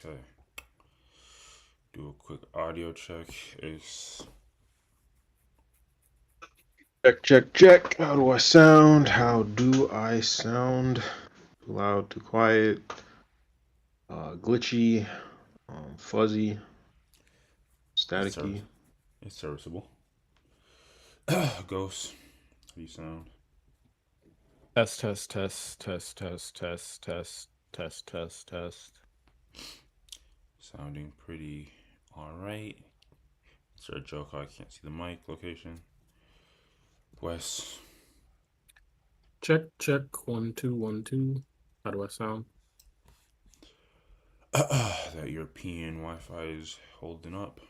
Okay. Do a quick audio check. Ace. Check, check, check. How do I sound? How do I sound? Too loud, too quiet, glitchy, fuzzy, staticky. It's serviceable. Ghost. How do you sound? Test, test, test, test, test, test, test, test, test, test. Sounding pretty alright. Is there a joke? I can't see the mic location. Wes. Check, check, 1, 2, 1, 2. How do I sound? That European Wi-Fi is holding up.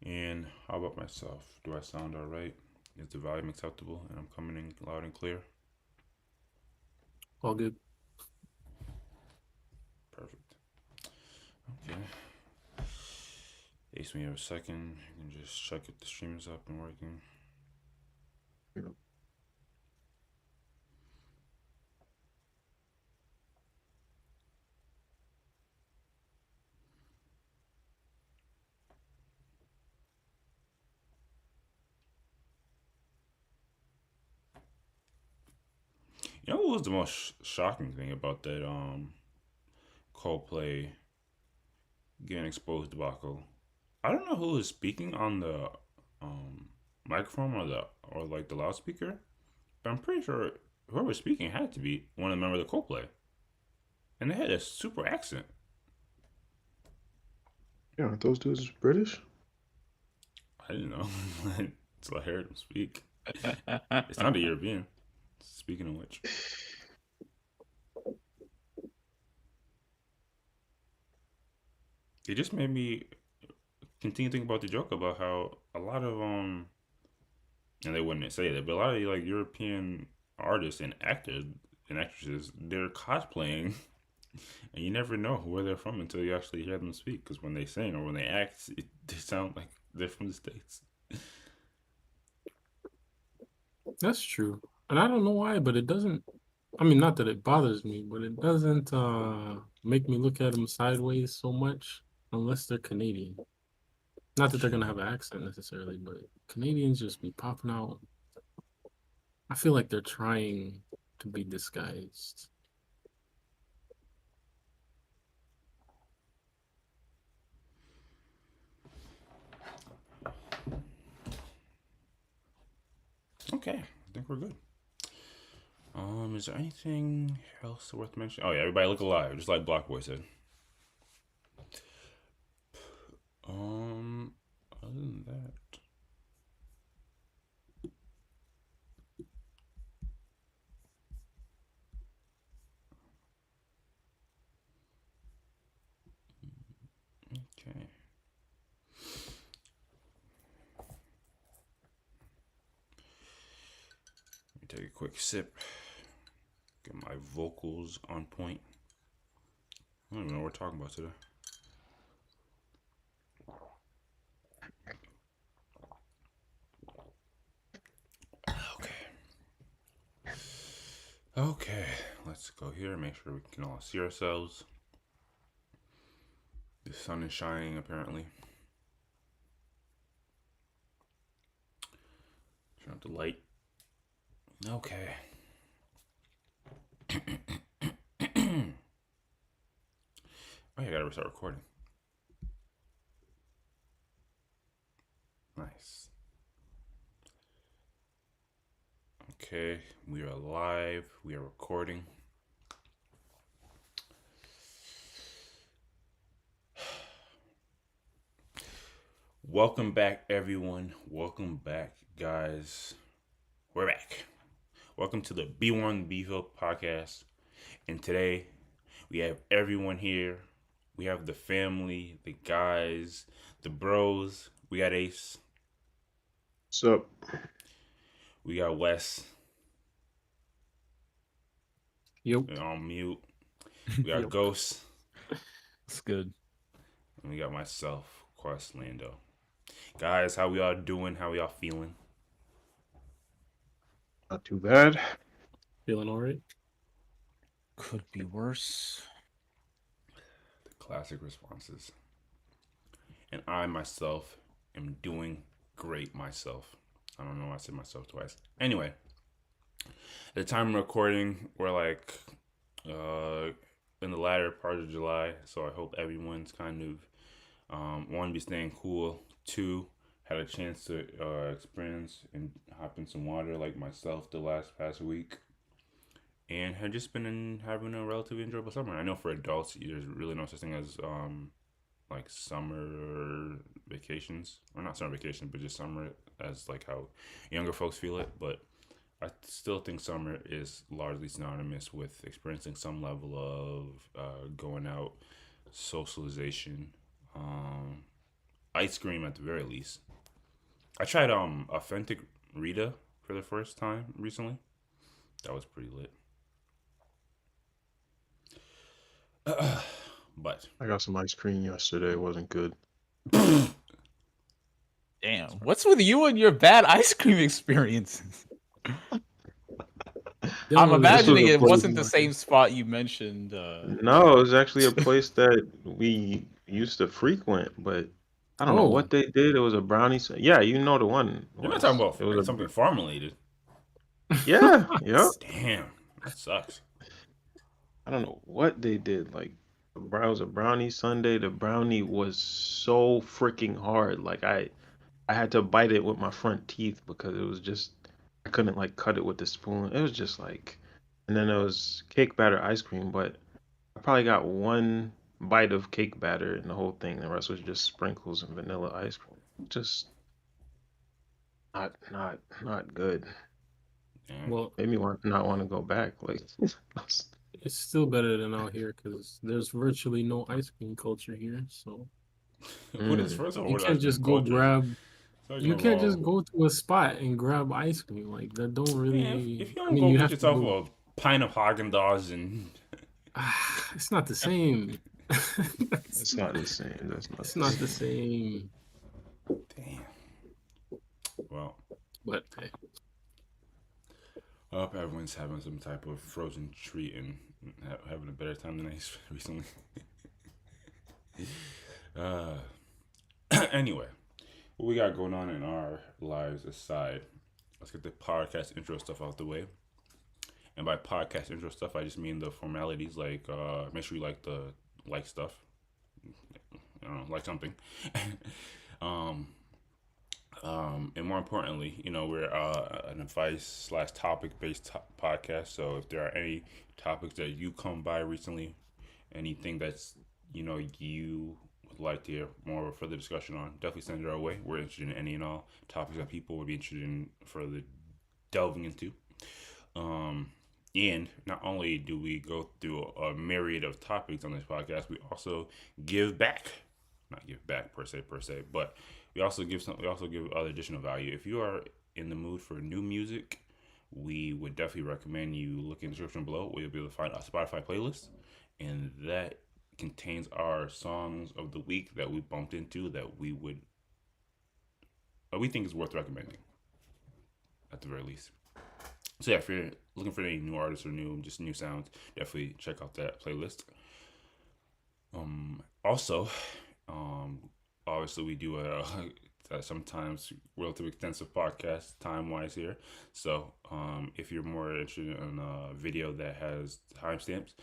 And how about myself? Do I sound alright? Is the volume acceptable? And I'm coming in loud and clear? All good. Perfect. Okay. Ace, when you have a second, you can just check if the stream is up and working. You know what was the most shocking thing about that Coldplay getting exposed debacle? I don't know who was speaking on the microphone or like the loudspeaker, but I'm pretty sure whoever was speaking had to be one of the members of Coldplay, and they had a super accent. Yeah, aren't those dudes British? I didn't know until I heard him speak. It sounded European. Speaking of which. It just made me continue thinking about the joke about how a lot of and they wouldn't say that, but a lot of like European artists and actors and actresses, they're cosplaying, and you never know where they're from until you actually hear them speak. Because when they sing or when they act, they sound like they're from the States. That's true. And I don't know why, but it doesn't. I mean, not that it bothers me, but it doesn't make me look at them sideways so much unless they're Canadian. Not that they're going to have an accent necessarily, but Canadians just be popping out. I feel like they're trying to be disguised. Okay, I think we're good. Is there anything else worth mentioning? Oh yeah, everybody look alive, just like Block Boy said. Other than that, okay. Let me take a quick sip. Get my vocals on point. I don't even know what we're talking about today. Okay, let's go here. Make sure we can all see ourselves. The sun is shining apparently. Turn up the light. Okay. Oh, yeah, I gotta restart recording. Nice. Okay, we are live. We are recording. Welcome back, everyone. Welcome back, guys. We're back. Welcome to the B1 Bville podcast. And today, we have everyone here. We have the family, the guys, the bros. We got Ace. What's up? We got Wes. Yep. On mute. We got Ghost. That's good. And we got myself, Quest Lando. Guys, how we all doing? How we all feeling? Not too bad. Feeling all right? Could be worse. Classic responses. And I myself am doing great myself. I don't know why I said myself twice. Anyway, at the time of recording, we're like in the latter part of July, so I hope everyone's kind of one, be staying cool. Two, had a chance to experience and hop in some water like myself the past week, and had just been having a relatively enjoyable summer. I know for adults, there's really no such thing as like summer vacations, or not summer vacation, but just summer as like how younger folks feel it. But I still think summer is largely synonymous with experiencing some level of going out, socialization, um, ice cream at the very least. I tried authentic Rita for the first time recently. That was pretty lit. But I got some ice cream yesterday. It wasn't good. Damn, what's with you and your bad ice cream experiences? I'm Yo, This was imagining a it place. wasn't the same spot you mentioned. No, it was actually a place that we used to frequent, but I don't know oh, what they did. It was a brownie. Yeah, you know the one you're not talking was. about It was like a something formulated. yeah, yeah. Damn, that sucks. I don't know what they did. Like, it was a brownie sundae. The brownie was so freaking hard. Like I had to bite it with my front teeth because it was just I couldn't like cut it with the spoon. It was just like, and then there was cake batter ice cream, but I probably got one bite of cake batter in the whole thing. The rest was just sprinkles and vanilla ice cream. Just not good. Damn. well, Made me not want to go back. Like, it's still better than out here because there's virtually no ice cream culture here. So What is mm, first of all? you What can't ice cream just go culture? grab. Talking You can't just about go to a spot and grab ice cream like that. Don't man, really. if you I don't mean, go you get have to yourself go. a pint of Haagen Dazs and It's not the same. that's not the same. That's not It's the not the same. same. damn. Well, But hey, I hope everyone's having some type of frozen treat and having a better time than I recently. uh, anyway, what we got going on in our lives aside, let's get the podcast intro stuff out the way. And by podcast intro stuff, I just mean the formalities, like make sure you like stuff. I don't know, like something. um, and more importantly, we're an advice/topic based podcast. So if there are any topics that you come by recently, anything that's you would like to hear more of a further discussion on, definitely send it our way. We're interested in any and all topics that people would be interested in further delving into. And not only do we go through a myriad of topics on this podcast, we also give back. Not give back per se, but we also give other additional value. If you are in the mood for new music, we would definitely recommend you look in the description below where you'll be able to find a Spotify playlist, and that contains our songs of the week that we bumped into that we think is worth recommending at the very least. So yeah, if you're looking for any new artists or new sounds, definitely check out that playlist. Also, obviously we do a sometimes relatively extensive podcast time wise here. So if you're more interested in a video that has timestamps,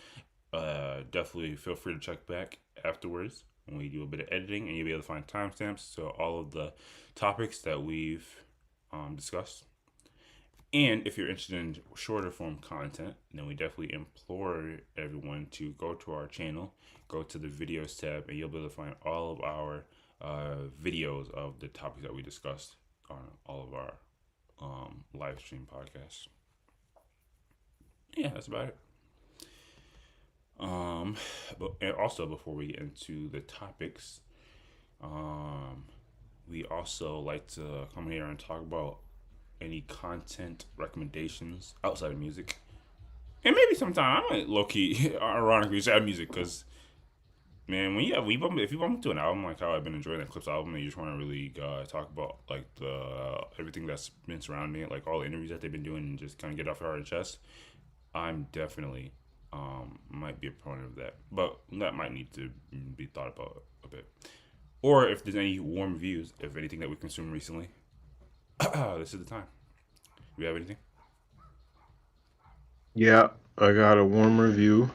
definitely feel free to check back afterwards when we do a bit of editing, and you'll be able to find timestamps. So all of the topics that we've discussed. And if you're interested in shorter form content, then we definitely implore everyone to go to our channel, go to the videos tab, and you'll be able to find all of our videos of the topics that we discussed on all of our live stream podcasts. Yeah, that's about it. But and also before we get into the topics, we also like to come here and talk about any content recommendations outside of music, and maybe sometime I might low key ironically add music, because man, if you bump into an album like how I've been enjoying that Clips album, and you just want to really talk about like the everything that's been surrounding it, like all the interviews that they've been doing, and just kind of get off your heart and chest, I'm definitely might be a proponent of that, but that might need to be thought about a bit. Or if there's any warm views of anything that we consumed recently, this is the time. Do you have anything? Yeah, I got a warm review.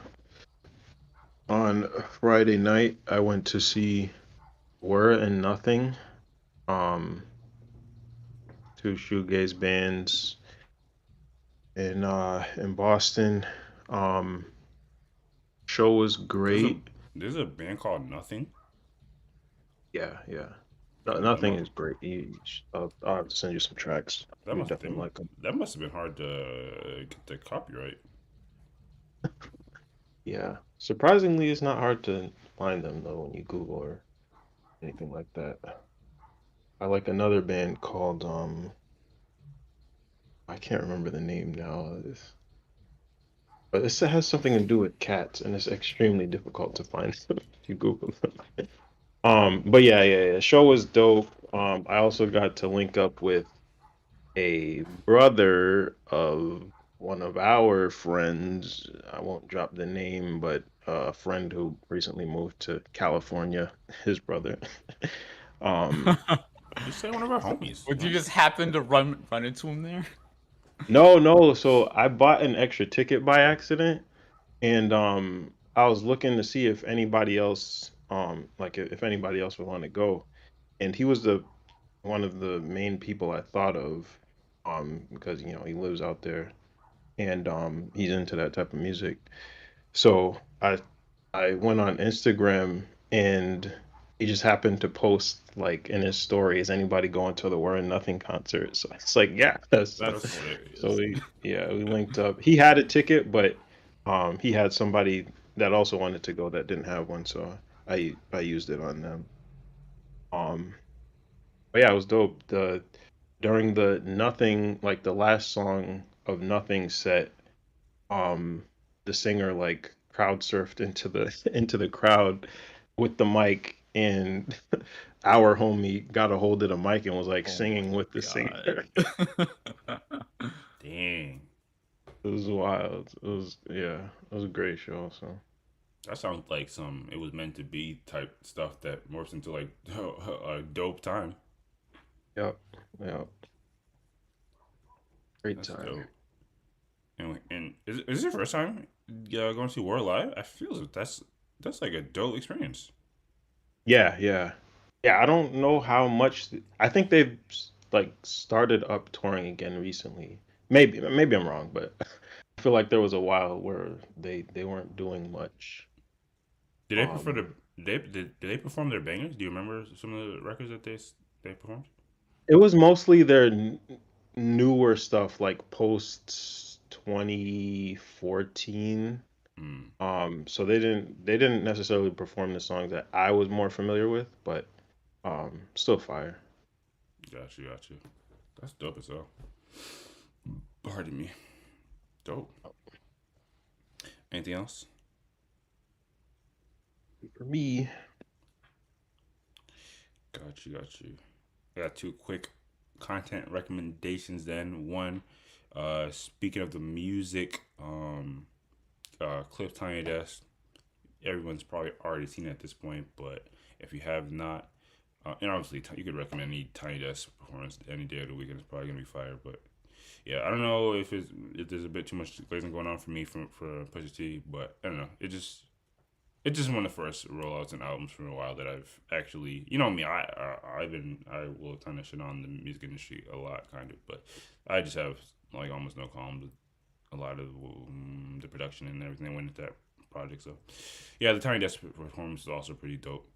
On Friday night, I went to see Were and Nothing. Um, two shoegaze bands in Boston. Um, show was There's a great. there's a band called Nothing. Yeah, yeah. No, That Nothing must is great. I'll have to send you some tracks. that You must definitely like them. that must have been hard to get the copyright. Yeah. Surprisingly, it's not hard to find them though when you Google or anything like that. I like another band called I can't remember the name now. But this has something to do with cats, and it's extremely difficult to find if you Google them. But yeah. Show was dope. I also got to link up with a brother of one of our friends. I won't drop the name, but a friend who recently moved to California, his brother. Um, Just say one of our homies. Would you Right? just happen to run into him there? no. So I bought an extra ticket by accident, and I was looking to see if anybody else, like if anybody else would want to go, and he was the one of the main people I thought of, because he lives out there, and he's into that type of music. So I went on Instagram and he just happened to post like in his story, is anybody going to the We're in Nothing concert? So it's like, yeah, that's That's so hilarious. we linked up. He had a ticket, but he had somebody that also wanted to go that didn't have one, so I used it on them. Um but yeah, it was dope. The During the Nothing, like the last song of Nothing set, um the singer like crowd surfed into the into the crowd with the mic, and our homie got a hold of the mic and was like Oh singing my with the singer. god. Dang, It was wild. It was, yeah, it was a great show. So that sounds like some it was meant to be type stuff that morphs into like a dope time. yep, yep, great That's time. dope. And is this your first time going to see War live? I feel that that's like a dope experience. Yeah. I don't know how much. I think they've like started up touring again recently. Maybe I'm wrong, but I feel like there was a while where they weren't doing much. Did they prefer Um, to did they perform their bangers? Do you remember some of the records that they performed? it was mostly their newer stuff, like post 2014. Mm, So they didn't necessarily perform the songs that I was more familiar with, but still fire. got you. That's dope as hell. Pardon me. Dope. Anything else? For me, Got you. I got two quick content recommendations then. One, speaking of the music, Cliff Tiny Desk. Everyone's probably already seen it at this point, but if you have not, and obviously you could recommend any Tiny Desk performance any day of the week, and it's probably gonna be fire. But yeah, I don't know if there's a bit too much glazing going on for me for Pusha T, but I don't know. It's just one of the first rollouts and albums from a while that I've actually, you know me, I will kind of shit on the music industry a lot, kind of, but I just have like almost no qualms with a lot of the production and everything that went into that project. So yeah, the Tiny Desk performance is also pretty dope.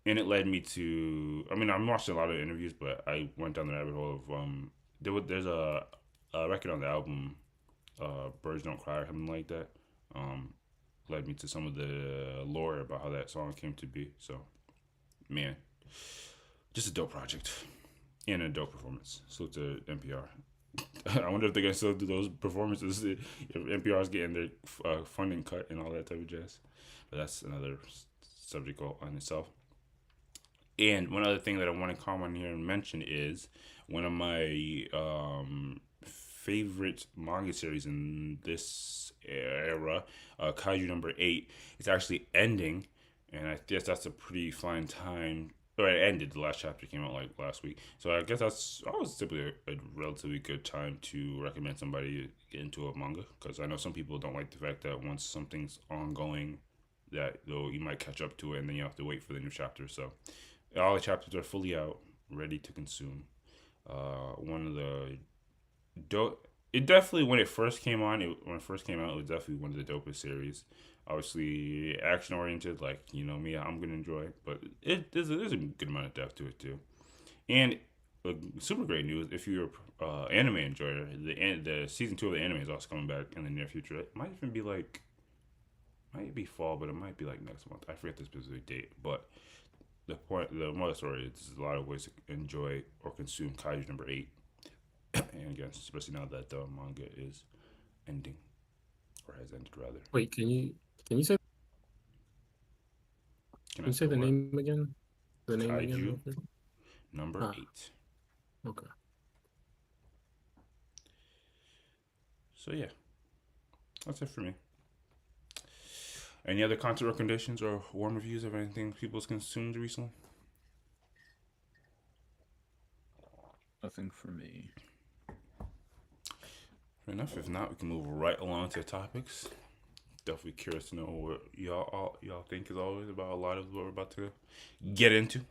And it led me to, I mean, I'm watching a lot of interviews, but I went down the rabbit hole of there's a record on the album, Birds Don't Cry or something like that. Um, Led me to some of the lore about how that song came to be. So, man, just a dope project and a dope performance. Salute to NPR. I wonder if they're gonna still do those performances if NPR is getting their funding cut and all that type of jazz. But that's another subject all on itself. And one other thing that I want to comment here and mention is one of my favorite manga series in this era, Kaiju number 8. It's actually ending, and I guess that's a pretty fine time. Or it ended. The last chapter came out like last week, so I guess that's always typically a relatively good time to recommend somebody get into a manga, because I know some people don't like the fact that once something's ongoing, that though you might catch up to it and then you have to wait for the new chapter. So all the chapters are fully out, ready to consume. One of the it definitely when it first came on, when it first came out, it was definitely one of the dopest series. Obviously, action oriented, like me, I'm gonna enjoy it, but there's a good amount of depth to it too. And super great news if you're anime enjoyer, the season 2 of the anime is also coming back in the near future. It might even be like might be fall, but it might be like next month. I forget the specific date, but the moral story is there's a lot of ways to enjoy or consume Kaiju number 8. And again, especially now that the manga is ending or has ended rather. Wait, can you Can can I you say say the what? name again? The name again, Kaiju real quick? number Ah, 8. okay. So yeah, that's it for me. Any other content recommendations or warm reviews of anything people's consumed recently? Nothing for me. Fair enough. If not, we can move right along to topics. Definitely curious to know what y'all think, as always, about a lot of what we're about to get into.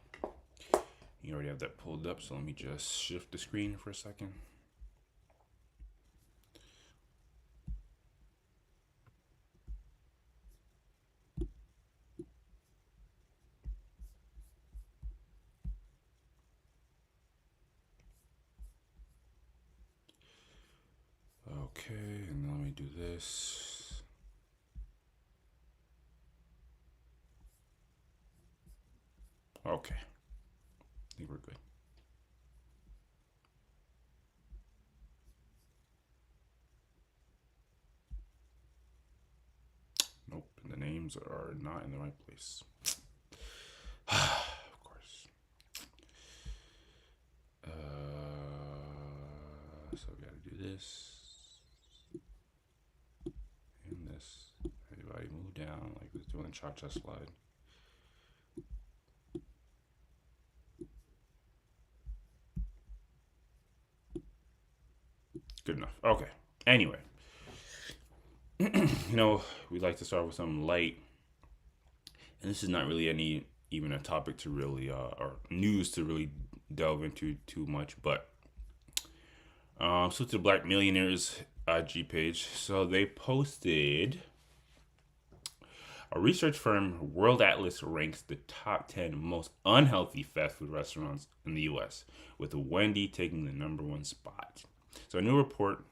You already have that pulled up, so let me just shift the screen for a second. Okay, and let me do this. Okay, I think we're good. Nope, the names are not in the right place. Of course. So we gotta do this and this. Everybody move down like we're doing a cha-cha slide. Good enough. Okay. Anyway, we'd like to start with something light, and this is not really even a topic to really or news to really delve into too much, but so to the Black Millionaires IG page, so they posted a research firm World Atlas ranks the top 10 most unhealthy fast food restaurants in the U.S., with Wendy taking the number one spot. So a new report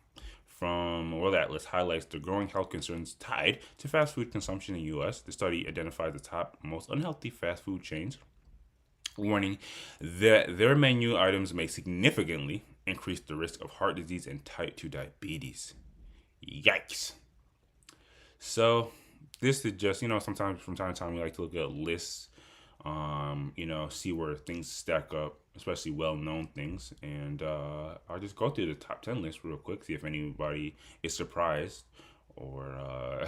from World Atlas highlights the growing health concerns tied to fast food consumption in the U.S. The study identified the top most unhealthy fast food chains, warning that their menu items may significantly increase the risk of heart disease and type 2 diabetes. Yikes. So this is just, sometimes from time to time we like to look at lists, see where things stack up, especially well-known things. And I'll just go through the top 10 list real quick, see if anybody is surprised or,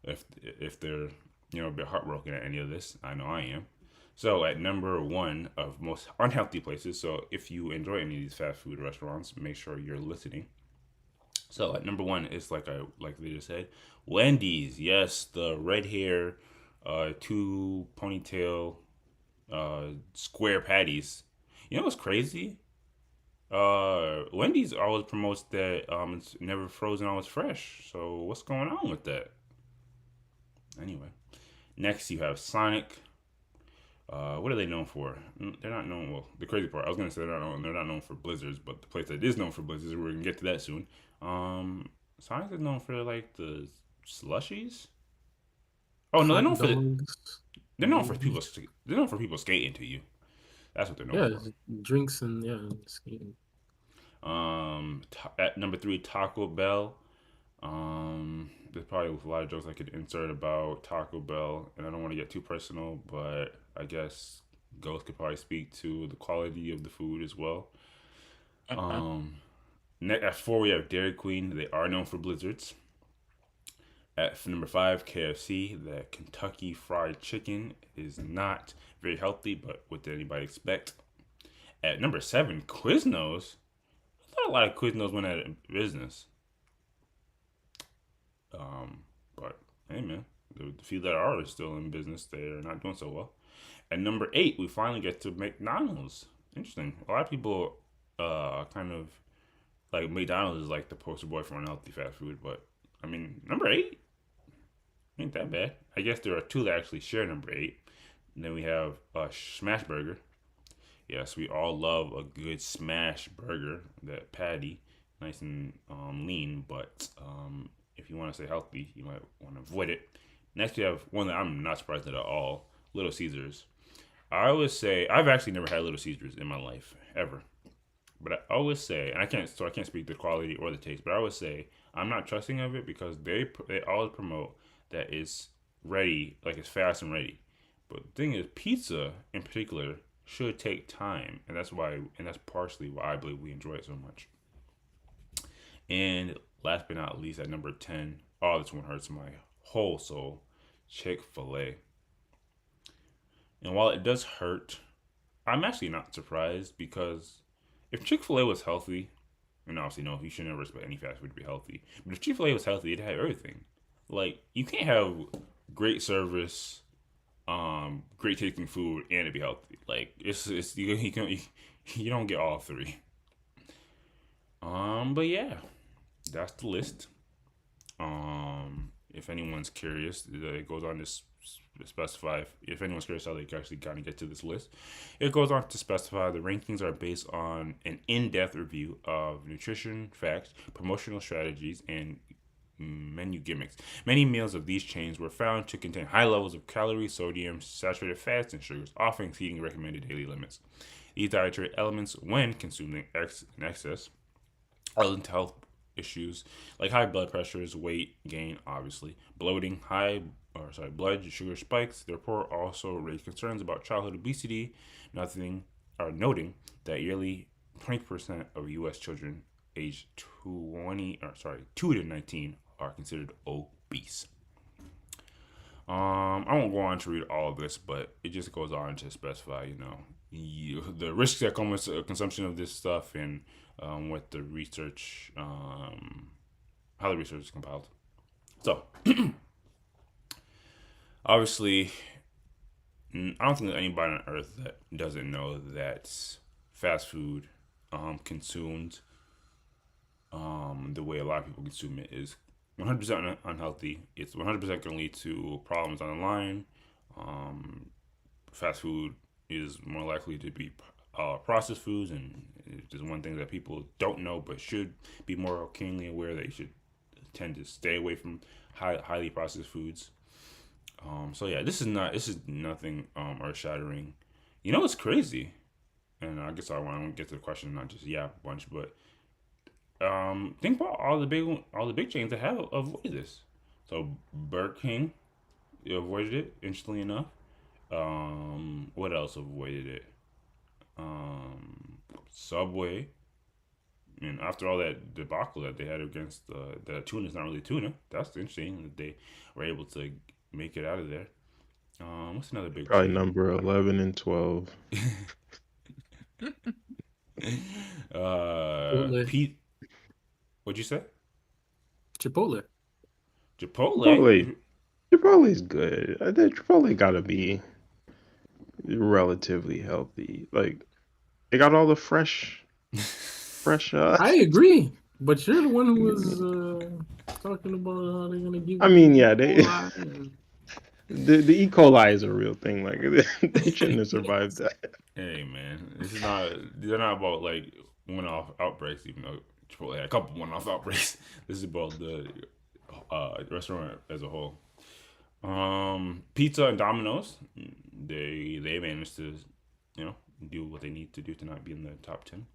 if they're, a bit heartbroken at any of this. I know I am. So at number 1 of most unhealthy places, so if you enjoy any of these fast food restaurants, make sure you're listening. So at number 1 is like they just said, Wendy's. Yes, the red hair, 2 ponytail, square patties. You know what's crazy? Wendy's always promotes that it's never frozen, always fresh. So what's going on with that? Anyway, next you have Sonic. What are they known for? They're not known. Well, the crazy part, I was gonna say they're not known for blizzards, but the place that is known for blizzards, we're gonna get to that soon. Sonic is known for like the slushies. Oh no, Hot dogs. they're known for Maybe. people skating to you. That's what they're known Yeah, for. drinks and skating. At number 3, Taco Bell. There's probably a lot of jokes I could insert about Taco Bell, and I don't want to get too personal, but I guess Ghost could probably speak to the quality of the food as well. Um, At 4, we have Dairy Queen. They are known for blizzards. At number 5, KFC. The Kentucky Fried Chicken is not very healthy, but what did anybody expect? At number 7, Quiznos. I thought a lot of Quiznos went out of business. But hey, man, the few that are still in business, they're not doing so well. At number 8, we finally get to McDonald's. Interesting. A lot of people kind of like McDonald's is like the poster boy for unhealthy fast food, but I mean, number 8 ain't that bad. I guess there are 2 that actually share number 8. And then we have Smash Burger. Yes, we all love a good smash burger, that patty, nice and lean, but if you want to stay healthy, you might want to avoid it. Next, we have one that I'm not surprised at all, Little Caesars. I always say, I've actually never had Little Caesars in my life, ever. But I always say, and I can't speak the quality or the taste, but I always say, I'm not trusting of it because they always promote that it's ready, like it's fast and ready. But the thing is, pizza in particular should take time, and that's partially why I believe we enjoy it so much. And last but not least, at number 10, oh, this one hurts my whole soul, Chick-fil-A. And while it does hurt, I'm actually not surprised because if Chick-fil-A was healthy, and obviously no, you should never expect any fast food to be healthy, but if Chick-fil-A was healthy, it'd have everything. Like, you can't have great service, great tasting food, and it be healthy. Like, you don't get all 3. But yeah, that's the list. If anyone's curious, it goes on to specify. If anyone's curious how they actually kind of get to this list, it goes on to specify the rankings are based on an in-depth review of nutrition facts, promotional strategies, and menu gimmicks. Many meals of these chains were found to contain high levels of calories, sodium, saturated fats, and sugars, often exceeding recommended daily limits. These dietary elements, when consumed in excess, are linked to health issues like high blood pressures, weight gain, obviously, bloating, blood sugar spikes. The report also raised concerns about childhood obesity, noting that yearly 20% of U.S. children aged 2 to 19 are considered obese. I won't go on to read all of this, but it just goes on to specify, the risks that come with consumption of this stuff and what the research, how the research is compiled. So, obviously, I don't think there's anybody on earth that doesn't know that fast food consumed the way a lot of people consume it is 100% unhealthy. It's 100% going to lead to problems on the line. Fast food is more likely to be processed foods, and it's just one thing that people don't know but should be more keenly aware that you should tend to stay away from highly processed foods. So yeah, this is nothing earth shattering. You know what's crazy? And I guess I want to get to the question, not just a bunch, but think about all the big chains that have avoided this. So Burger King, avoided it, interestingly enough. What else avoided it? Subway. And after all that debacle that they had against the tuna's not really tuna, that's interesting that they were able to make it out of there. What's another big Probably chain? number 11 and 12. Pete, what'd you say? Chipotle. Chipotle's good. I think Chipotle gotta be relatively healthy. Like, they got all the fresh. I agree, but you're the one who was talking about how they're gonna give. I mean, yeah, the E. coli is a real thing. Like, they shouldn't have survived that. Hey man, they're not about like one-off outbreaks, even though Chipotle had a couple one-off outbreaks. This is about the restaurant as a whole. Pizza and Domino's, they managed to, do what they need to do to not be in the top 10.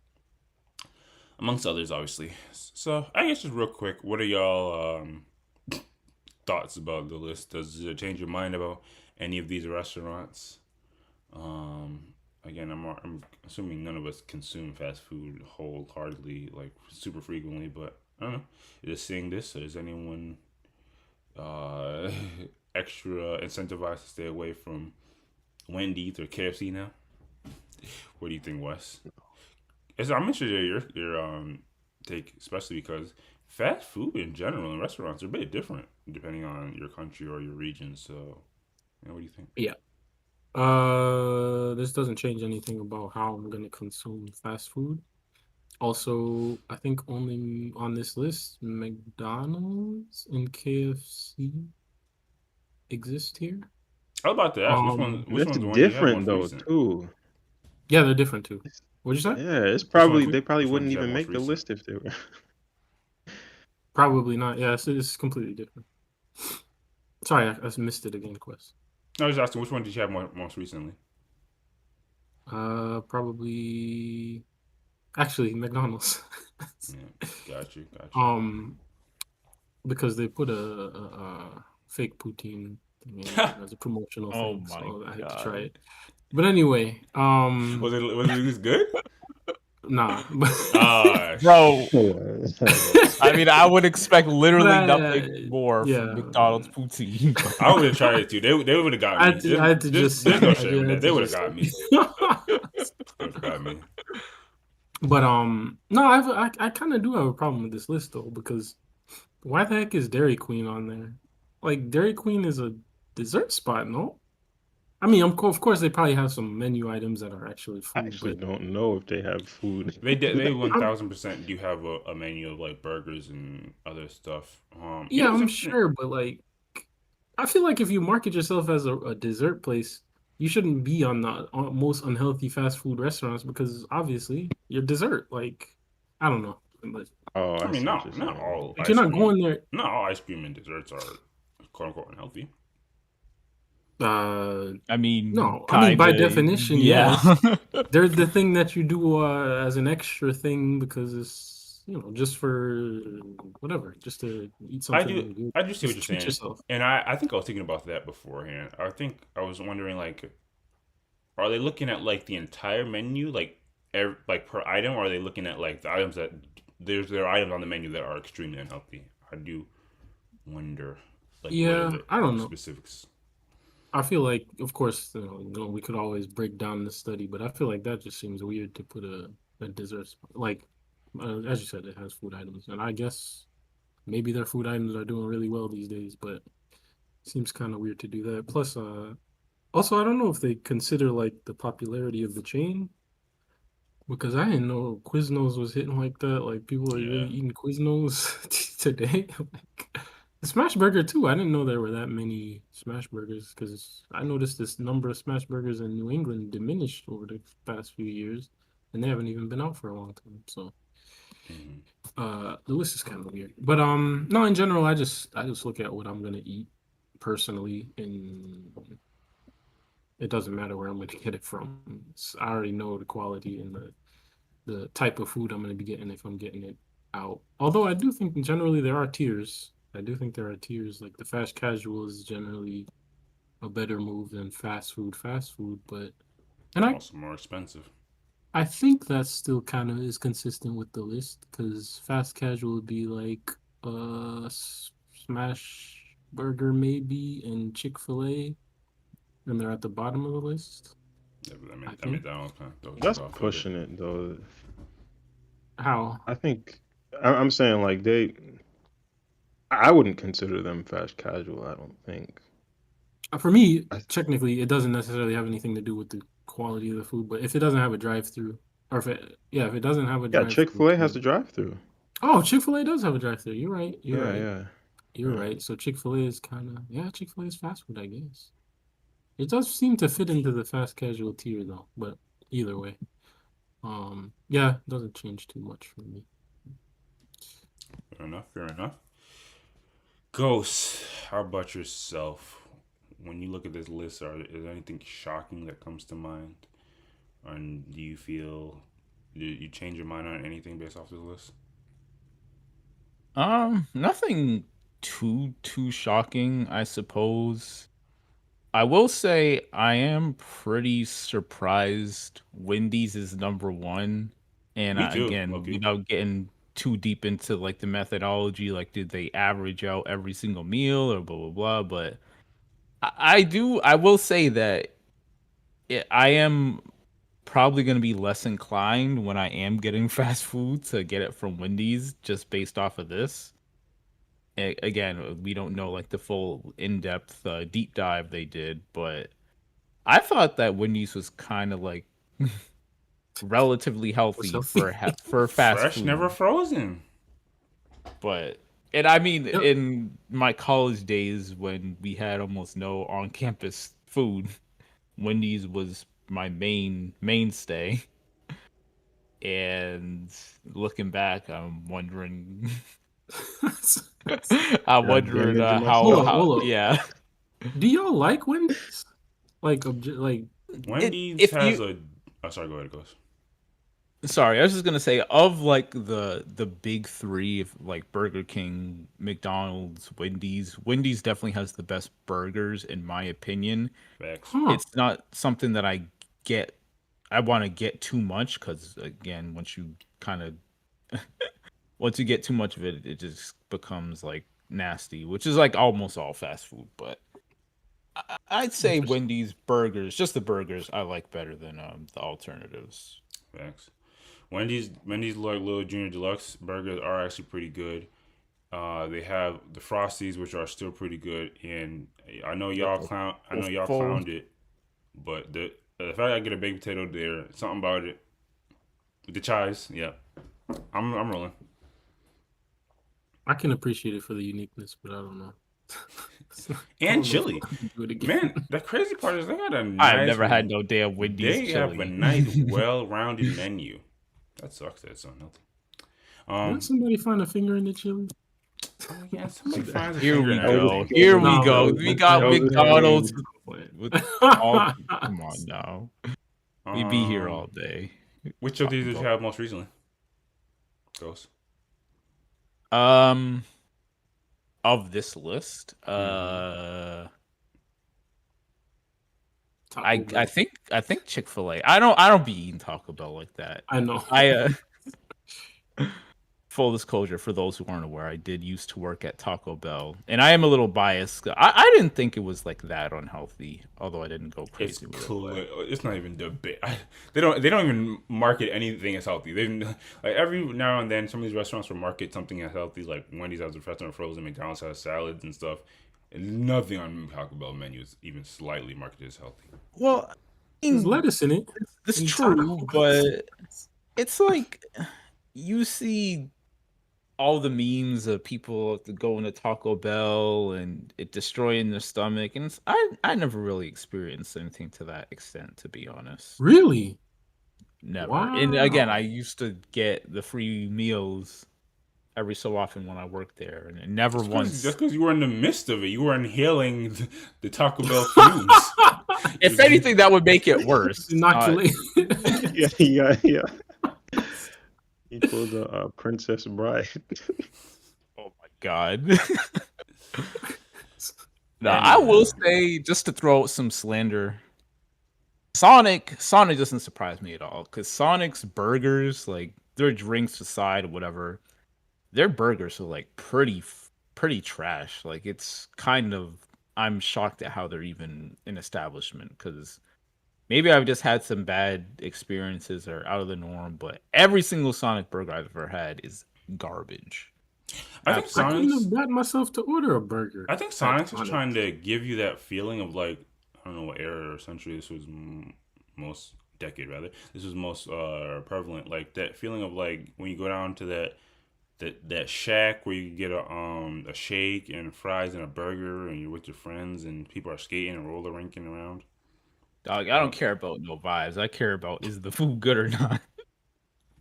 Amongst others, obviously. So, I guess just real quick, what are y'all thoughts about the list? Does it change your mind about any of these restaurants? again, I'm assuming none of us consume fast food wholeheartedly, like super frequently. But I don't know. Just seeing this, is anyone uh, extra incentivized to stay away from Wendy's or KFC now? What do you think, Wes? I'm interested in your take, especially because fast food in general in restaurants are a bit different depending on your country or your region. So, what do you think? Yeah. This doesn't change anything about how I'm gonna consume fast food. Also, I think only on this list, McDonald's and KFC exist here. I was about to ask which That's one's the one you had different most though recent? too. Yeah, they're different too. It's- What'd you say? Yeah, it's Which one? probably they probably Which one did wouldn't you have even most make the recent? list if they were. Probably not. Yeah, it's completely different. Sorry, I missed it again, Quest. I was asking which one did you have most recently? Probably actually McDonald's. Yeah, got you. Um, because they put a fake poutine thing in as a promotional Oh thing, my so I had to god. try it. But anyway, was it this good? nah. Bro, Yeah. I mean, I would expect literally But, nothing more from yeah, McDonald's poutine. I would have tried it too. They would have got I me. had to, I had to just, There's no I shame in had that. They to would have just. got me. They would have got me. But no, I kind of do have a problem with this list though, because why the heck is Dairy Queen on there? Like Dairy Queen is a dessert spot, no? I mean, of course, they probably have some menu items that are actually I food, actually but don't know if they have food. They I'm, 1000% do have a menu of like burgers and other stuff. yeah, It's I'm interesting. sure, but like, I feel like if you market yourself as a dessert place, you shouldn't be on the most unhealthy fast food restaurants because obviously you're dessert. Like, I don't know, but Oh, I I mean, see what you're not saying. all like you're ice not cream. going there. Not all ice cream and desserts are quote unquote unhealthy. I mean, No, I mean by kinda, definition, yeah. yes. They're the thing that you do as an extra thing because it's just for whatever, just to eat I do something good, I do see what just you're treat saying, yourself. and I think I was thinking about that beforehand. I think I was wondering like, are they looking at like the entire menu, like like per item, or are they looking at like the items that there are items on the menu that are extremely unhealthy? I do wonder, like, what are Yeah, the I don't know. specifics? I feel like, of course, we could always break down the study, but I feel like that just seems weird to put a dessert like, as you said, it has food items, and I guess maybe their food items are doing really well these days, but it seems kind of weird to do that. Plus, also, I don't know if they consider like the popularity of the chain because I didn't know Quiznos was hitting like that. Like people are really Yeah. eating Quiznos today. Like, the Smash Burger too. I didn't know there were that many Smash Burgers because I noticed this number of Smash Burgers in New England diminished over the past few years, and they haven't even been out for a long time. So, Hmm. the list is kind of weird. But no, in general, I just look at what I'm gonna eat personally, and it doesn't matter where I'm going to get it from. I already know the quality and the type of food I'm going to be getting if I'm getting it out. Although I do think generally there are tiers. I do think there are tiers. Like the fast casual is generally a better move than fast food. Fast food, but and I Also more expensive. I think that still kind of is consistent with the list because fast casual would be like smash burger maybe and Chick-fil-A, and they're at the bottom of the list. Yeah, but I I mean think. that one kind of throws That's it off a bit. pushing it though. How? I think I'm saying like I wouldn't consider them fast casual. I don't think. For me, I, technically, it doesn't necessarily have anything to do with the quality of the food, but if it doesn't have a drive-through, or if it doesn't have a yeah, drive-through, Chick-fil-A has a drive-through. oh, Chick-fil-A does have a drive-through. You're right. You're Yeah, right. yeah, You're yeah. right. So Chick-fil-A is Chick-fil-A is fast food, I guess. It does seem to fit into the fast casual tier though, but either way, yeah, it doesn't change too much for me. Fair enough. Fair enough. Ghost, how about yourself? When you look at this list, is there anything shocking that comes to mind? And do you feel you change your mind on anything based off this list? Nothing too shocking, I suppose. I will say I am pretty surprised Wendy's is number one. And Me too. again, Okay. without getting too deep into like the methodology, like did they average out every single meal or blah blah blah. But I will say that I am probably going to be less inclined when I am getting fast food to get it from Wendy's just based off of this. Again, we don't know like the full in-depth deep dive they did, but I thought that Wendy's was kind of like relatively Was healthy healthy. for fast Fresh, never food. frozen. But and I mean, Yep. in my college days when we had almost no on-campus food, Wendy's was my mainstay. And looking back, I'm wondering, I'm God wondering damaging Hold myself. up, how hold up. yeah. Do y'all like Wendy's? Like, like, Wendy's If has you a. Oh, sorry. Go ahead, Ghost. sorry, I was just gonna say of like the big three of like Burger King, McDonald's, Wendy's. Wendy's definitely has the best burgers in my opinion. Facts. huh? It's not something that get I want to get too much because again, once you get too much of it, it just becomes like nasty, which is like almost all fast food. But I'd say Interesting. Wendy's burgers, just the burgers, I like better than the alternatives. Facts. Wendy's like little junior deluxe burgers are actually pretty good. They have the Frosties, which are still pretty good, and I know Yep, y'all clown. I know y'all full. clowned it, but the fact I get a baked potato there, something about it. With the chives, yeah, I'm rolling. I can appreciate it for the uniqueness, but I don't know. I And don't know if chili, I can do it again. man. The crazy part is they got a I've nice. never had no damn Wendy's They have a chili. nice, well-rounded menu. That sucks. That's unhealthy. Didn't somebody find a finger in the chili? Oh yeah, somebody finds a Here finger we in That was go. a everything. Here good we one. No, go. I'm We playing. got That was a good McDonald's one. I'm playing. with all. Come on now. We'd be here all Um, day. which of these Talking did you about. have most recently? Ghost. Um, of this list, Taco Bell. I think Chick-fil-A. I don't be eating Taco Bell like that. I know. Full disclosure for those who aren't aware, I did used to work at Taco Bell, and I am a little biased. I didn't think it was like that unhealthy, although I didn't go It's crazy with it. clear. It's not even debate. They don't even market anything as healthy. They like every now and then some of these restaurants will market something as healthy. Like Wendy's has the restaurant frozen, McDonald's has salads and stuff. And nothing on Taco Bell menu is even slightly marketed as healthy. Well, I There's mean, lettuce in it. it's In true, tacos. but it's like you see all the memes of people going to Taco Bell and it destroying their stomach, and I never really experienced anything to that extent, to be honest. Really? Never. And again, I Wow. used to get the free meals every so often when I worked there, and it never once. Just because you were in the midst of it, you were inhaling the Taco Bell fumes. If anything, that would make it worse. Inoculate. Yeah. He pulled a Princess Bride. Oh my god. No, I Anyway, will say, just to throw out some slander, Sonic doesn't surprise me at all, because Sonic's burgers, like their drinks aside, whatever, their burgers are like pretty trash. Like it's kind of, I'm shocked at how they're even an establishment, because maybe I've just had some bad experiences or out of the norm, but every single Sonic burger I've ever had is garbage. I think I couldn't Sonic's. have brought myself to order a burger. I think at Sonic's is Sonic. trying to give you that feeling of like I don't know what era or century this was most decade rather. This was most prevalent. Like that feeling of like when you go down to that shack where you get a shake and fries and a burger and you're with your friends and people are skating and roller rinking around. Dog, I don't care about no vibes. I care about is the food good or not.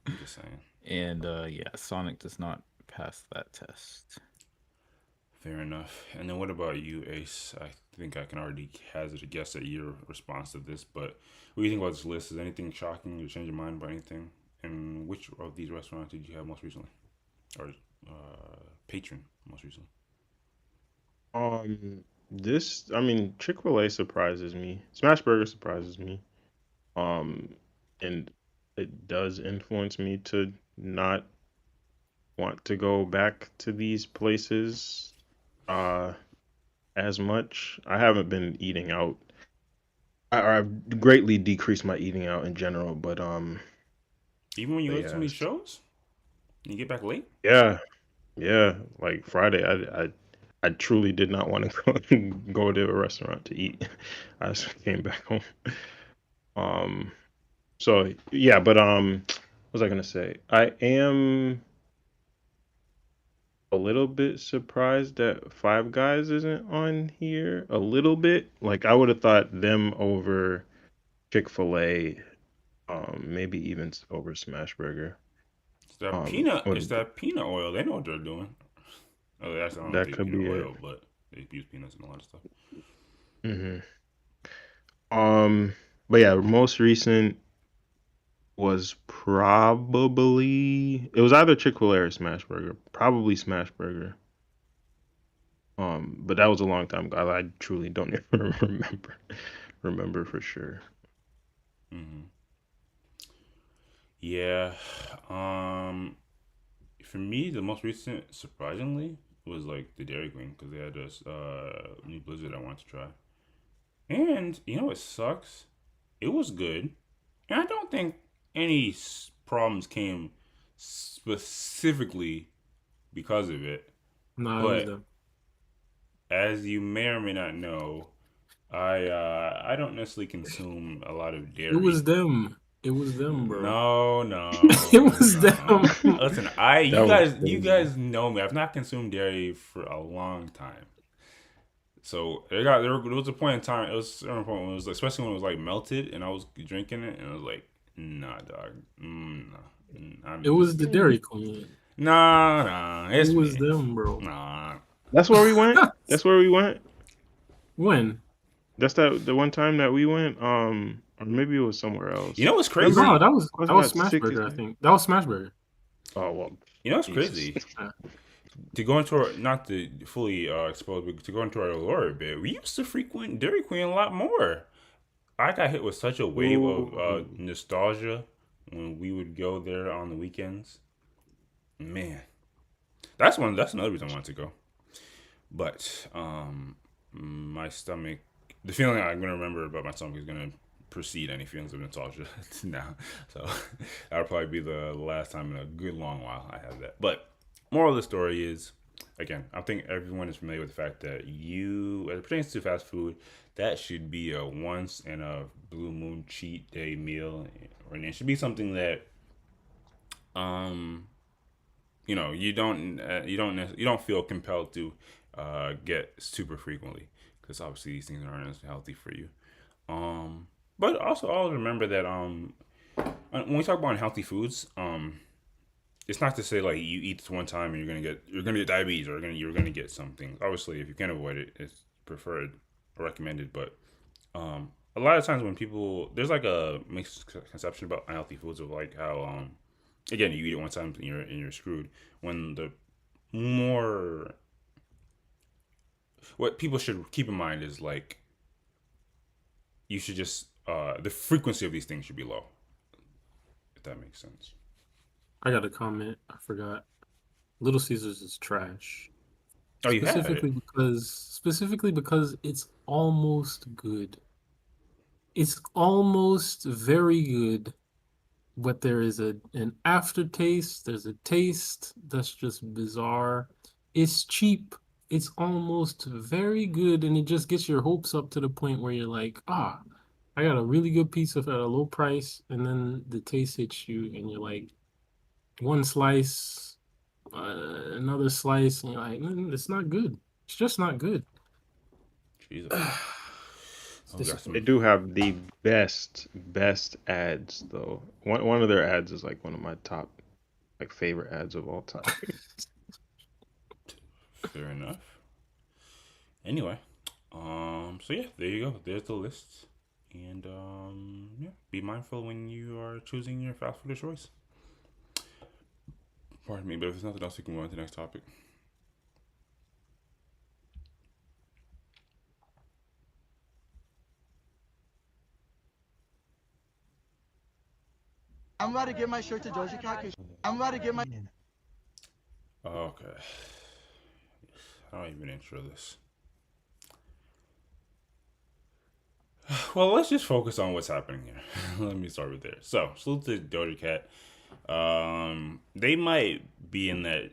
I'm just saying. And yeah, Sonic does not pass that test. Fair enough. And then what about you, Ace? I think I can already hazard a guess at your response to this, but what do you think about this list? Is anything shocking or change your mind about anything? And which of these restaurants did you have most recently? Or patron most recently? Um, I mean, Chick-fil-A surprises me. Smash Burger surprises me. Um, and it does influence me to not want to go back to these places uh as much. I haven't been eating out. I've greatly decreased my eating out in general, Even when you but go to some of yeah, these shows, and you get back late. yeah, yeah. Like Friday, I truly did not want to go to a restaurant to eat. I just came back home. Um, so yeah, what was I gonna say? I am a little bit surprised that Five Guys isn't on here. A little bit. Like I would have thought them over Chick-fil-A, maybe even over Smash Burger. Would It's that peanut oil. They know what they're doing. Oh, actually, I don't know if that they use could peanut be it. oil, but they use peanuts in a lot of stuff. hmm Um, but yeah, most recent was probably it was either Chick-fil-A or Smash Burger. Probably Smash Burger. But that was a long time ago. I truly don't even remember for sure. Hmm. Yeah. Um. For me, the most recent, surprisingly, was like the Dairy Queen because they had this new Blizzard I wanted to try. And you know what sucks? It was good, and I don't think any problems came specifically because of it. No, it was But them. as you may or may not know, I don't necessarily consume a lot of It was dairy. them. It was them, bro. No, It no, was no. them. Listen, That was you crazy. guys know me. I've not consumed dairy for a long time. So there was a point in time. It was a certain point when it was especially when it was like melted and I was drinking it and I was like, nah, dog, nah, It I'm was the Dairy Queen. nah, nah, It it's was me, them, bro. nah. That's where we went. That's where we went. When? That's the one time that we went. Or maybe it was somewhere You else. know what's Remember, No, crazy? wasn't that was that Smash Burger, I 66? think. That was Smash Burger. Oh well, You know what's Jesus. crazy? Yeah. To go into our not to fully expose, but to go into our lore a bit, we used to frequent Dairy Queen a lot more. I got hit with such a wave of Ooh. nostalgia when we would go there on the weekends. Man, that's one. That's another reason I wanted to go. But my stomach, the feeling I'm gonna remember about my stomach is gonna precede any feelings of nostalgia now. So that'll probably be the last time in a good long while I have that. But moral of the story is, again, I think everyone is familiar with the fact that as it pertains to fast food, that should be a once in a blue moon cheat day meal, and it should be something that um you don't feel compelled to get super frequently because obviously these things aren't as healthy for you. Um, but also always remember that when we talk about unhealthy foods, it's not to say like you eat this one time and you're gonna get diabetes or you're gonna get something. Obviously, if you can avoid it, it's preferred or recommended. But a lot of times when people there's like a misconception about unhealthy foods of like how again you eat it one time and you're screwed. When the more what people should keep in mind is like you should just the frequency of these things should be low, if that makes sense. I got a comment. I forgot. Little Caesars is trash. Oh, you had it. Specifically because it's almost good. It's almost very good, but there is an aftertaste. There's a taste that's just bizarre. It's cheap. It's almost very good, and it just gets your hopes up to the point where you're like, ah, I got a really good pizza at a low price, and then the taste hits you, and you're like, one slice, another slice, and you're like, it's not good. It's just not good. Jesus. It's Oh, we got They some. disappointing. do have the best ads though. One of their ads is like one of my top like favorite ads of all time. Fair enough. Anyway, so yeah, there you go. There's the list, and yeah, be mindful when you are choosing your fast food of choice. Pardon me, but if there's nothing else, we can move on to the next topic. I'm about to give my shirt to Doja Cat. I'm about to give my. Okay. I don't even intro this. Well, let's just focus on what's happening here. Let me start with there. So, salute to Doja Cat. They might be in that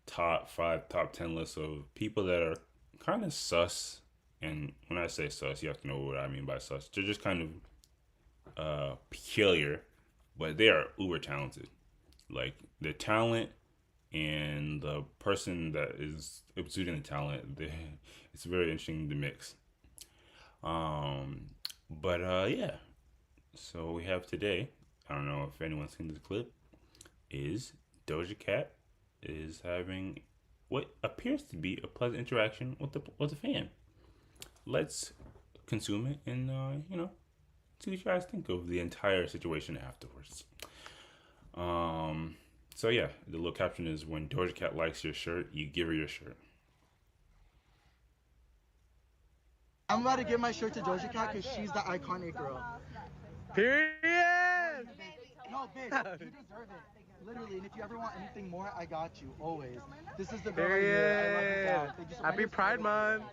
top 5, top 10 list of people that are kind of sus. And when I say sus, you have to know what I mean by sus. They're just kind of peculiar, but they are uber talented. Like the talent and the person that is exuding the talent, it's very interesting to mix. But yeah. So we have today. I don't know if anyone's seen this clip. Is Doja Cat is having what appears to be a pleasant interaction with the fan. Let's consume it and see what you guys think of the entire situation afterwards. So yeah, the little caption is when Doja Cat likes your shirt, you give her your shirt. I'm about to give my shirt to Doja Cat because she's the iconic girl. Period. No, bitch, you deserve it. Literally, and if you ever want anything more, I got you, always. This is the girl right here. I love you, Dad. Thank you so much. Happy Pride Month.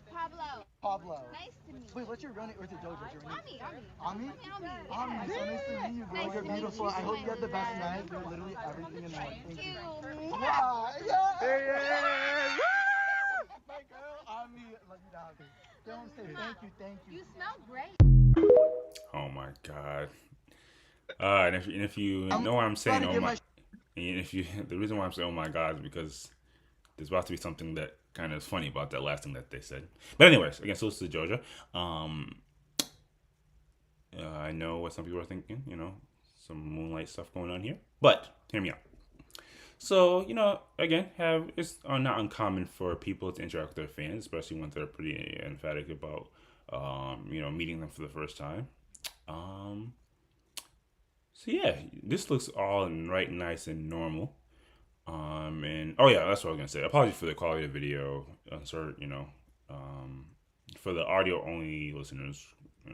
Pablo. Nice to meet you. Wait, what's your real name? Or is it Doja? What's your real name? Ami. Ami, so nice to meet you, girl. Nice You're to meet beautiful. you. I hope you have the best night. You're literally everything in life. Thank you. Thank you. Wow, yeah. Period. My girl, Ami. Love you, Dad. Don't say thank you. You smell great. Oh my god. And if you know why I'm saying oh my, and if you the reason why I'm saying oh my god is because there's about to be something that kind of is funny about that last thing that they said. But anyways, again, so this is Doja. I know what some people are thinking. Some moonlight stuff going on here, but hear me out. So again, it's not uncommon for people to interact with their fans, especially when they're pretty emphatic about meeting them for the first time. So yeah, this looks all right, nice and normal. And oh yeah, that's what I was gonna say. Apologies for the quality of the video. For the audio only listeners,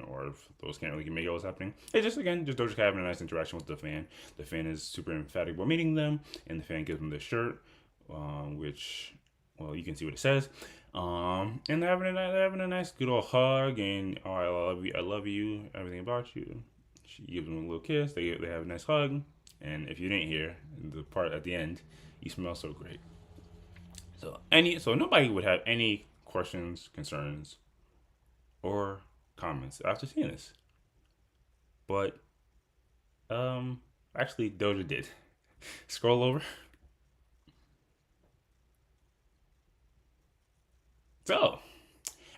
or if those can't really make out what's happening. It's just Doja Cat having a nice interaction with the fan. The fan is super emphatic about meeting them, and the fan gives them the shirt, which, well, you can see what it says. And they're having a nice good old hug, and oh, I love you, everything about you. She gives them a little kiss. They have a nice hug, and if you didn't hear the part at the end, you smell so great. So nobody would have any questions, concerns, or comments after seeing this. But actually Doja did. Scroll over. So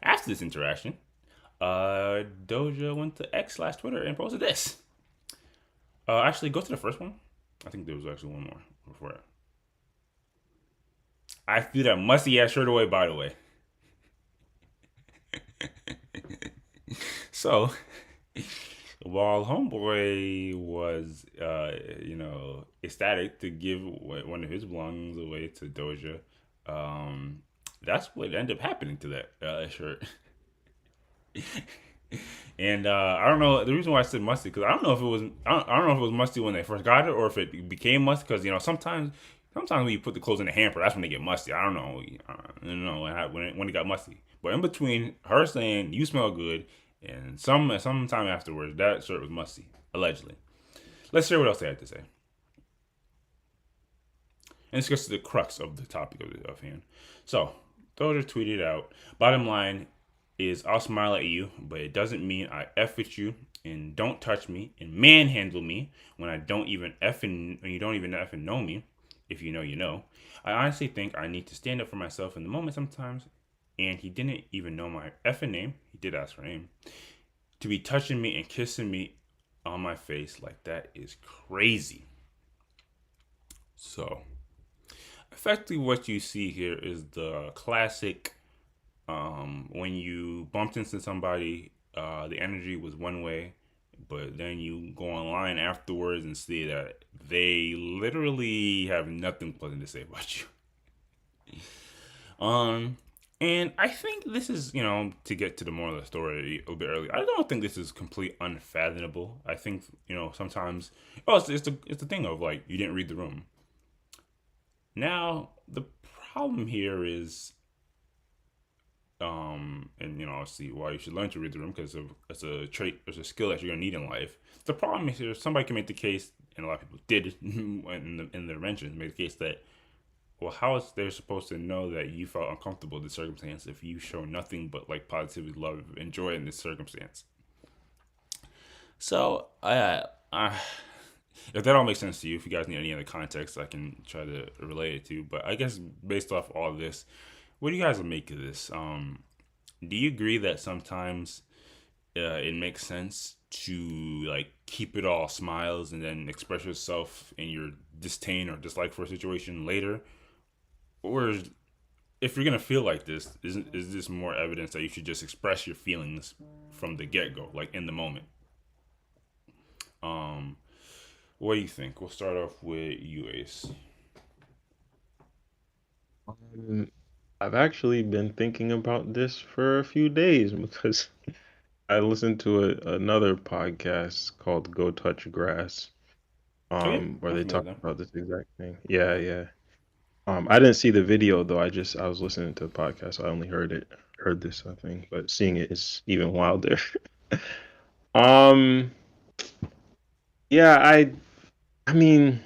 after this interaction, Doja went to X/Twitter and posted this. Actually, go to the first one. I think there was actually one more before it. I threw that musty ass shirt away, by the way. So, while Homeboy was, ecstatic to give one of his belongings away to Doja, that's what ended up happening to that shirt. And I don't know the reason why I said musty, because I don't know if it was musty when they first got it or if it became musty, because sometimes when you put the clothes in the hamper, that's when they get musty. I don't know. When it got musty. But in between her saying you smell good and some time afterwards, that shirt was musty, allegedly. Let's hear what else they had to say. And this gets to the crux of the topic of hand. So Doja tweeted out, bottom line is I'll smile at you, but it doesn't mean I F with you, and don't touch me and manhandle me when you don't even effing know me. If you know, you know. I honestly think I need to stand up for myself in the moment sometimes, and he didn't even know my effing name. He did ask for name. To be touching me and kissing me on my face like that is crazy. So, effectively what you see here is the classic when you bumped into somebody, the energy was one way, but then you go online afterwards and see that they literally have nothing pleasant to say about you. And I think this is, to get to the moral of the story a bit early. I don't think this is complete unfathomable. I think, sometimes, it's the thing of like you didn't read the room. Now the problem here is, and I'll see why you should learn to read the room because it's a trait, it's a skill that you're gonna need in life. The problem is here, somebody can make the case, and a lot of people did in the inventions, make the case that, well, how is they supposed to know that you felt uncomfortable in this circumstance if you show nothing but like positivity, love, and joy in this circumstance? So, if that all makes sense to you, if you guys need any other context, I can try to relate it to. But I guess based off all of this, what do you guys make of this? Do you agree that sometimes it makes sense to like keep it all smiles and then express yourself in your disdain or dislike for a situation later, or if you're gonna feel like this, is this more evidence that you should just express your feelings from the get go, like in the moment? Um, what do you think? We'll start off with you, Ace. Um, I've actually been thinking about this for a few days because I listened to another podcast called Go Touch Grass, Oh yeah, where I'm they familiar talk with them. about this exact thing. Yeah, yeah. I didn't see the video though. I was listening to the podcast. So I only heard this, I think, but seeing it is even wilder. Um, yeah, I mean,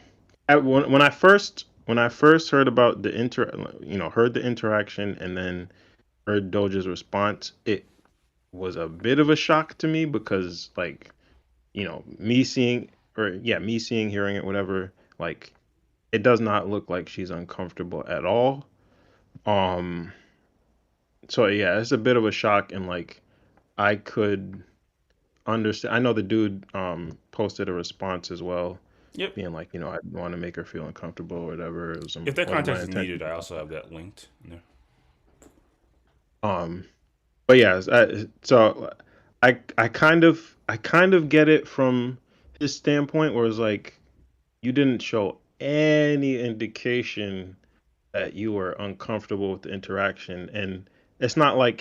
when I first heard about heard the interaction and then heard Doja's response, it was a bit of a shock to me because like, me seeing, hearing it, whatever, like it does not look like she's uncomfortable at all. Um, so yeah, it's a bit of a shock and like I could understand. I know the dude posted a response as well, Yep. being like, I want to make her feel uncomfortable or whatever. It If that wasn't my context is needed, intention. I also have that linked in there. Um, but yeah, so I kind of get it from his standpoint, where it's like you didn't show any indication that you were uncomfortable with the interaction, and it's not like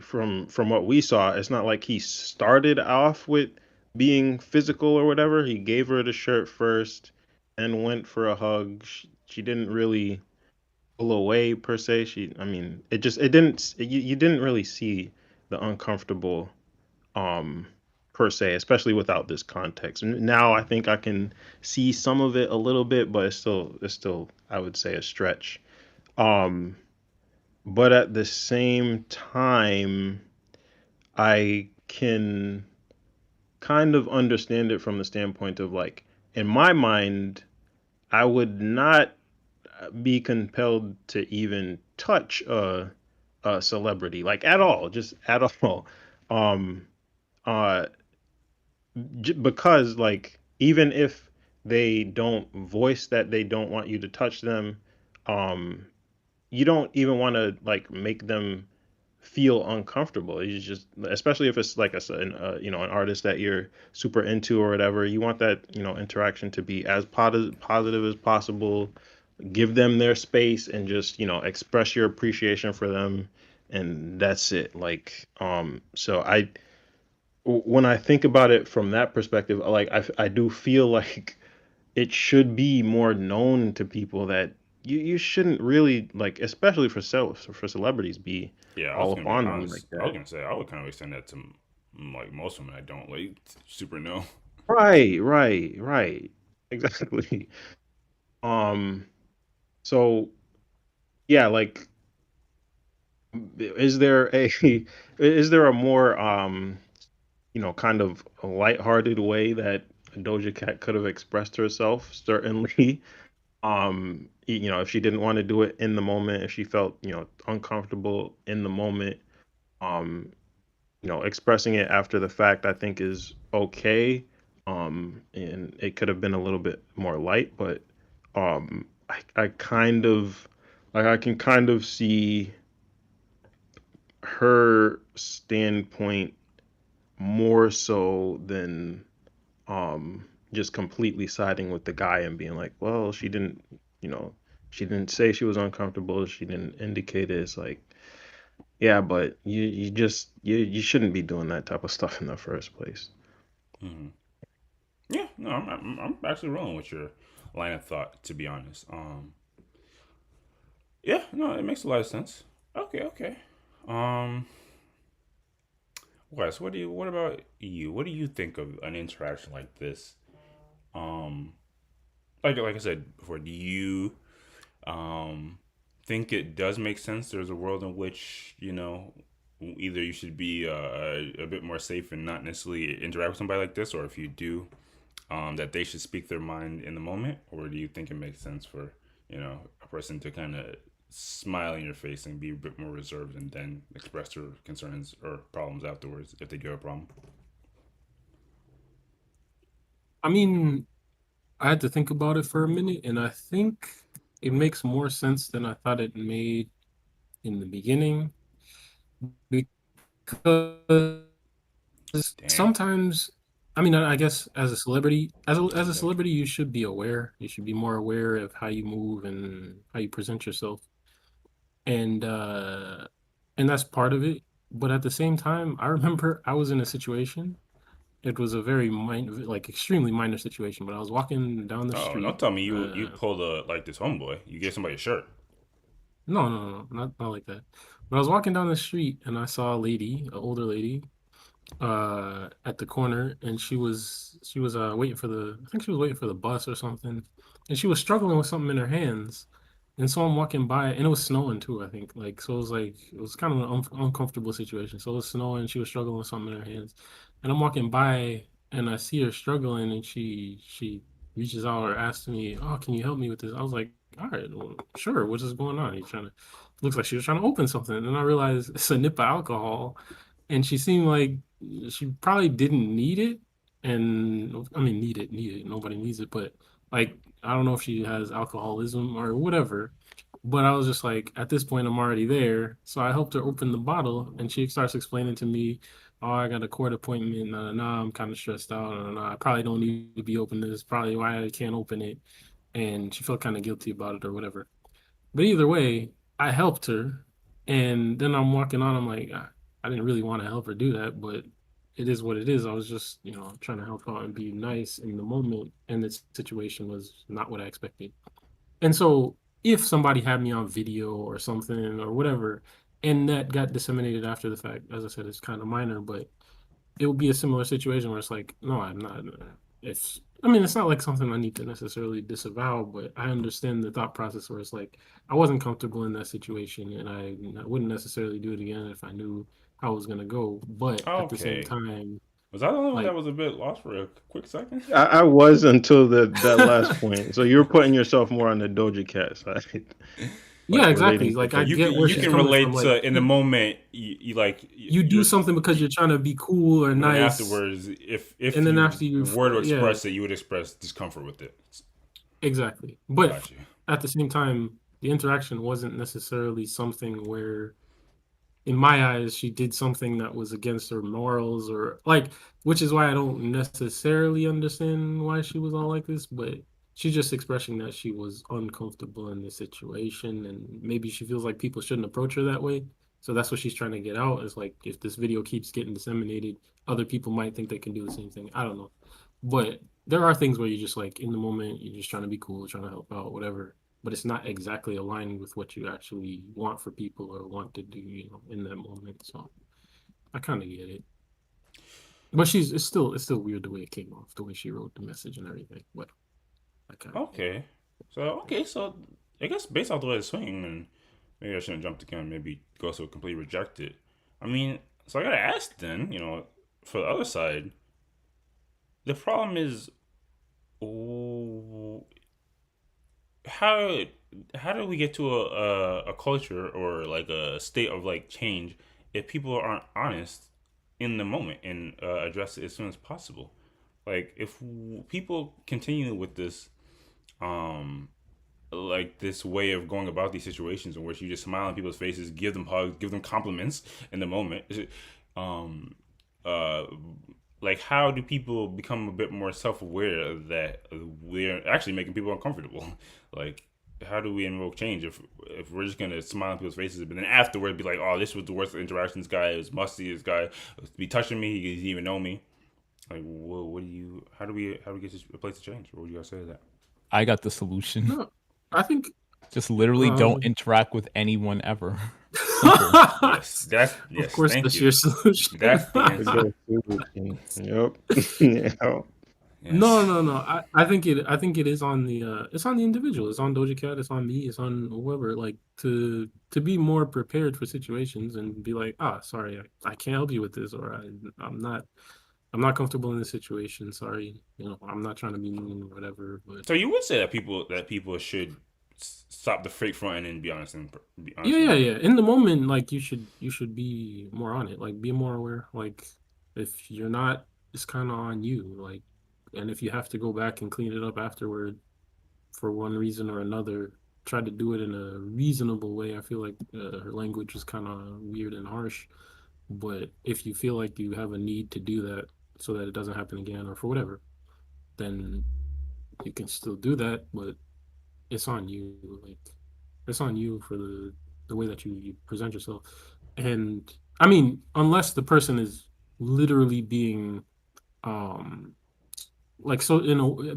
from what we saw, it's not like he started off with being physical or whatever. He gave her the shirt first and went for a hug. She didn't really pull away per se. I mean, it didn't, you didn't really see the uncomfortable, um, per se, especially without this context. And now I think I can see some of it a little bit, but it's still, I would say, a stretch. Um, but at the same time, I can kind of understand it from the standpoint of like, in my mind, I would not be compelled to even touch a celebrity like at all, just at all. Um, uh, because like even if they don't voice that they don't want you to touch them, um, you don't even want to like make them feel uncomfortable. You just, especially if it's like an artist that you're super into or whatever, you want that interaction to be as positive as possible. Give them their space and just express your appreciation for them, and that's it. Like so when I think about it from that perspective, like I do feel like it should be more known to people that you shouldn't really like, especially for celebrities, be Yeah, I was all up gonna be on them like honest. I was that. gonna say I would kind of extend that to like most women I don't like super know. Right, right, right. Exactly. Um, so yeah, like is there a is there a more kind of a lighthearted way that Doja Cat could have expressed herself? Certainly. If she didn't want to do it in the moment, if she felt, uncomfortable in the moment, um, expressing it after the fact, I think is okay. And it could have been a little bit more light, but I kind of like I can kind of see her standpoint more so than just completely siding with the guy and being like, well, she didn't, you know, She didn't say she was uncomfortable. She didn't indicate it. It's like, yeah, but you shouldn't be doing that type of stuff in the first place. Hmm. Yeah, no, I'm actually rolling with your line of thought. To be honest, yeah, no, it makes a lot of sense. Okay, okay. Um, Wes, what about you? What do you think of an interaction like this? Um, like I said before, do you um think it does make sense? There's a world in which either you should be a bit more safe and not necessarily interact with somebody like this, or if you do, that they should speak their mind in the moment, or do you think it makes sense for a person to kind of smile in your face and be a bit more reserved and then express their concerns or problems afterwards if they do have a problem? I mean, I had to think about it for a minute, and I think it makes more sense than I thought it made in the beginning because Damn. sometimes, I mean, I guess as a celebrity, as a Damn, Doja. celebrity, you should be aware. You should be more aware of how you move and how you present yourself, and uh, and that's part of it. But at the same time, I remember I was in a situation. It was a very minor, like extremely minor situation. But I was walking down the Oh, street. don't tell me you Uh, pulled a like this homeboy. You gave somebody a shirt. no, not like that. But I was walking down the street and I saw a lady, an older lady, at the corner, and she was waiting for the I think she was waiting for the bus or something, and she was struggling with something in her hands. And so I'm walking by, and it was snowing too, I think. Like, so it was kind of an uncomfortable situation. So it was snowing, she was struggling with something in her hands, and I'm walking by, and I see her struggling, and she reaches out or asks me, "Oh, can you help me with this?" I was like, "All right, well, sure. What's going on?" He's trying to Looks like she was trying to open something, and then I realized it's a nip of alcohol, and she seemed like she probably didn't need it. And I mean, need it. Nobody needs it, but like, I don't know if she has alcoholism or whatever. But I was just like, at this point, I'm already there. So I helped her open the bottle, and she starts explaining to me, "Oh, I got a court appointment. Nah, I'm kind of stressed out. I probably don't need to be opening this. Probably why I can't open it." And she felt kind of guilty about it or whatever. But either way, I helped her, and then I'm walking on. I'm like, I didn't really want to help her do that, but it is what it is. I was just, trying to help out and be nice in the moment, and the situation was not what I expected. And so, if somebody had me on video or something or whatever, and that got disseminated after the fact, as I said, it's kind of minor, but it would be a similar situation where it's like, no, I'm not. I mean, it's not like something I need to necessarily disavow, but I understand the thought process where it's like, I wasn't comfortable in that situation, and I wouldn't necessarily do it again if I knew how it was going to go. But at the same Okay. time, Was I the only one that like, was a bit lost for a quick second? I was until that last point. So you're putting yourself more on the Doja Cat side, yeah, like exactly. relating to Like, I her. You get can where you she's can coming relate from. Like, to in the moment you like you do you're something because you're trying to be cool or but then nice, afterwards if and then you after you, were to yeah, express it you would express discomfort with it. exactly. But Got you. at the same time, the interaction wasn't necessarily something where, in my eyes, she did something that was against her morals, or like, which is why I don't necessarily understand why she was all like this, but she's just expressing that she was uncomfortable in the situation, and maybe she feels like people shouldn't approach her that way. So that's what she's trying to get out. Is like, if this video keeps getting disseminated, other people might think they can do the same thing. I don't know. But there are things where you're just like, in the moment, you're just trying to be cool, trying to help out, whatever, but it's not exactly aligning with what you actually want for people or want to do, in that moment. So I kind of get it. But it's still weird the way it came off, the way she wrote the message and everything. But I kind of get it. Okay. So I guess based off the way it's swinging and maybe I shouldn't jump the gun, maybe go so completely reject it. I mean, so I gotta ask then, for the other side, the problem is oh, how how do we get to a culture or like a state of like change if people aren't honest in the moment and address it as soon as possible? Like if people continue with this um like this way of going about these situations in which you just smile on people's faces, give them hugs, give them compliments in the moment. Um, uh, like how do people become a bit more self-aware that we're actually making people uncomfortable? Like how do we invoke change if we're just gonna smile in people's faces, but then afterward be like, oh, this was the worst interaction. This guy is musty. This guy was be touching me. He didn't even know me. Like, well, what do you? How do we get this a place to change? What would you guys say to that? I got the solution. No, I think. Just literally don't Um, interact with anyone ever. Simple. Yes, that's of yes. course, Thank that's you. your solution. That's the It's a answer. good solution. Yep. Yeah. Yes. No. I think it is on the it's on the individual. It's on Doja Cat. It's on me. It's on whoever. Like to be more prepared for situations and be like, sorry, I can't help you with this, or I'm not comfortable in this situation. Sorry, I'm not trying to be mean or whatever. But So you would say that people should stop the fake front and be honest and be honest yeah. with you. In the moment, like you should be more on it. Like be more aware. Like if you're not, it's kind of on you. Like, and if you have to go back and clean it up afterward for one reason or another, try to do it in a reasonable way. I feel like her language is kind of weird and harsh. But if you feel like you have a need to do that so that it doesn't happen again or for whatever, then you can still do that. But it's on you. Like it's on you for the way that you present yourself. And I mean, unless the person is literally being um like so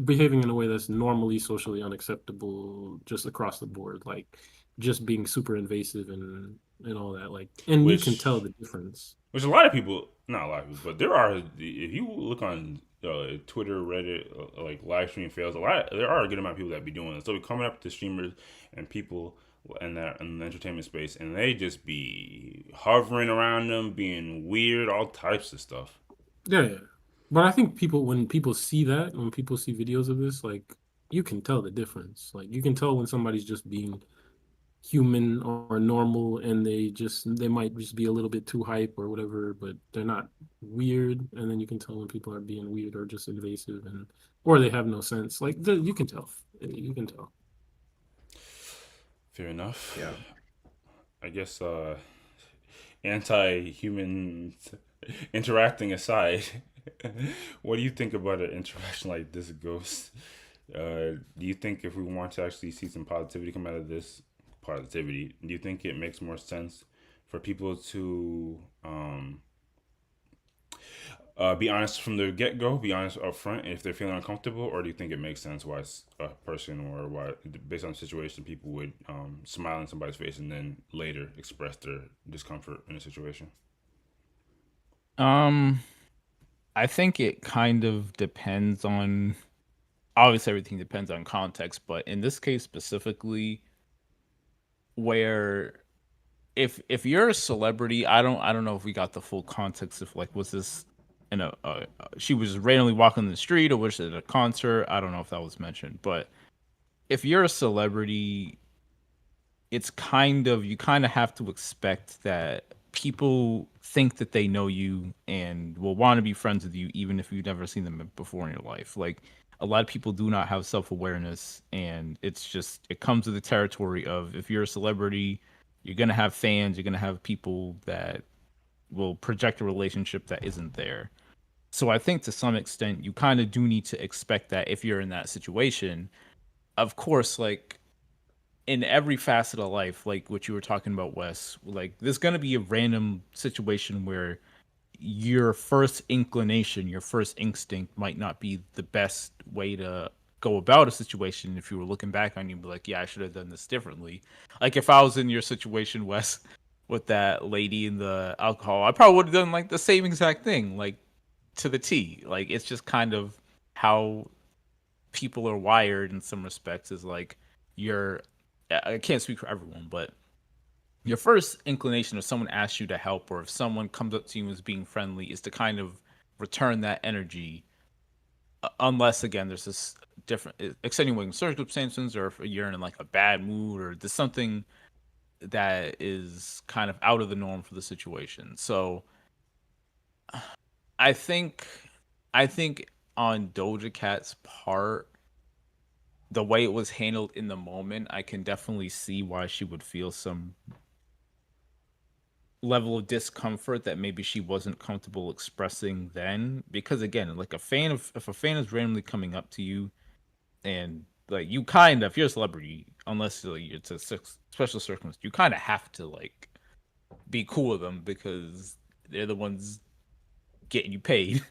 behaving in a way that's normally socially unacceptable just across the board, like just being super invasive and all that, like, and you can tell Which the difference. Which a lot of people, not a lot of people, but there are. If you look on Twitter, Reddit, like live stream fails, there are a good amount of people that be doing this. So we coming up to streamers and people in the entertainment space, and they just be hovering around them, being weird, all types of stuff. Yeah. But I think when people see that, when people see videos of this, like, you can tell the difference. Like, you can tell when somebody's just being human or normal, and they might just be a little bit too hype or whatever, but they're not weird. And then you can tell when people are being weird or just invasive, and or they have no sense. Like, you can tell. You can tell. Fair enough. Yeah. I guess anti-human interacting aside, what do you think about an interaction like this, Ghost? Do you think if we want to actually see some positivity come out of this positivity, do you think it makes more sense for people to be honest from the get go, be honest up front if they're feeling uncomfortable, or do you think it makes sense why a person or why, based on the situation, people would smile in somebody's face and then later express their discomfort in a situation? I think it kind of depends on, obviously everything depends on context, but in this case specifically, where if you're a celebrity, I don't know if we got the full context of, like, was this in she was randomly walking the street, or was it at a concert? I don't know if that was mentioned, but if you're a celebrity, it's you kind of have to expect that people think that they know you and will want to be friends with you even if you've never seen them before in your life. Like, a lot of people do not have self-awareness, and it comes with the territory of, if you're a celebrity, you're going to have fans, you're going to have people that will project a relationship that isn't there. So I think to some extent you kind of do need to expect that if you're in that situation. Of course, like, in every facet of life, like what you were talking about, Wes, like, there's going to be a random situation where your first inclination, your first instinct might not be the best way to go about a situation. If you were looking back on, you'd be like, yeah, I should have done this differently. Like, if I was in your situation, Wes, with that lady in the alcohol, I probably would have done like the same exact thing, like, to the T. Like, it's just kind of how people are wired in some respects, is like, you're, I can't speak for everyone, but your first inclination, if someone asks you to help or if someone comes up to you as being friendly, is to kind of return that energy, unless, again, there's this different extenuating circumstances, or if you're in like a bad mood, or there's something that is kind of out of the norm for the situation. So I think I think on Doja Cat's part, the way it was handled in the moment, I can definitely see why she would feel some level of discomfort that maybe she wasn't comfortable expressing then. Because, again, like, if a fan is randomly coming up to you and like you kind of, if you're a celebrity, unless like, it's a special circumstance, you kind of have to like be cool with them because they're the ones getting you paid.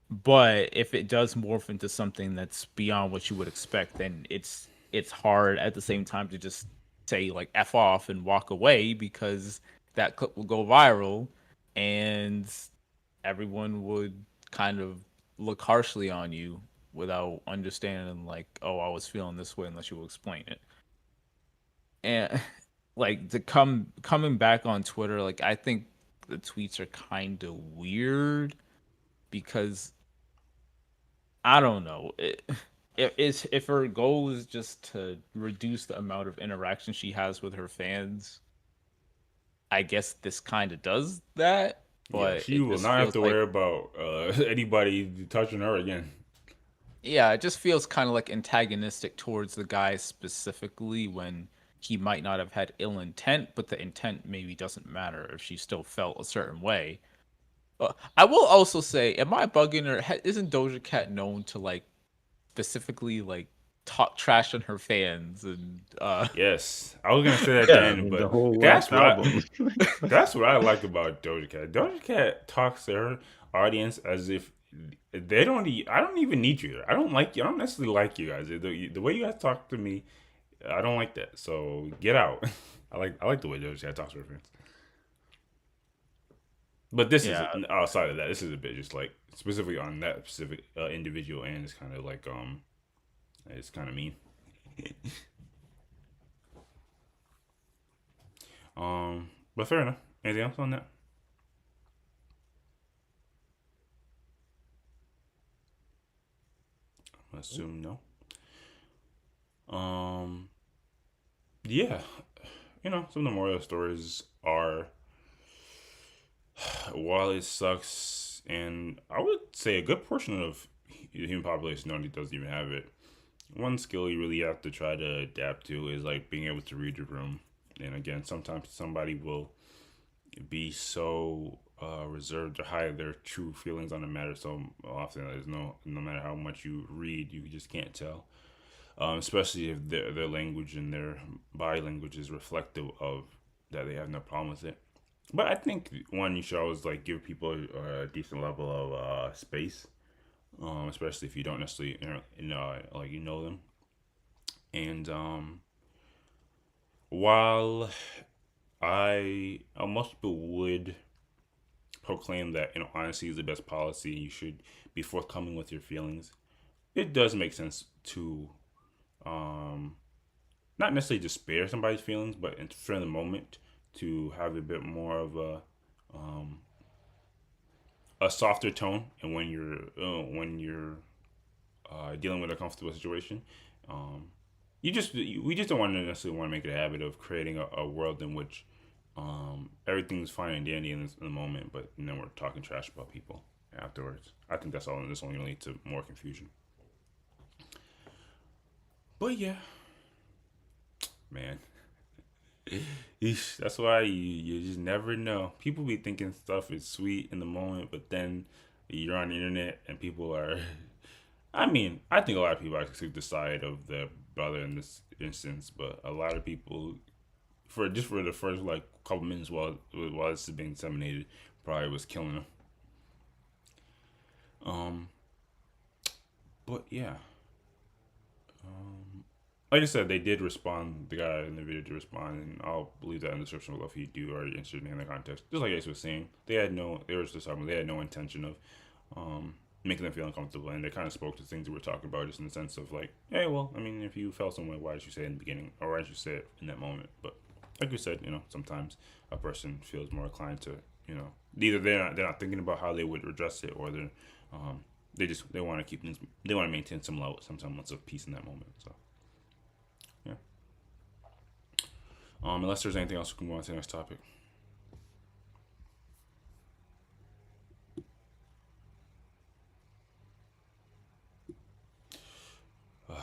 But if it does morph into something that's beyond what you would expect, then it's hard at the same time to just say like F off and walk away because that clip will go viral and everyone would kind of look harshly on you without understanding like, oh, I was feeling this way unless you will explain it. And like to coming back on Twitter, like I think the tweets are kind of weird because I don't know. If her goal is just to reduce the amount of interaction she has with her fans, I guess this kind of does that. Yeah, But she it will just not have feels to like, worry about anybody touching her again. yeah, it just feels kind of like antagonistic towards the guy specifically when he might not have had ill intent, but the intent maybe doesn't matter if she still felt a certain way. I will also say, am I bugging her? Isn't Doja Cat known to like specifically like talk trash on her fans and Yes, I was gonna say that at the Yeah, I end, mean the but whole that's last what I album. that's what I like about Doja Cat. Doja Cat talks to her audience as if they don't. I don't even need you. I don't like you. I don't necessarily like you guys. The way you guys talk to me, I don't like that. So get out. I like the way Doja Cat talks to her fans. But this is yeah, outside of that. This is a bit just like specifically on that specific individual, and it's kind of like it's kind of mean. But fair enough. Anything else on that? I assume no. Um, yeah, some of the moral stories are, while it sucks, and I would say a good portion of the human population doesn't even have it. One skill you really have to try to adapt to is like being able to read your room. And again, sometimes somebody will be so reserved or hide their true feelings on a matter so often. There's no matter how much you read, you just can't tell. Especially if their language and their body language is reflective of that they have no problem with it. But I think one, you should always like give people a decent level of space, especially if you don't necessarily like you know them. And while most people would proclaim that honesty is the best policy, you should be forthcoming with your feelings. It does make sense to um, not necessarily to spare somebody's feelings, but for the moment to have a bit more of um, a softer tone, and when you're dealing with a comfortable situation, um, we just don't want to necessarily want to make it a habit of creating a world in which everything's fine and dandy in the moment, but then we're talking trash about people afterwards. I think that's all. And this only leads to more confusion. But yeah, man, that's why you just never know. People be thinking stuff is sweet in the moment, but then you're on the internet and people are. I mean, I think a lot of people actually took the side of the brother in this instance, but a lot of people, for the first like couple minutes while this is being disseminated, probably was killing him. Um, but yeah, like I said, they did respond. The guy in the video did respond, and I'll leave that in the description below if you do are interested in the context. Just like Ace was saying, they had no intention of making them feel uncomfortable, and they kind of spoke to things we were talking about, just in the sense of like, hey, well, I mean, if you felt some way, why did you say it in the beginning, or why did you say it in that moment? But like you said, sometimes a person feels more inclined to, either they're not thinking about how they would address it, or um, they want to keep things, they want to maintain some semblance of peace in that moment. So yeah. Unless there's anything else, we can move on to the next topic.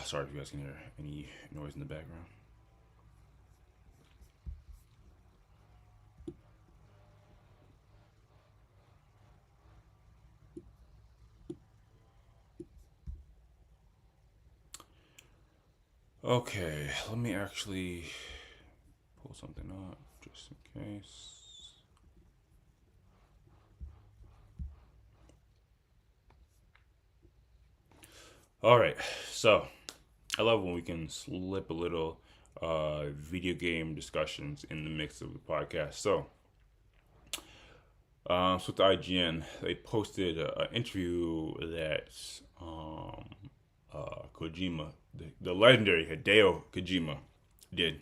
Sorry if you guys can hear any noise in the background. Okay, let me actually pull something up just in case. All right, so I love when we can slip a little video game discussions in the mix of the podcast. So with the IGN, they posted an interview that Kojima, the legendary Hideo Kojima, did.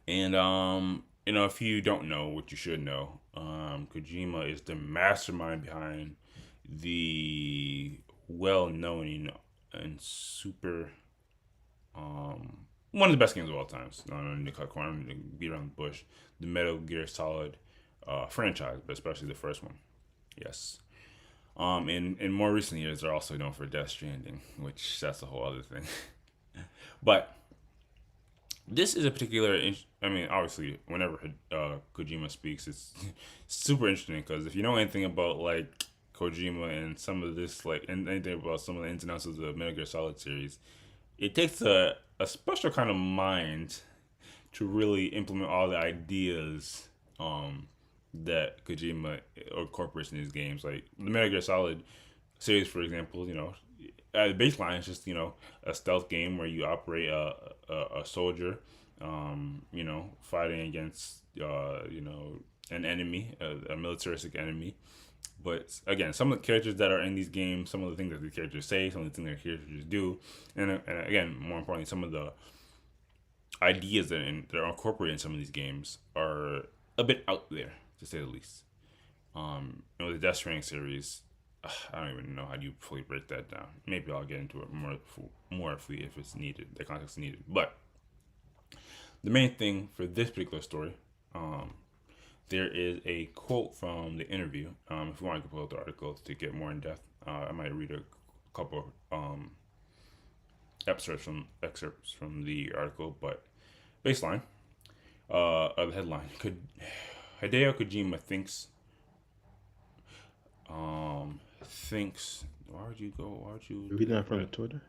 And if you don't know what you should know, Kojima is the mastermind behind the well-known and super one of the best games of all times. I don't need to cut corner, to beat around the bush. The Metal Gear Solid franchise, but especially the first one. Yes. In more recent years, they're also known for Death Stranding, which that's a whole other thing. But this is a particular. I mean, obviously, whenever Kojima speaks, it's super interesting because if you know anything about like Kojima and some of this, like, and anything about some of the ins and outs of the Metal Gear Solid series, it takes a special kind of mind to really implement all the ideas that Kojima incorporates in his games. Like the Metal Gear Solid series, for example, the baseline is just a stealth game where you operate a soldier, fighting against an enemy, a militaristic enemy. But again, some of the characters that are in these games, some of the things that the characters say, some of the things that the characters do, and again, more importantly, some of the ideas that are incorporated in some of these games are a bit out there, to say the least. The Death Stranding series, I don't even know how you fully break that down. Maybe I'll get into it more if it's needed, the context is needed. But the main thing for this particular story, there is a quote from the interview. If you want to pull up the article to get more in depth, I might read a couple excerpts from the article. But baseline, the headline: Hideo Kojima thinks. Why would you go? Why would you read that from Twitter?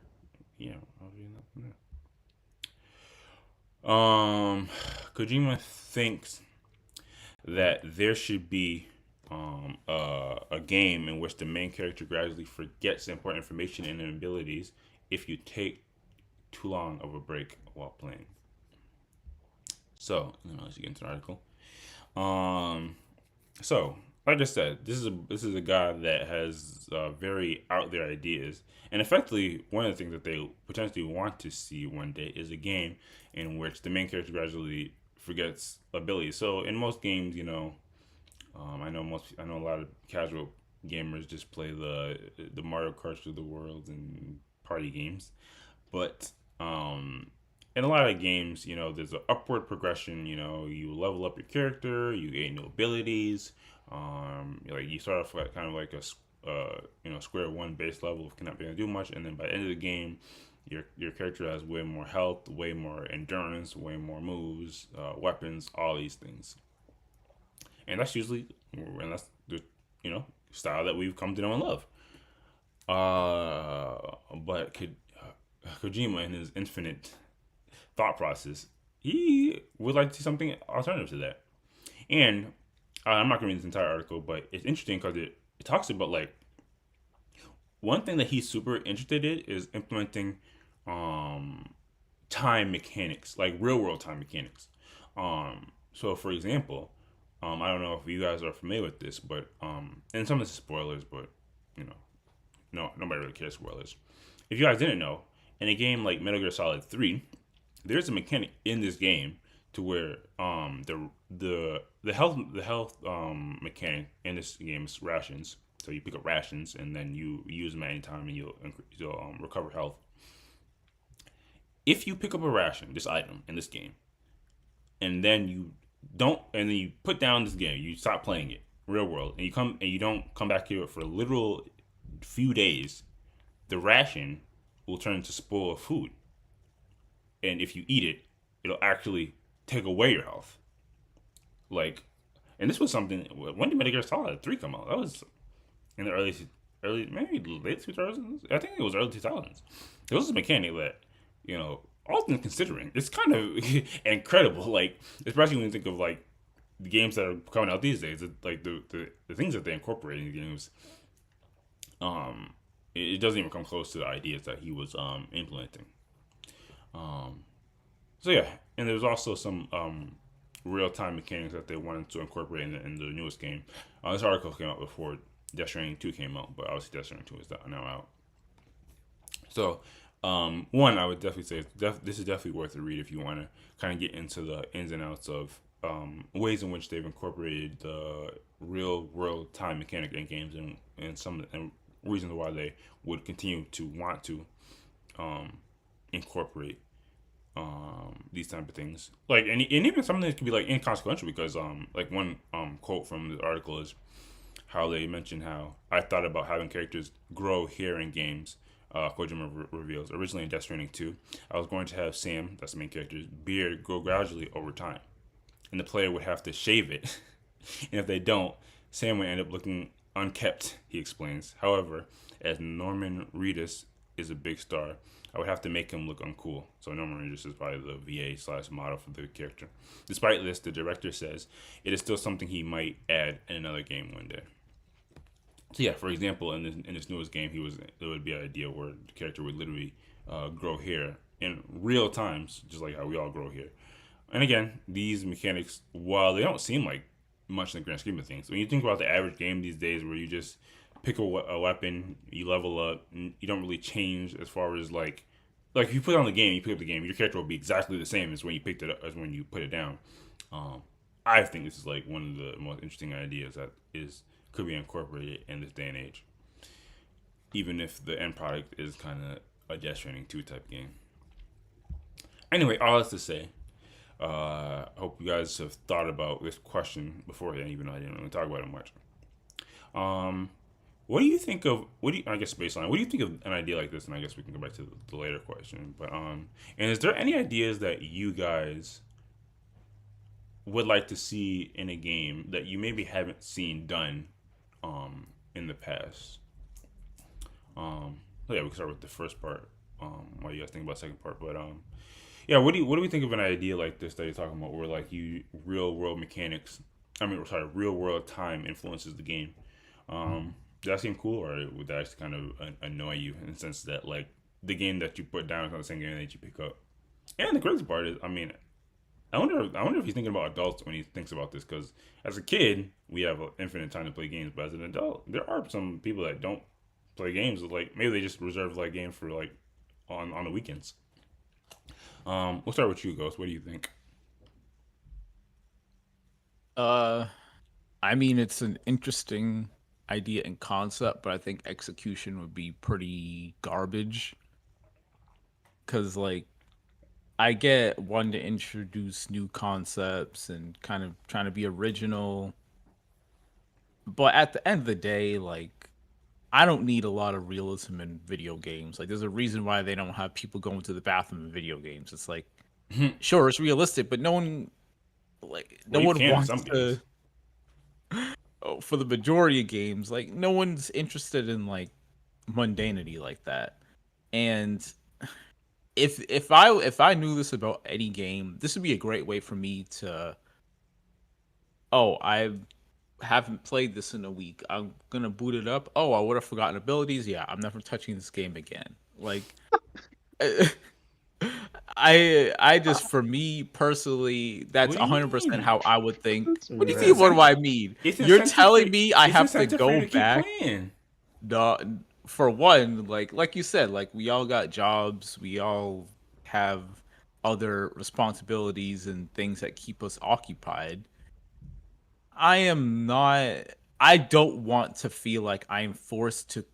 Yeah, I'll read that from there. Kojima thinks that there should be a game in which the main character gradually forgets important information and abilities if you take too long of a break while playing. So, let's get into the article. So, like I said, this is a guy that has very out there ideas, and effectively one of the things that they potentially want to see one day is a game in which the main character gradually forgets abilities. So in most games, I know a lot of casual gamers just play the Mario Kart of the world and party games, but in a lot of games, there's an upward progression. You level up your character, you gain new abilities. Like you start off at kind of like a square one base level of not being able to do much, and then by the end of the game, your character has way more health, way more endurance, way more moves, weapons, all these things. And that's the style that we've come to know and love. But Kojima, in his infinite thought process, he would like to see something alternative to that. And I'm not going to read this entire article, but it's interesting because it talks about like one thing that he's super interested in is implementing time mechanics, like real world time mechanics. So for example, I don't know if you guys are familiar with this, but and some of this is spoilers, but no, nobody really cares spoilers. If you guys didn't know, in a game like Metal Gear Solid 3, there's a mechanic in this game to where the health mechanic in this game is rations. So you pick up rations and then you use them at any time and you'll recover health. If you pick up a ration, this item in this game, and then you put down this game, you stop playing it, real world, and you don't come back here for a literal few days, the ration will turn into spoiled food. And if you eat it, it'll actually take away your health. Like, and this was something. When did Metal Gear Solid 3 come out? That was in the early maybe late 2000s. I think it was early 2000s. There was a mechanic that all things considering, it's kind of incredible. Like, especially when you think of like the games that are coming out these days, like the things that they incorporate in the games, it doesn't even come close to the ideas that he was implementing. So yeah, and there's also some real time mechanics that they wanted to incorporate in the newest game. This article came out before Death Stranding 2 came out, but obviously Death Stranding 2 is now out. So, one, I would definitely say this is definitely worth a read if you want to kind of get into the ins and outs of ways in which they've incorporated the real world time mechanic in games, and some and reasons why they would continue to want to incorporate these type of things. Like, and even something that could be like inconsequential, because like one quote from the article is how they mentioned how I thought about having characters grow hair in games. Kojima reveals originally in Death Stranding 2, I was going to have Sam, that's the main character's beard, grow gradually over time, and the player would have to shave it. And if they don't, Sam would end up looking unkept. He explains. However, as Norman Reedus is a big star, I would have to make him look uncool. So Norman Reedus is probably the VA/model for the character. Despite this, the director says it is still something he might add in another game one day. So yeah, for example, in this newest game, there would be an idea where the character would literally grow hair in real times, just like how we all grow hair. And again, these mechanics, while they don't seem like much in the grand scheme of things, when you think about the average game these days, where you just pick a weapon, you level up, and you don't really change as far as like if you put it on the game, you pick up the game, your character will be exactly the same as when you picked it up, as when you put it down. I think this is like one of the most interesting ideas that could be incorporated in this day and age, even if the end product is kind of a Death Stranding 2 type game. Anyway, all that's to say, I hope you guys have thought about this question beforehand, even though I didn't really talk about it much. What do you think of? I guess baseline? What do you think of an idea like this? And I guess we can go back to the later question. But and is there any ideas that you guys would like to see in a game that you maybe haven't seen done in the past? Yeah, we can start with the first part. While you guys think about the second part, but yeah, what do we think of an idea like this that you're talking about, where like real world mechanics? Real world time influences the game. Does that seem cool, or would that actually kind of annoy you in the sense that like the game that you put down is not the same game that you pick up? And the crazy part is, I wonder if he's thinking about adults when he thinks about this, because as a kid we have infinite time to play games, but as an adult there are some people that don't play games. Like maybe they just reserve like games for like on the weekends. We'll start with you, Ghost. What do you think? It's an interesting idea and concept, but I think execution would be pretty garbage. Cause like I get wanting to introduce new concepts and kind of trying to be original, but at the end of the day, like I don't need a lot of realism in video games. Like there's a reason why they don't have people going to the bathroom in video games. It's like sure, it's realistic, but no one In some wants games. to. For the majority of games, like no one's interested in like mundanity like that. And if I knew this about any game, this would be a great way for me to. Oh, I haven't played this in a week. I'm gonna boot it up. Oh, I would have forgotten abilities. Yeah, I'm never touching this game again. Like. I just, for me personally, that's What do you 100% mean? how I would think. That's What do you It's mean? What do random. I mean? It's You're incentive telling for me I it's have to incentive for you go to keep back? playing. For one, like you said, like we all got jobs, we all have other responsibilities and things that keep us occupied. I am not. I don't want to feel like I am forced to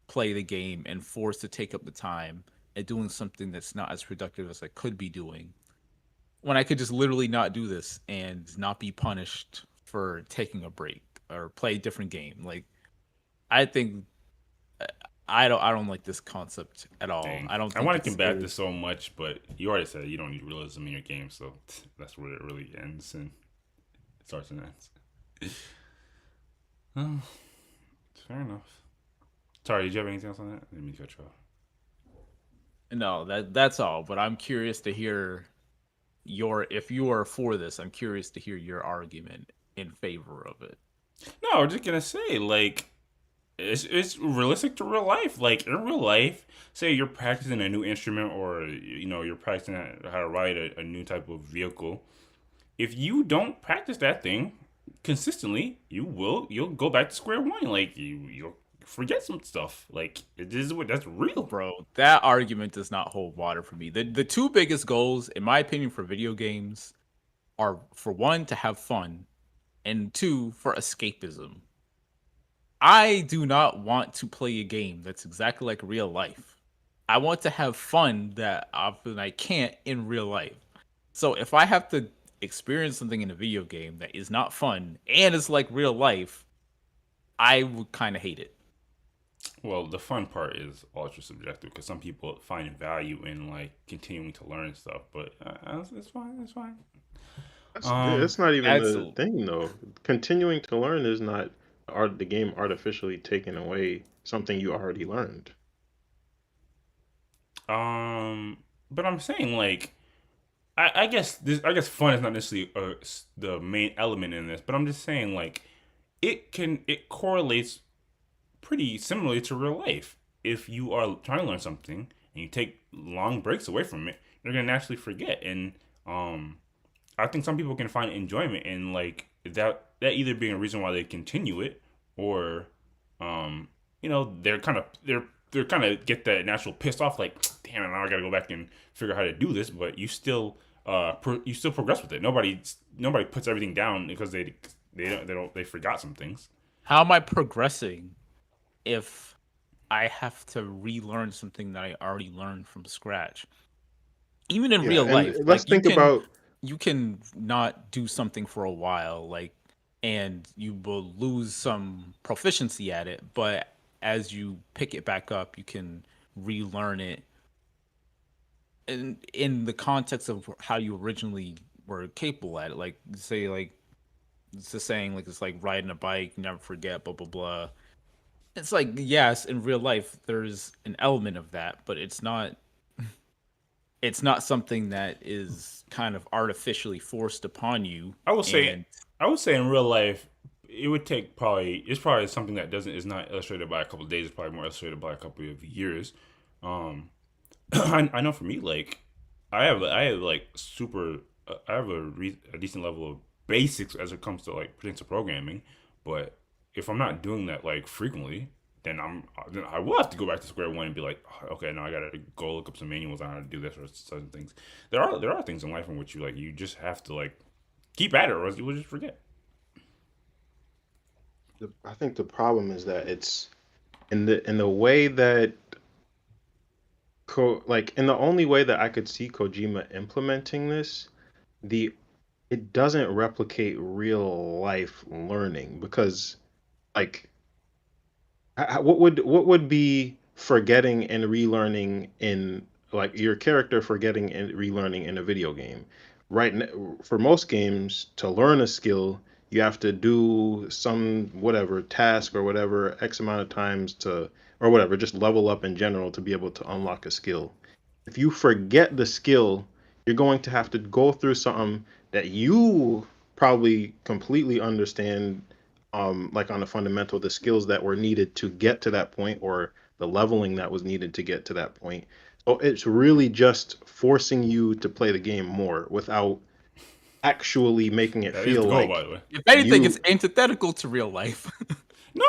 play the game and forced to take up the time and doing something that's not as productive as I could be doing, when I could just literally not do this and not be punished for taking a break or play a different game. Like I think I don't like this concept at all. Dang. I don't I think want to it's combat this so much, but you already said you don't need realism in your game, so that's where it really ends and starts and ends. Oh, fair enough. Sorry, did you have anything else on that? I didn't mean to cut you off. No, that's all. But I'm curious to hear if you are for this. I'm curious to hear your argument in favor of it. No, I'm just gonna say like it's realistic to real life. Like in real life, say you're practicing a new instrument or you're practicing how to ride a new type of vehicle. If you don't practice that thing consistently, you'll go back to square one. Like you'll forget some stuff. Like it is what that's real. Bro, that argument does not hold water for me. The two biggest goals, in my opinion, for video games are, for one, to have fun, and two, for escapism. I do not want to play a game that's exactly like real life. I want to have fun that often I can't in real life. So if I have to experience something in a video game that is not fun and is like real life, I would kind of hate it. Well, the fun part is ultra subjective because some people find value in like continuing to learn stuff, but it's fine. It's fine. That's not even the Absolutely. thing, though. Continuing to learn is not the game artificially taking away something you already learned. But I'm saying like I guess fun is not necessarily the main element in this, but I'm just saying like it correlates pretty similarly to real life. If you are trying to learn something and you take long breaks away from it, you're gonna naturally forget. And I think some people can find enjoyment in like that either being a reason why they continue it, or they're kind of get that natural pissed off like, damn it, now I gotta go back and figure out how to do this. But you still you still progress with it. Nobody puts everything down because they forgot some things. How am I progressing if I have to relearn something that I already learned from scratch? Even in Yeah, real and life, let's like think about you can not do something for a while, like, and you will lose some proficiency at it, but as you pick it back up, you can relearn it in the context of how you originally were capable at it. Like, say, like it's the saying, like it's like riding a bike, you never forget, blah blah blah. It's like, yes, in real life there's an element of that, but it's not something that is kind of artificially forced upon you. I would say And I would say in real life it would take probably it's probably something that doesn't is not illustrated by a couple of days. It's probably more illustrated by a couple of years. Um, I know for me, like I have like super I have a decent level of basics as it comes to like pertains to programming, but if I'm not doing that like frequently, then I will have to go back to square one and be like, "Oh, okay, now I gotta go look up some manuals on how to do this or certain things. There are things in life in which you just have to like keep at it or else you will just forget. I think the problem is that it's in the way that in the only way that I could see Kojima implementing this, the it doesn't replicate real life learning because like what would be forgetting and relearning in like your character forgetting and relearning in a video game? For most games, to learn a skill, you have to do some whatever task or whatever X amount of times to or whatever, just level up in general to be able to unlock a skill. If you forget the skill, you're going to have to go through something that you probably completely understand, like on the fundamental, the skills that were needed to get to that point, or the leveling that was needed to get to that point. So it's really just forcing you to play the game more without actually making it That is feel the goal, by like the way. if anything, it's you. antithetical to real life. No,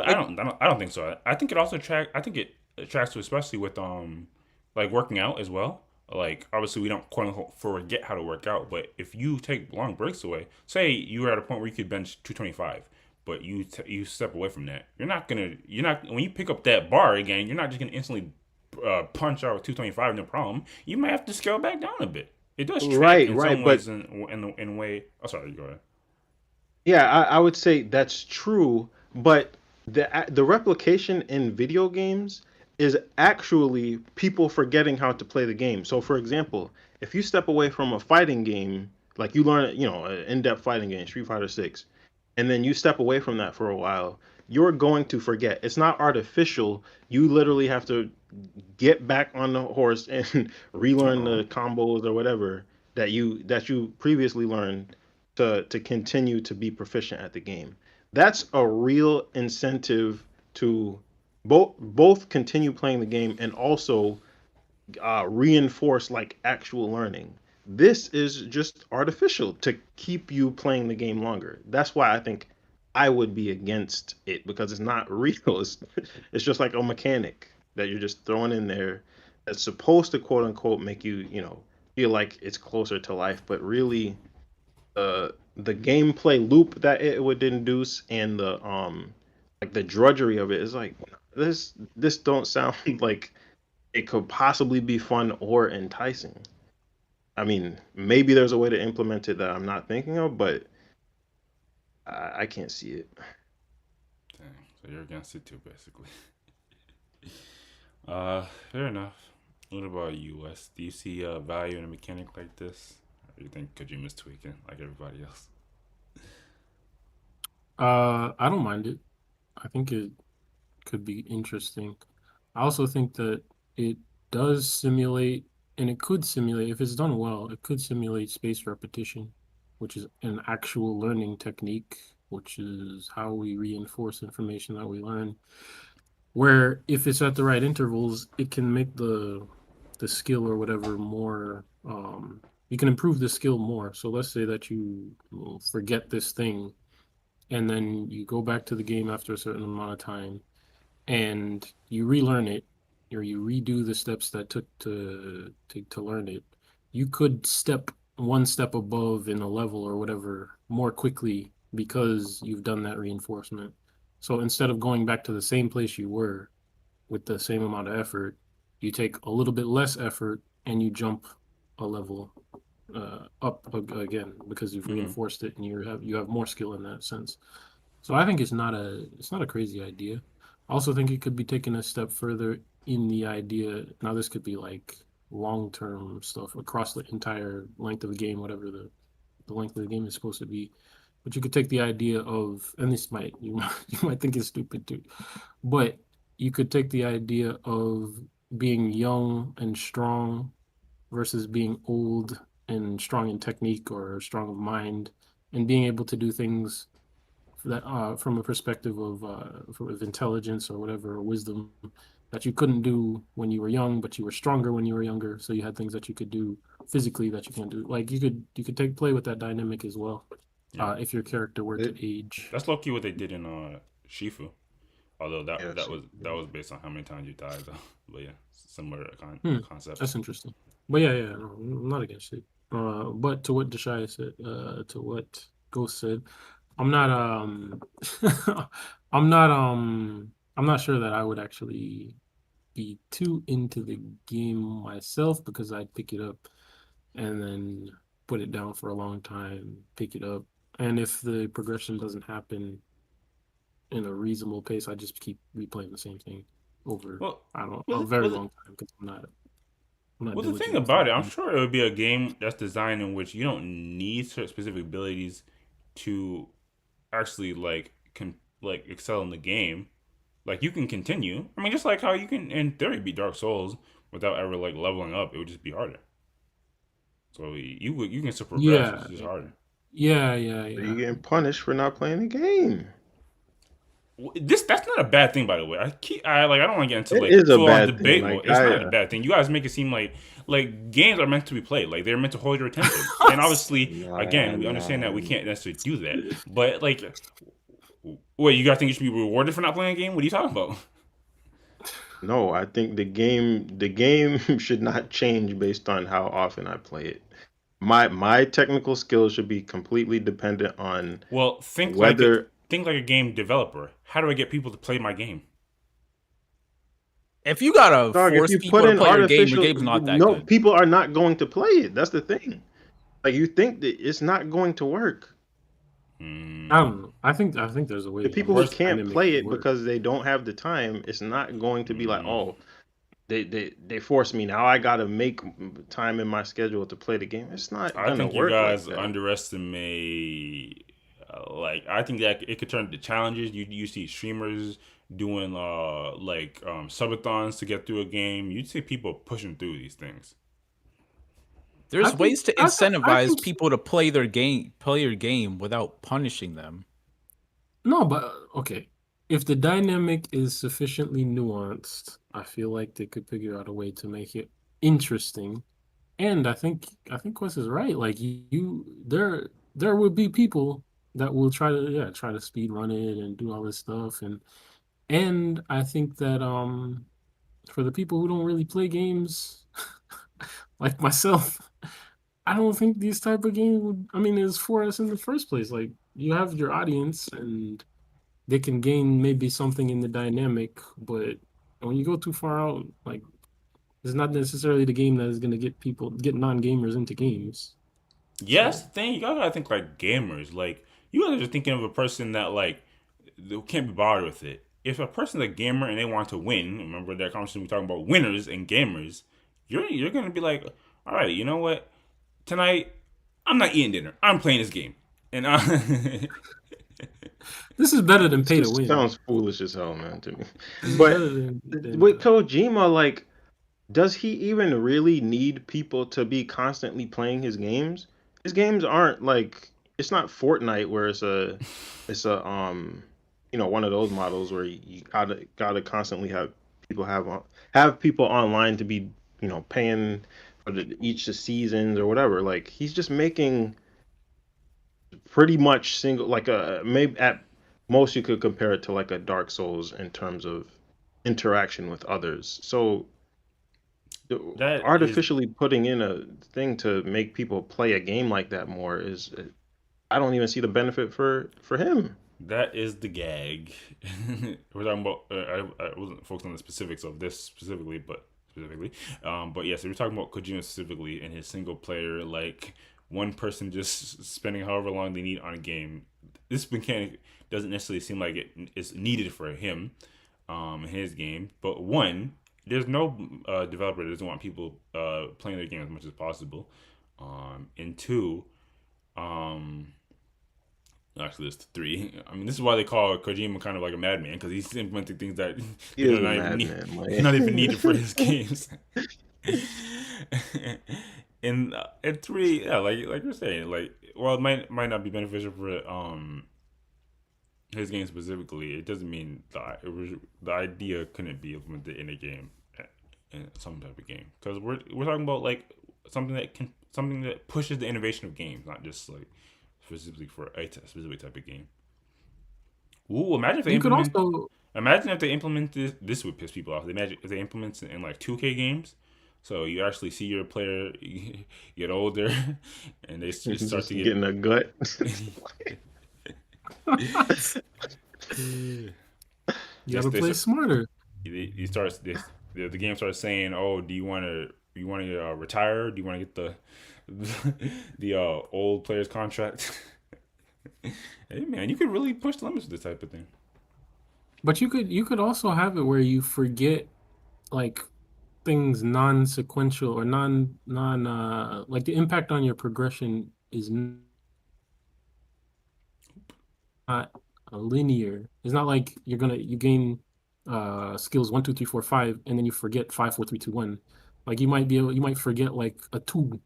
Like, I don't think so. I think it also track. I think it tracks to especially with like working out as well. Like obviously we don't quote unquote forget how to work out, but if you take long breaks away, say you were at a point where you could bench 225, but you step away from that, you're not when you pick up that bar again, you're not just gonna instantly punch out 225 no problem. You might have to scale back down a bit. It does track Right, in some right, but ways in way. Oh, sorry, go ahead. yeah, I would say that's true, but the replication in video games is actually people forgetting how to play the game. So, for example, if you step away from a fighting game, like you learn, an in-depth fighting game, Street Fighter 6, and then you step away from that for a while, you're going to forget. It's not artificial. You literally have to get back on the horse and relearn Uh-oh. the combos or whatever that you previously learned to continue to be proficient at the game. That's a real incentive to both continue playing the game and also reinforce like actual learning. This is just artificial to keep you playing the game longer. That's why I think I would be against it because it's not real. It's just like a mechanic that you're just throwing in there that's supposed to quote unquote make you, feel like it's closer to life, but really the gameplay loop that it would induce and the like the drudgery of it is like this don't sound like it could possibly be fun or enticing. I mean, maybe there's a way to implement it that I'm not thinking of, but I can't see it. Dang. So you're against it too, basically. Fair enough. What about you, Wes? Do you see value in a mechanic like this? Or do you think Kojima's tweaking like everybody else? I don't mind it. I think it could be interesting. I also think that it does simulate, and it could simulate, if it's done well, it could simulate space repetition, which is an actual learning technique, which is how we reinforce information that we learn. Where if it's at the right intervals, it can make the skill or whatever more. You can improve the skill more. So let's say that you forget this thing, and then you go back to the game after a certain amount of time and you relearn it or you redo the steps that took to learn it, you could step one step above in a level or whatever more quickly because you've done that reinforcement. So instead of going back to the same place you were with the same amount of effort, you take a little bit less effort and you jump a level up again because you've Mm-hmm. reinforced it and you have more skill in that sense. So I think it's not a crazy idea. I also think it could be taken a step further in the idea. Now this could be like long term stuff across the entire length of the game, whatever the length of the game is supposed to be. But you could take the idea of, and this might you might think it's stupid too, but you could take the idea of being young and strong versus being old and strong in technique or strong of mind, and being able to do things that from a perspective of intelligence or whatever, or wisdom that you couldn't do when you were young, but you were stronger when you were younger. So you had things that you could do physically that you can't do. Like you could take play with that dynamic as well, Yeah. if your character were It, to age. That's low key what they did in Shifu. Although yeah, that was based on how many times you died though. But yeah, similar Hmm, concept. that's interesting. But yeah, no, I'm not against it. But to what Deshaya said, to what Ghost said, I'm not I'm not I'm not sure that I would actually be too into the game myself because I'd pick it up and then put it down for a long time, pick it up. And if the progression doesn't happen in a reasonable pace, I just keep replaying the same thing over, Well, I don't know, well, a the, very well, the, long time because I'm not well, the thing diligent with about it, I'm it. sure it would be a game that's designed in which you don't need certain specific abilities to actually like excel in the game. Like you can continue. I mean, just like how you can in theory beat Dark Souls without ever like leveling up, it would just be harder. So you can still progress. It's Yeah, just harder. But you're yeah. getting punished for not playing the game. That's not a bad thing, by the way. I don't want to get into It like is a full on bad thing. debate mode. Like It's not a bad thing. You guys make it seem like games are meant to be played. Like they're meant to hold your attention. And obviously, nah, again, we understand that nah. we can't necessarily do that. But like, what you guys think you should be rewarded for not playing a game? What are you talking about? No, I think the game should not change based on how often I play it. My technical skills should be completely dependent on Well, whether think like a game developer. How do I get people to play my game? If you gotta dog, if force you put people to in play your artificial game's not that no, good. people are not going to play it. That's the thing. Like you think that it's not going to work. I Hmm. don't know. I think there's a way The to people who make Worst. the can't dynamic play it work. because they don't have the time, it's not going to be like, Hmm. oh, they force me now. I gotta make time in my schedule to play the game. It's not I gonna think you work like guys that. underestimate Like I think that it could turn into challenges. You see streamers doing subathons to get through a game. You'd see people pushing through these things. I There's think ways to I incentivize think people to play your game without punishing them. no, but okay. If the dynamic is sufficiently nuanced, I feel like they could figure out a way to make it interesting. And I think Wes is right. Like there would be people that will try to speed run it and do all this stuff and I think that for the people who don't really play games like myself, I don't think these type of games would I mean is for us in the first place. Like you have your audience and they can gain maybe something in the dynamic, but when you go too far out, like it's not necessarily the game that is going to get non-gamers into games. Yes, So the thing you gotta think like gamers. Like you guys are just thinking of a person that like they can't be bothered with it. If a person's a gamer and they want to win, remember that conversation we talking about winners and gamers. You're gonna be like, all right, you know what? Tonight I'm not eating dinner. I'm playing this game, and this is better than This pay to just win. sounds foolish as hell, man, to me. This is But better than with Kojima, like, does he even really need people to be constantly playing his games? His games aren't like it's not Fortnite where it's a one of those models where you gotta constantly have people online to be paying for each the seasons or whatever. Like he's just making pretty much single like a maybe at most you could compare it to like a Dark Souls in terms of interaction with others. So that is artificially putting in a thing to make people play a game like that more is I don't even see the benefit for him. that is the gag. We're talking about. I wasn't focused on the specifics of this specifically. But yes, we're talking about Kojima specifically and his single player, like one person just spending however long they need on a game. This mechanic doesn't necessarily seem like it is needed for him, in his game. But one, there's no developer that doesn't want people playing their game as much as possible. And two, um, actually, there's three. I mean, this is why they call Kojima kind of like a madman because he's implementing things that He they're is a not even madman, not even man. needed for his games. And three, yeah, like you're saying, like well, it might not be beneficial for his game specifically. It doesn't mean that the idea couldn't be implemented in a game, in some type of game, because we're talking about like something that pushes the innovation of games, not just like specifically for a specific type of game. Ooh, you could also imagine if they implement this. This would piss people off. Imagine if they implement it in like 2K games. So you actually see your player get older, and they just start Just to get. getting a gut. you Just gotta they play smarter. he starts this the game starts saying, "Oh, do you want to retire? Do you want to get the old player's contract?" Hey man, you could really push the limits with this type of thing. But you could also have it where you forget like things non-sequential or non like the impact on your progression is not linear. It's not like you gain skills 1, 2, 3, 4, 5, and then you forget 5, 4, 3, 2, 1. Like you might forget like a two,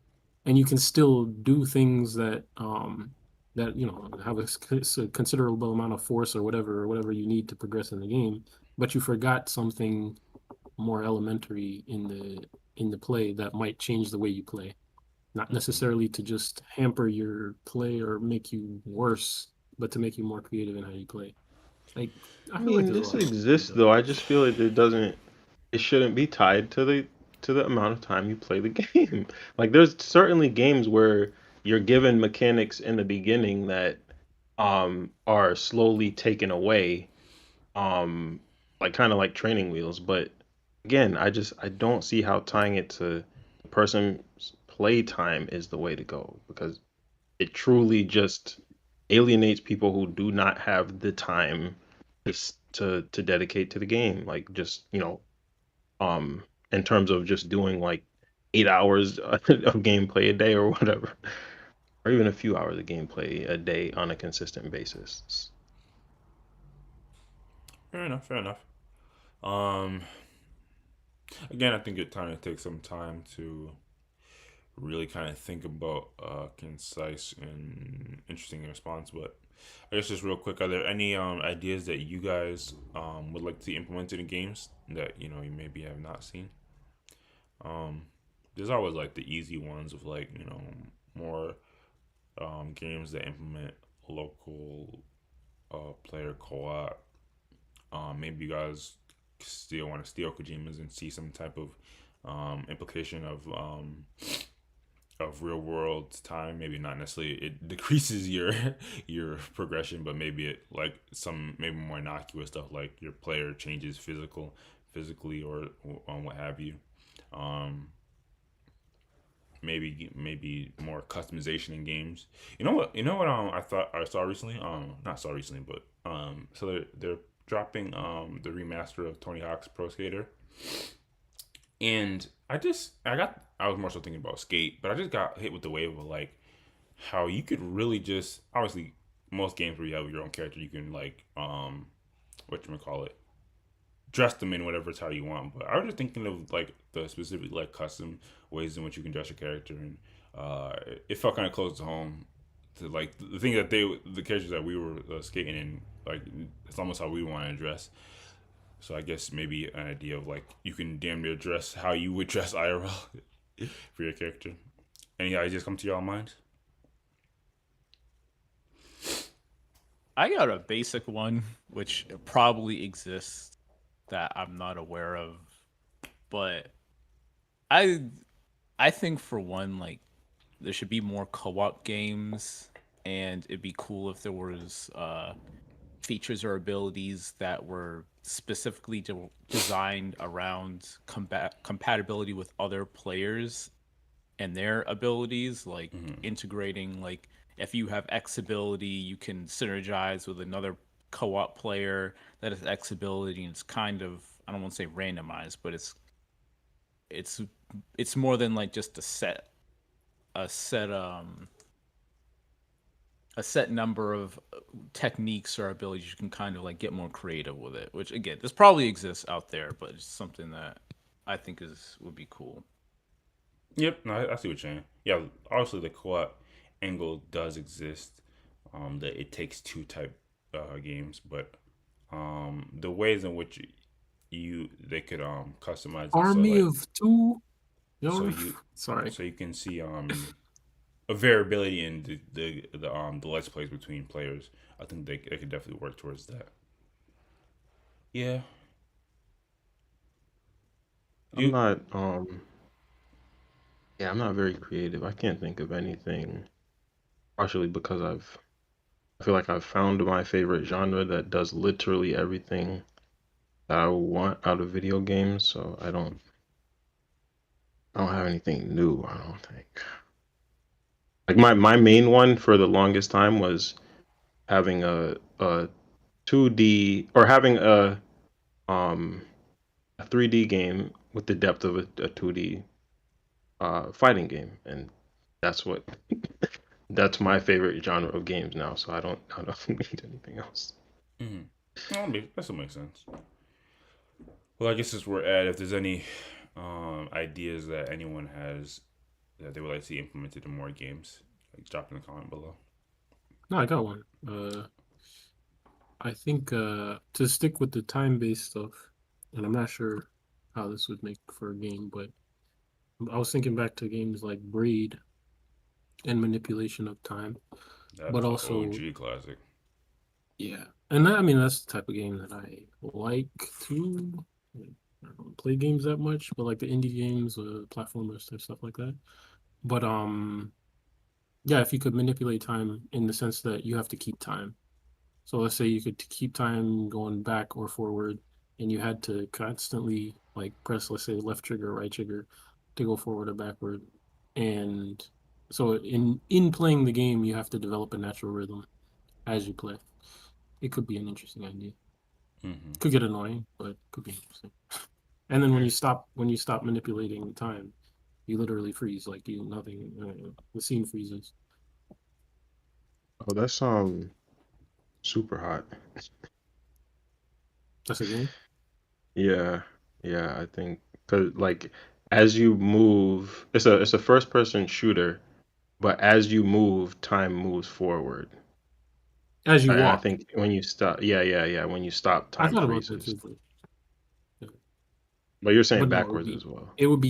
and you can still do things that have a considerable amount of force or whatever you need to progress in the game, but you forgot something more elementary in the play that might change the way you play, not Hmm. necessarily to just hamper your play or make you worse, but to make you more creative in how you play. Like I I feel like mean, there's a this lot that can be exists done. though. I just feel like it shouldn't be tied to the amount of time you play the game. Like there's certainly games where you're given mechanics in the beginning that are slowly taken away, um like kind of like training wheels, but again, I don't see how tying it to the person's play time is the way to go because it truly just alienates people who do not have the time to dedicate to the game, like just um in terms of just doing like 8 hours of gameplay a day or whatever. or even a few hours of gameplay a day on a consistent basis. Fair enough. Fair enough. Um, Again, I think it kind of takes some time to really kind of think about a concise and interesting response. But I guess just real quick, are there any ideas that you guys would like to see implemented in games that you maybe have not seen? Um, there's always like the easy ones of like more games that implement local player co-op. Maybe you guys still want to steal Kojimas and see some type of implication of real world time. Maybe not necessarily it decreases your your progression, but maybe it like some maybe more innocuous stuff like your player changes physically or what have you. Um, maybe more customization in games. You know what I thought I saw recently? Not saw recently, but so they're dropping the remaster of Tony Hawk's Pro Skater. And I was more so thinking about Skate, but I just got hit with the wave of like how you could really just obviously most games where you have your own character you can like what you call it dress them in whatever style you want. But I was just thinking of like the specific like custom ways in which you can dress your character, and it felt kind of close to home to like the thing that the characters that we were skating in, like it's almost how we want to dress. So I guess maybe an idea of like you can damn near dress how you would dress IRL for your character. Any ideas come to y'all mind? I got a basic one, which probably exists that I'm not aware of, but I I think for one, like there should be more co-op games, and it'd be cool if there was features or abilities that were specifically designed around compatibility with other players and their abilities, like Mm-hmm. integrating like if you have X ability, you can synergize with another co-op player that has X ability, and it's kind of, I don't want to say randomized, but it's it's more than like just a set a set number of techniques or abilities. You can kind of like get more creative with it, which again, this probably exists out there, but it's something that I think is would be cool. Yep, no, I see what you're saying. Yeah, obviously the co-op angle does exist. The it takes two type games, but the ways in which they could customize it so Army like of two. so Yo, you sorry. so you can see a variability in the let's plays between players. I think they could definitely work towards that. Yeah. I'm You not yeah, I'm not very creative. I can't think of anything, partially because I feel like I've found my favorite genre that does literally everything that I want out of video games, so I don't have anything new, I don't think. Like my main one for the longest time was having a 2D or having um a 3D game with the depth of a 2D fighting game, and that's what that's my favorite genre of games now. So I don't need anything else. mm-hmm. That still makes sense. Well, I guess as we're at, if there's any ideas that anyone has that they would like to see implemented in more games, like drop in the comment below. No, I got one. I think to stick with the time-based stuff, and I'm not sure how this would make for a game, but I was thinking back to games like Braid and manipulation of time, but That's an also, OG classic. yeah, and I mean that's the type of game that I like to. I don't play games that much, but like the indie games, platformers, type stuff like that. But yeah, if you could manipulate time in the sense that you have to keep time. So let's say you could keep time going back or forward, and you had to constantly like press, let's say, left trigger, right trigger to go forward or backward. And so in playing the game, you have to develop a natural rhythm as you play. It could be an interesting idea. Mm-hmm. Could get annoying, but could be interesting. And then when you stop manipulating time, you literally freeze, like you nothing. The scene freezes. Oh, that's super hot. That's a game. Yeah, yeah, I think because like as you move, it's a first person shooter, but as you move, time moves forward. As you And I walk. think when you stop, yeah, when you stop, I time thought about that freezes. too. Yeah. But you're saying But no, backwards as well. it would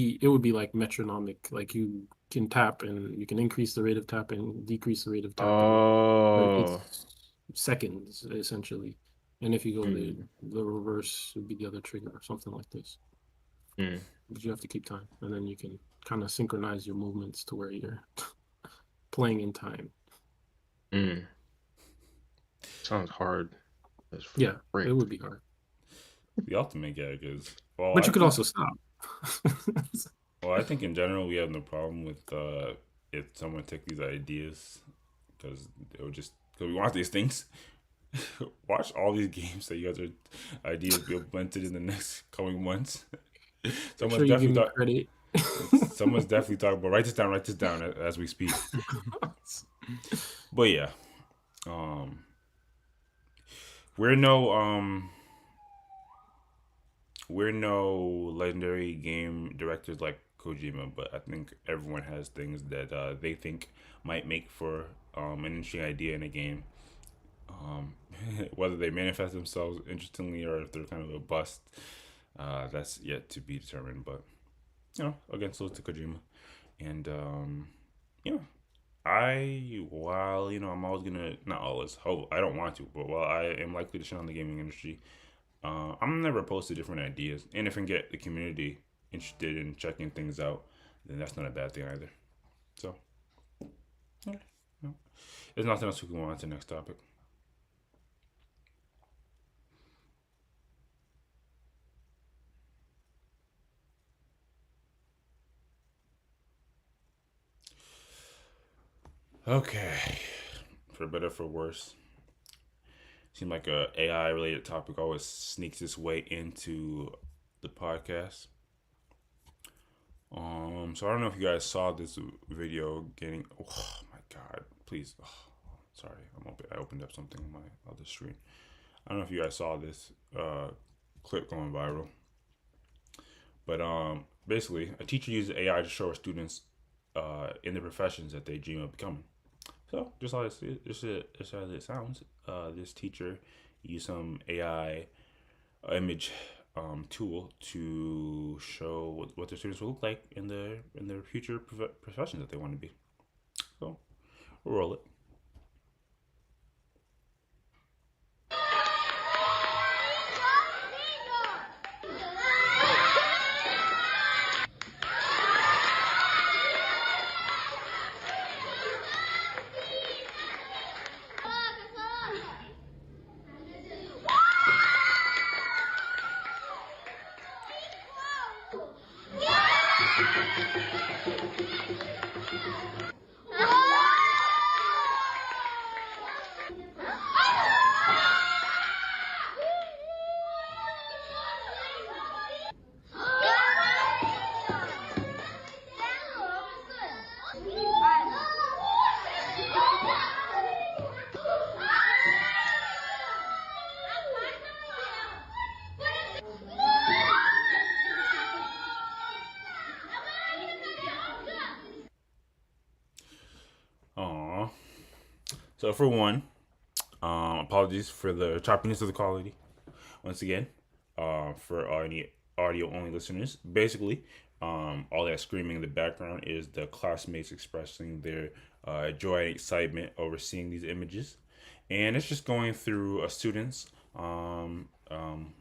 be like metronomic. Like you can tap and you can increase the rate of tapping, decrease the rate of tapping, but Oh, it's seconds essentially. And if you go mm, the reverse would be the other trigger or something like this. mm, But you have to keep time, and then you can kind of synchronize your movements to where you're playing in time. mm. Sounds hard as Yeah, it frick. would be hard, The ultimate gag is well, but I you could think also stop. well, I think in general we have no problem with if someone take these ideas because it would just because we want these things. Watch all these games that you guys are ideas be implemented in the next coming months. Make someone's sure you give definitely me thought. credit. Someone's definitely talking about write this down as we speak. But yeah, um, we're no we're no legendary game directors like Kojima, but I think everyone has things that they think might make for an interesting idea in a game. Um, whether they manifest themselves interestingly or if they're kind of a bust, that's yet to be determined. But again, salute to Kojima, and you know, while I'm always gonna not always hope I don't want to, but while I am likely to shine on the gaming industry, I'm never opposed to different ideas, and if I can get the community interested in checking things out, then that's not a bad thing either. So, okay, no. There's nothing else we can go on to the next topic. Okay, for better for worse, seems like a AI related topic always sneaks its way into the podcast. So I don't know if you guys saw this video getting. Oh my god! Please, sorry, I opened up something on my other screen. I don't know if you guys saw this clip going viral, but basically, a teacher uses AI to show her students in the professions that they dream of becoming. So just as it sounds, this teacher used some AI image tool to show what their students will look like in their future professions that they want to be. So we'll roll it. Aww. So for one, apologies for the choppiness of the quality. Once again, for any audio only listeners, basically, all that screaming in the background is the classmates expressing their joy and excitement over seeing these images, and it's just going through a student's and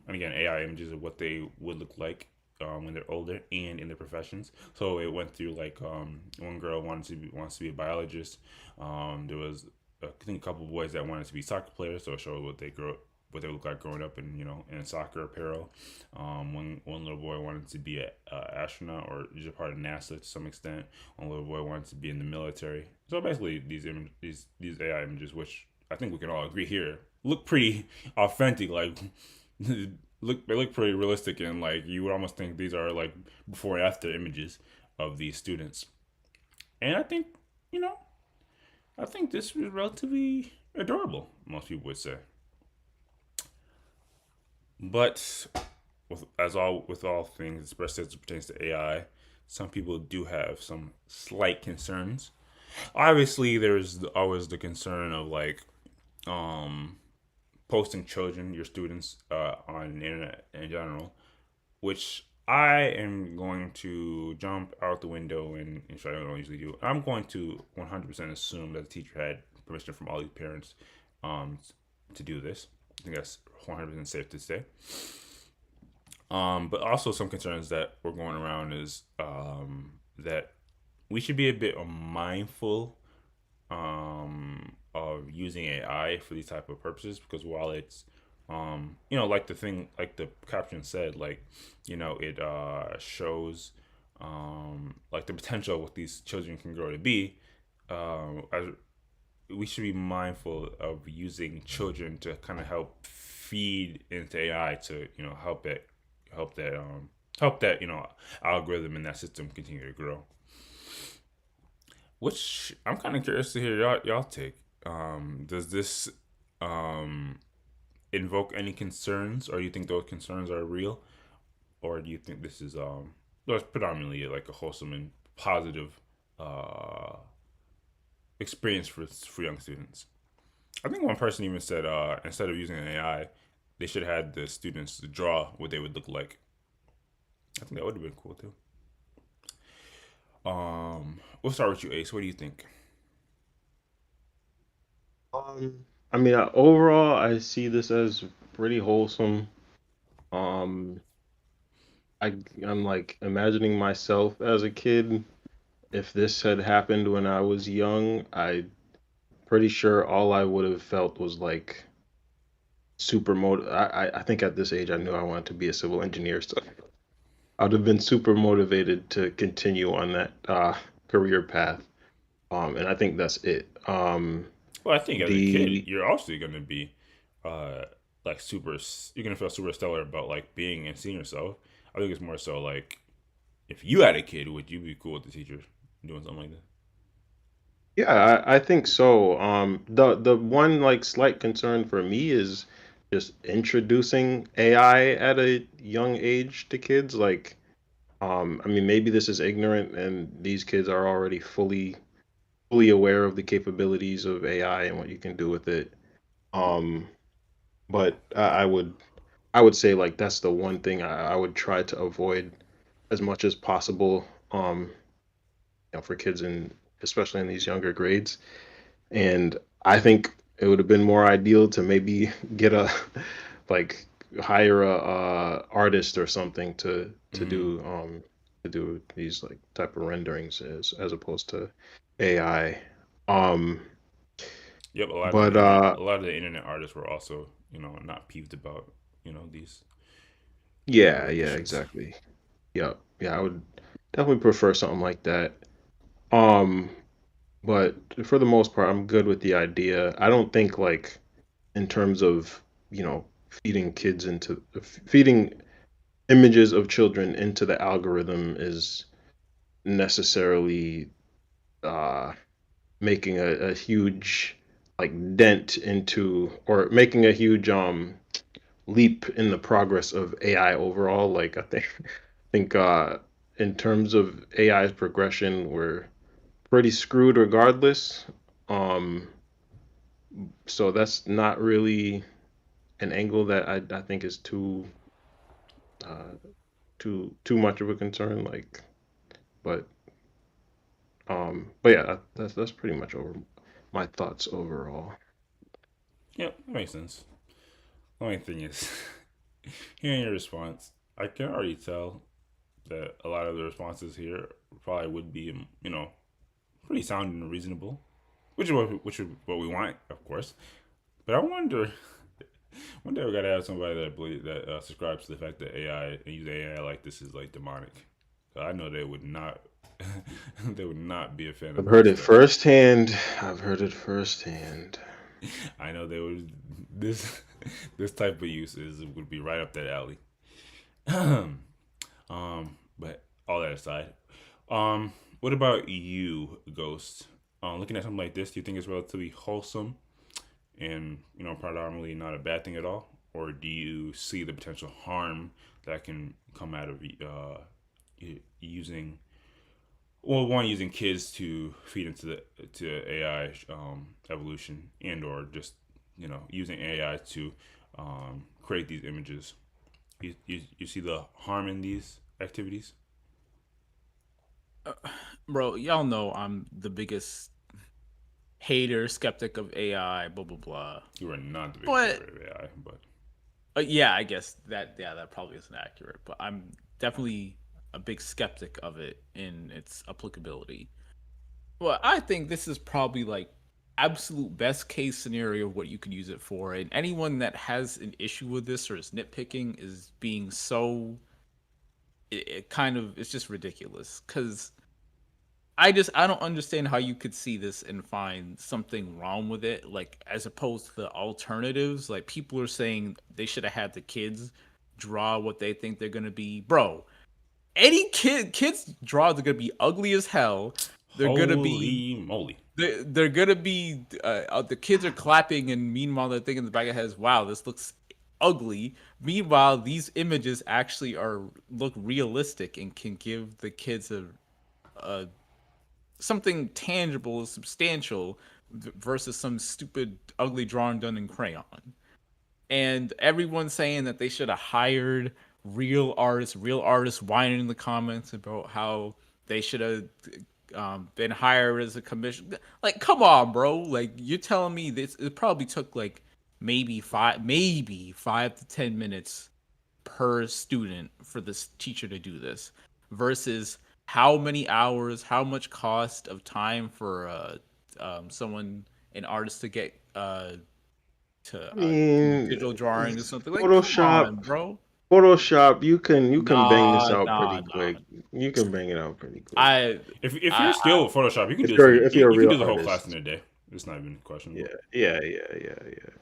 again AI images of what they would look like when they're older and in their professions. So it went through like one girl wants to be a biologist. There was I think a couple of boys that wanted to be soccer players, so it showed what they look like growing up in in soccer apparel. One little boy wanted to be an astronaut or just part of NASA to some extent. One little boy wanted to be in the military. So basically, these AI images, which I think we can all agree here, look pretty authentic. Like they look pretty realistic, and like you would almost think these are like before and after images of these students. And I think you know I think this was relatively adorable. Most people would say, but with all things, especially as it pertains to AI, some people do have some slight concerns. Obviously, there's always the concern of like um posting children, your students, on the internet in general, which I am going to jump out the window and which I don't usually do. I'm going to 100% assume that the teacher had permission from all these parents um, to do this. I think that's 100% safe to say. But also some concerns that were going around is that we should be a bit mindful of using AI for these type of purposes because while it's like the thing like the caption said, like, it shows like the potential of what these children can grow to be. As we should be mindful of using children to kind of help feed into AI to help that help that algorithm and that system continue to grow. Which I'm kind of curious to hear y'all take. Does this um, invoke any concerns, or do you think those concerns are real, or do you think this is predominantly like a wholesome and positive uh, experience for young students? I think one person even said instead of using an AI, they should have had the students draw what they would look like. I think that would have been cool too. We'll start with you, Ace. What do you think? I mean, overall, I see this as pretty wholesome. Um, I'm like imagining myself as a kid. If this had happened when I was young, I pretty sure all I would have felt was like super I think at this age I knew I wanted to be a civil engineer, so I'd have been super motivated to continue on that career path. And I think that's it. Well, I think as a kid, The you're also going to be, uh, like super. You're going to feel super stellar about like being and seeing yourself. I think it's more so like if you had a kid, would you be cool with the teacher doing something like that? Yeah, I think so. The one like slight concern for me is just introducing AI at a young age to kids. Like, I mean, maybe this is ignorant, and these kids are already fully aware of the capabilities of AI and what you can do with it. Um, but I would say like that's the one thing I would try to avoid as much as possible. For kids in especially in these younger grades. And I think it would have been more ideal to maybe get a like hire a artist or something Mm-hmm. to do these like type of renderings as opposed to AI. Um, Yep, but a lot of the internet artists were also not peeved about these yeah, renditions. exactly. Yeah, I would definitely prefer something like that. Um, but for the most part, I'm good with the idea. I don't think like in terms of feeding kids into feeding images of children into the algorithm is necessarily uh making a huge like dent into or making a huge leap in the progress of AI overall. Like I think in terms of AI's progression, we're pretty screwed regardless. Um so that's not really an angle that I think is uh too much of a concern. Like, but yeah, that's pretty much over my thoughts overall. Yep, that makes sense. The only thing is, hearing your response, I can already tell that a lot of the responses here probably would be, pretty sound and reasonable, which is what we want, of course. But I wonder, one day we gotta have somebody that subscribes to the fact that AI and use AI like this is like demonic. I know they would not, they would not be a fan I've of heard this it stuff. firsthand. I've heard it firsthand. I know they would this this type of uses would be right up that alley. But all that aside, what about you, Ghost? looking at something like this, do you think it's relatively wholesome and predominantly not a bad thing at all, or do you see the potential harm that can come out of using one using kids to feed into the to AI evolution, and or just using AI to create these images? You see the harm in these activities? Bro, y'all know I'm the biggest hater, skeptic of AI, blah blah blah. You are not the biggest But favorite of AI, but yeah, I guess that probably isn't accurate. But I'm definitely a big skeptic of it in its applicability. Well, I think this is probably like absolute best case scenario of what you could use it for. And anyone that has an issue with this or is nitpicking is being so it kind of it's just ridiculous because I don't understand how you could see this and find something wrong with it, like as opposed to the alternatives. Like people are saying they should have had the kids draw what they think they're gonna be. Bro, any kids draws are gonna be ugly as hell. They're gonna be holy moly! they're gonna be the kids are clapping, and meanwhile they're thinking in the back of their heads, "Wow, this looks ugly." Meanwhile, these images actually look realistic and can give the kids a something tangible, substantial, versus some stupid, ugly drawing done in crayon. And everyone's saying that they should have hired real artists whining in the comments about how they should have been hired as a commission. Like, come on, bro. Like, you're telling me this? It probably took like maybe 5 to 10 minutes per student for this teacher to do this, versus how many hours, how much cost of time for someone, an artist to get to I do mean, digital drawing or something. Like, come Photoshop, on, bro. Photoshop, you can bang this out Nah, pretty nah. quick. You can bang it out pretty quick. I, If you're I, skilled with Photoshop, you can If do this. you're a You can real do the whole class in artist. a day. It's not even Yeah, questionable. yeah.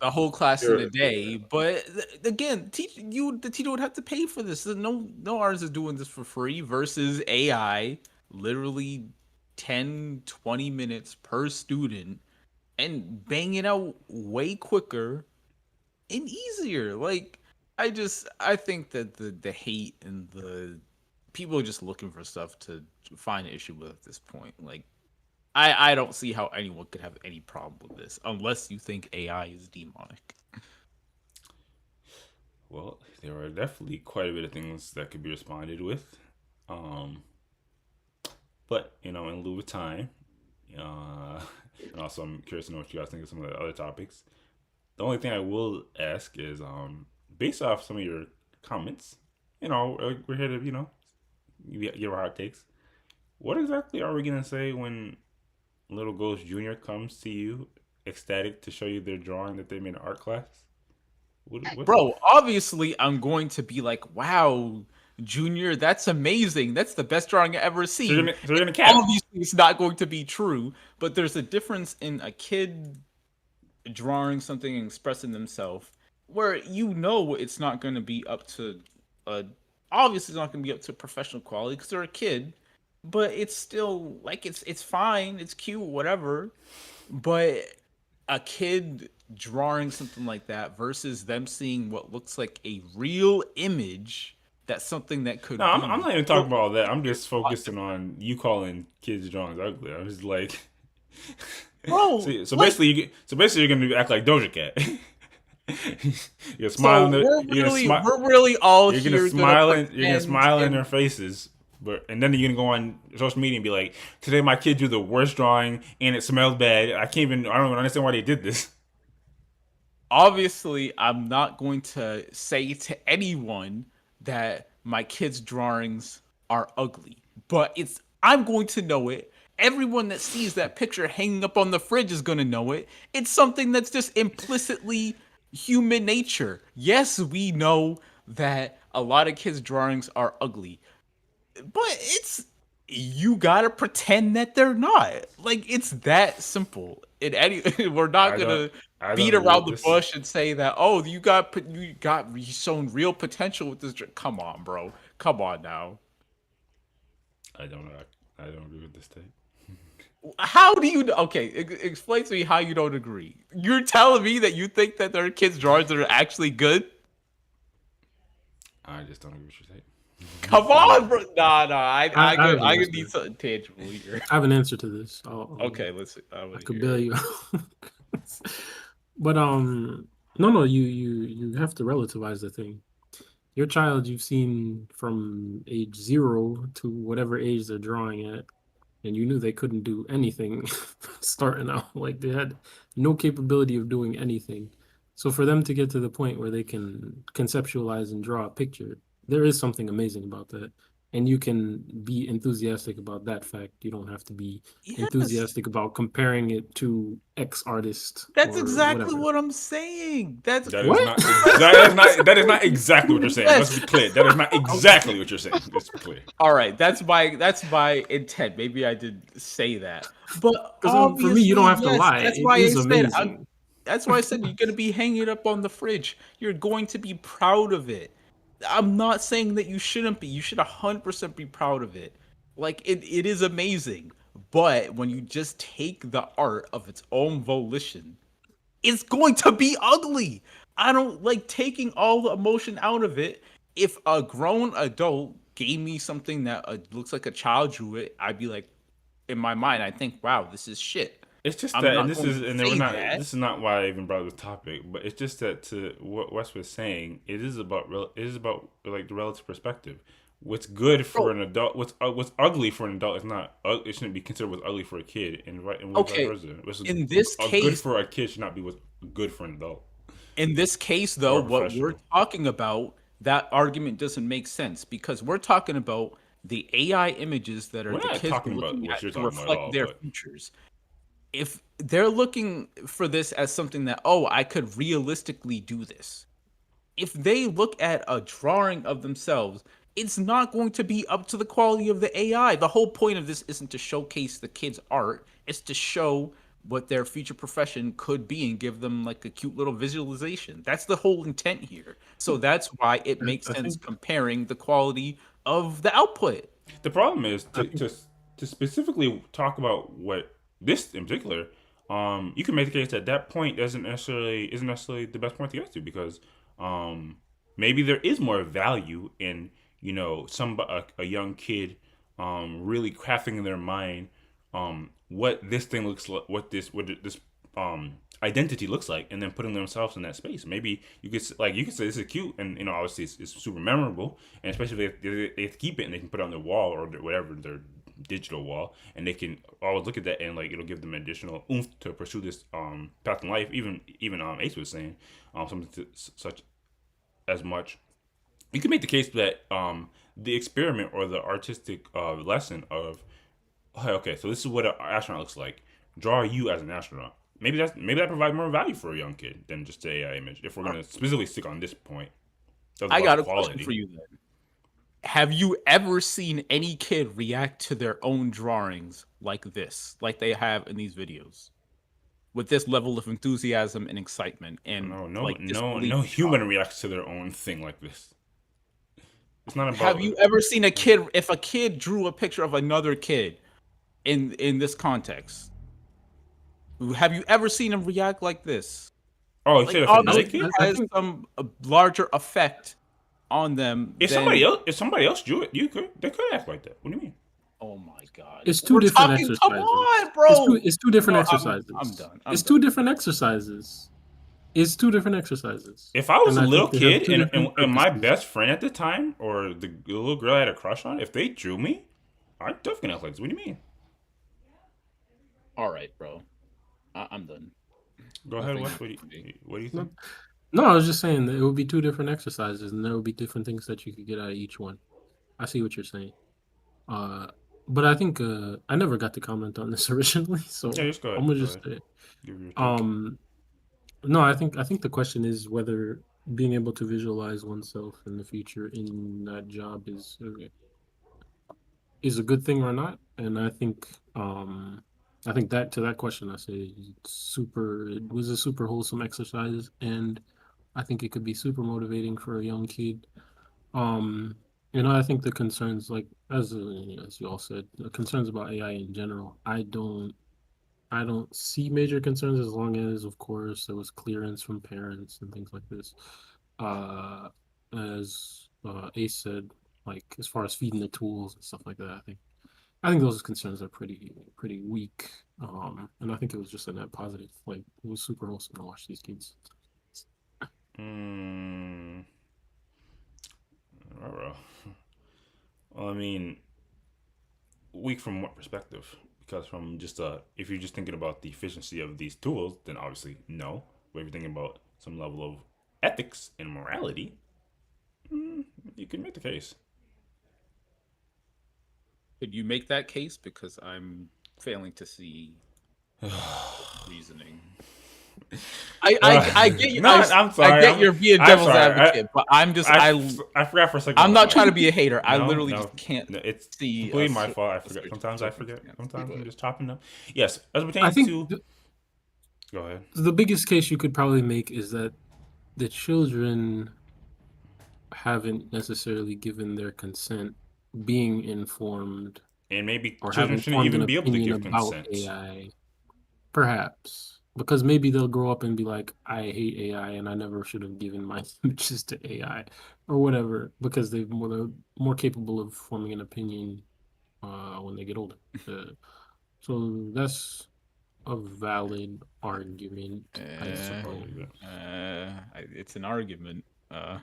a whole class in You're a day. But again, the teacher would have to pay for this. No artist is doing this for free. Versus AI, literally 10-20 minutes per student, and bang it out way quicker and easier. Like, I think that the hate and the people are just looking for stuff to find an issue with at this point. Like, I don't see how anyone could have any problem with this unless you think AI is demonic. Well, there are definitely quite a bit of things that could be responded with. Um, but in lieu of time, uh, and also I'm curious to know what you guys think of some of the other topics. The only thing I will ask is, based off some of your comments, we're here to give our hot takes. What exactly are we gonna say when Little Ghost Junior comes to you, ecstatic to show you their drawing that they made in art class? What's Bro, obviously I'm going to be like, wow, Junior, that's amazing. That's the best drawing I ever so you're seen. gonna so you're gonna cap? Obviously it's not going to be true, but there's a difference in a kid drawing something and expressing themselves where it's not going to be up to uh obviously it's not going to be up to professional quality because they're a kid, but it's still like it's fine, it's cute, whatever. But a kid drawing something like that versus them seeing what looks like a real image, that's something that No, could I'm be not even talking about all that. I'm just focusing on you calling kids' drawings ugly. I was like, bro. so Like, basically you're gonna act like Doja Cat. You're so smiling. we're really all You're gonna here smile. gonna You're gonna pretend smile in and their faces. And then you're gonna go on social media and be like, "Today my kid drew the worst drawing, and it smells bad. I don't even understand why they did this." obviously I'm not going to say to anyone that my kids' drawings are ugly, but I'm going to know it. Everyone that sees that picture hanging up on the fridge is going to know it. It's something that's just implicitly human nature. Yes, we know that a lot of kids' drawings are ugly, but you gotta pretend that they're not. Like, it's that simple. We're not I don't. gonna I beat don't agree around with the this. bush and say that, oh, you got shown real potential with this. Come on, bro. Come on now. I don't. I don't agree with this take. How do you? Okay, explain to me how you don't agree. You're telling me that you think that there are kids' drawings that are actually good? I just don't agree with what you're saying. Come on, bro. Nah. I have an I answer. need something tangible here. I have an answer to this. Okay, let's see. I I want to could hear bail it. you out. But no, you have to relativize the thing. Your child you've seen from age 0 to whatever age they're drawing at, and you knew they couldn't do anything starting out. Like they had no capability of doing anything. So for them to get to the point where they can conceptualize and draw a picture, there is something amazing about that. And you can be enthusiastic about that fact. You don't have to be Yes, enthusiastic about comparing it to X artist that's or exactly whatever. what I'm saying. That's That is What? not that is not exactly what you're saying. Let's be yes. clear. That is not exactly what you're saying. Let's be clear. All right, that's my intent. Maybe I did say that, but Because for me, you don't obviously, have to yes. lie. That's It why I is said amazing. That's why I said you're gonna be hanging it up on the fridge. You're going to be proud of it. I'm not saying that you shouldn't be. You should 100% be proud of it. Like it is amazing. But when you just take the art of its own volition, it's going to be ugly. I don't like taking all the emotion out of it. If a grown adult gave me something that looks like a child drew it, I'd be like, in my mind, I think, wow, this is shit. It's just I'm that, and not this going is, to and we're say not. that. This is not why I even brought this topic, but it's just that to what Wes was saying, it is about it is about like the relative perspective. What's good for Bro, an adult, what's ugly for an adult is not. It shouldn't be considered what's ugly for a kid, and vice okay, versa. What's in this good case, for a kid should not be what's good for an adult though, or a what we're professional. talking about, that argument doesn't make sense because we're talking about the AI images that are We're the not kids are talking about looking what at you're to talking about at reflect all, their but futures. If they're looking for this as something that, oh, I could realistically do this. If they look at a drawing of themselves, it's not going to be up to the quality of the AI. The whole point of this isn't to showcase the kids' art, it's to show what their future profession could be and give them like a cute little visualization. That's the whole intent here. So that's why it makes I sense think comparing the quality of the output. the problem is I think to specifically talk about what this in particular. You can make the case that that point doesn't necessarily isn't necessarily the best point to get to because um, maybe there is more value in a young kid really crafting in their mind what this thing looks like, what this identity looks like, and then putting themselves in that space. Maybe you could say this is cute, and obviously it's super memorable, and especially if they have to keep it and they can put it on their wall or whatever their digital wall, and they can always look at that and like it'll give them additional oomph to pursue this path in life. Even Ace was saying something such as much. You can make the case that the experiment or the artistic lesson of hey, okay, so this is what an astronaut looks like. Draw you as an astronaut. Maybe that provides more value for a young kid than just the AI image. If we're gonna specifically stick on this point, that's I about the got a question for quality. you then. Have you ever seen any kid react to their own drawings like this, like they have in these videos, with this level of enthusiasm and excitement and like disbelief No and shock? human reacts to their own thing like this. It's not Have about. you ever seen a kid, if a kid drew a picture of another kid in this context, have you ever seen him react like this? Oh, you Like said if I another would. obviously kid. it I has think some larger effect on them than, If somebody else drew it, they could act like that. What do you mean? oh my god. it's two We're different talking, come exercises. on, bro. It's two different No, I'm exercises. done. I'm It's done. two different exercises. It's two different exercises, If I was and a I little think they have kid two different and my purposes. best friend at the time or the little girl I had a crush on, if they drew me, I'd definitely act like this. What do you mean? All right, bro. I'm done. Go ahead, Nothing Wes. else from me. What do you think? No, no, I was just saying that it would be two different exercises, and there would be different things that you could get out of each one. I see what you're saying. Uh, but I think I never got to comment on this originally, Yeah, so just go ahead. I'm gonna Go just ahead. say, Give your take. um, no, I think the question is whether being able to visualize oneself in the future in that job is a good thing or not. And I think that to that question, I say it was a super wholesome exercise, and I think it could be super motivating for a young kid. Um, I think the concerns, like as you all said, the concerns about AI in general, I don't see major concerns as long as, of course, there was clearance from parents and things like this. Uh, as Ace said, like as far as feeding the tools and stuff like that, I think those concerns are pretty weak. And I think it was just a net positive. Like it was super wholesome to watch these kids. Mm, well, I mean, weak from what perspective? Because from just if you're just thinking about the efficiency of these tools, then obviously no. But if you're thinking about some level of ethics and morality, you can make the case. Could you make that case? Because I'm failing to see reasoning. I get you. No, I'm I sorry. get you're being I'm devil's sorry. advocate, but I'm just I forgot for a second. I'm not trying to be a hater. I No, literally no, just can't no. It's see completely my fault. I forget. certain Sometimes I forget. circumstance. Sometimes I'm But just chopping up. Yes, as it I pertains think to. Go ahead. the biggest case you could probably make is that the children haven't necessarily given their consent, being informed And maybe or children having shouldn't formed an even be able to opinion give about consent. AI, perhaps. Because maybe they'll grow up and be like, I hate AI and I never should have given my images to AI or whatever, because they're more capable of forming an opinion when they get older. Uh, so that's a valid argument, I That's a uh, part suppose. of it. it's an argument.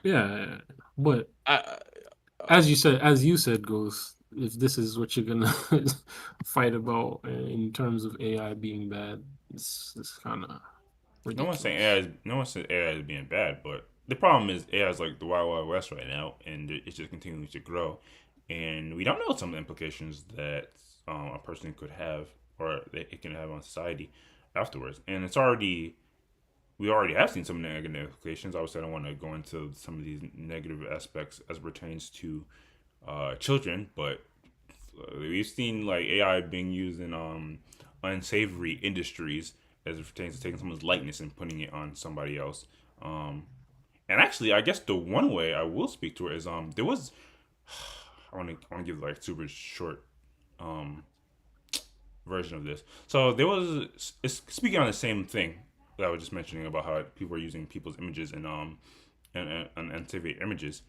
Yeah, but I, as you said, Ghost, if this is what you're gonna fight about in terms of AI being bad, it's kind of ridiculous. No one's saying AI is being bad, but the problem is AI is like the wild wild west right now, and it's just continuing to grow, and we don't know some of the implications that a person could have or that it can have on society afterwards. And we already have seen some negative implications. Obviously, I don't want to go into some of these negative aspects as it pertains to children, but we've seen like AI being used in unsavory industries as it pertains to taking someone's likeness and putting it on somebody else. Um, and actually, I guess the one way I will speak to it is there was I want to give like super short um version of this. So there was it's speaking on the same thing that I was just mentioning about how people are using people's images and unsavory images.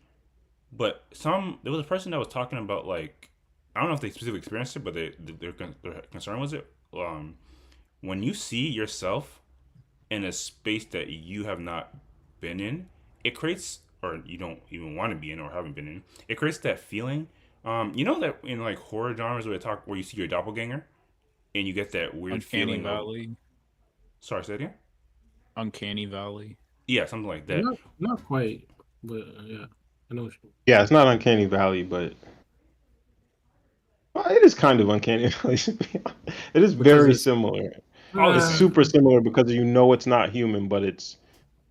But there was a person that was talking about like I don't know if they specifically experienced it, but their concern was it when you see yourself in a space that you have not been in, it creates or you don't even want to be in or haven't been in. It creates that feeling. You know that in like horror genres where you see your doppelganger and you get that weird Uncanny feeling of Valley. sorry, say it again. Uncanny Valley. Yeah, something like that. Not quite, but yeah, I know. Yeah, it's not Uncanny Valley, but well, it is kind of Uncanny Valley. To be honest. It is Because very similar. All the It's uh, same. super similar because you know it's not human, but it's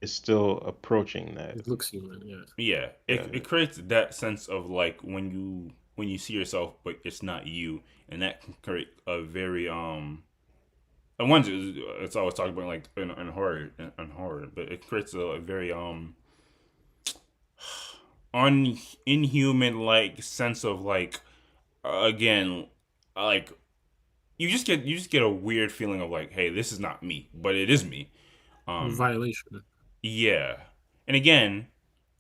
still approaching that. it looks human. Yeah, Yeah, Yeah. it creates that sense of like when you see yourself, but it's not you, and that can create a very and one it's always talked about like in horror, but it creates a very inhuman like sense of like again like you just get a weird feeling of like hey this is not me but it is me um violation. yeah and again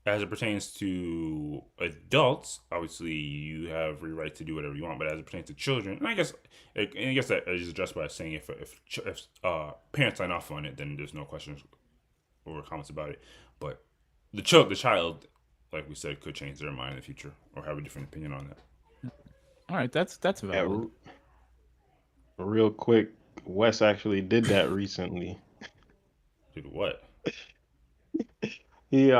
as it pertains to adults, obviously you have the right to do whatever you want. But as it pertains to children, and I guess that is addressed by saying if parents sign off on it, then there's no questions or comments about it. But the child, like we said, could change their mind in the future or have a different opinion on that. All right, that's Yeah, valid. real quick, Wes actually did that recently. Dude, what? He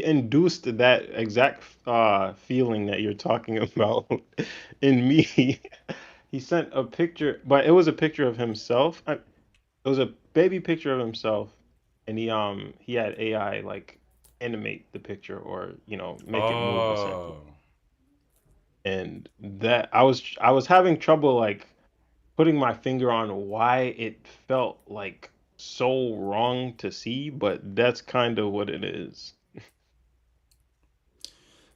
induced that exact feeling that you're talking about in me. He sent a picture, but it was a picture of himself. It was a baby picture of himself, and he had AI like animate the picture or make it move essentially. Oh, And that I was having trouble like putting my finger on why it felt like so wrong to see, but that's kind of what it is.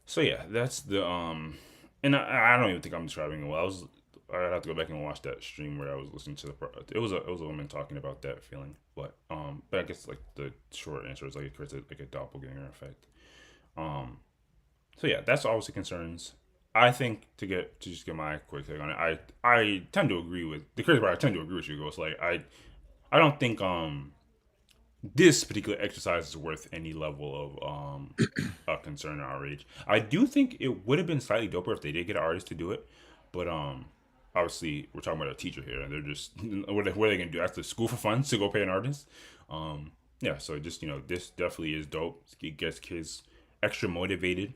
So yeah, that's the and I don't even think I'm describing it well. I'd have to go back and watch that stream where I was listening to it was a woman talking about that feeling, but I guess like the short answer is like it creates like a doppelganger effect. Um, so yeah, that's obviously concerns. I think to just get my quick take on it, I tend to agree with the crazy part. I tend to agree with you, Ghost. Like I don't think this particular exercise is worth any level of concern or outrage. I do think it would have been slightly doper if they did get an artist to do it, but obviously we're talking about a teacher here, and they're just what are they gonna do? Ask the school for funds to go pay an artist? Yeah, so just this definitely is dope. It gets kids extra motivated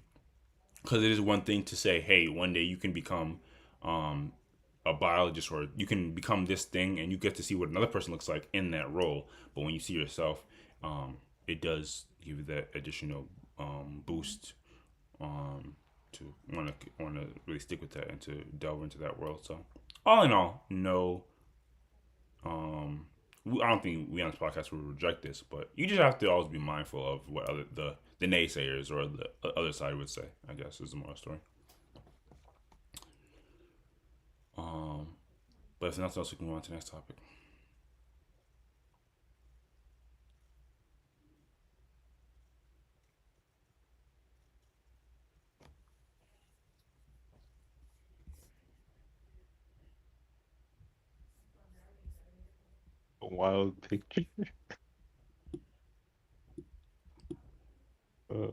because it is one thing to say, hey, one day you can become um, a biologist or you can become this thing and you get to see what another person looks like in that role. But when you see yourself, it does give you that additional boost to want to really stick with that and to delve into that world. So all in all, no, I don't think we on this podcast will reject this, but you just have to always be mindful of what the naysayers or the other side would say. I guess is the moral story. Um, but if nothing else, we can move on to the next topic. A wild picture. Uh,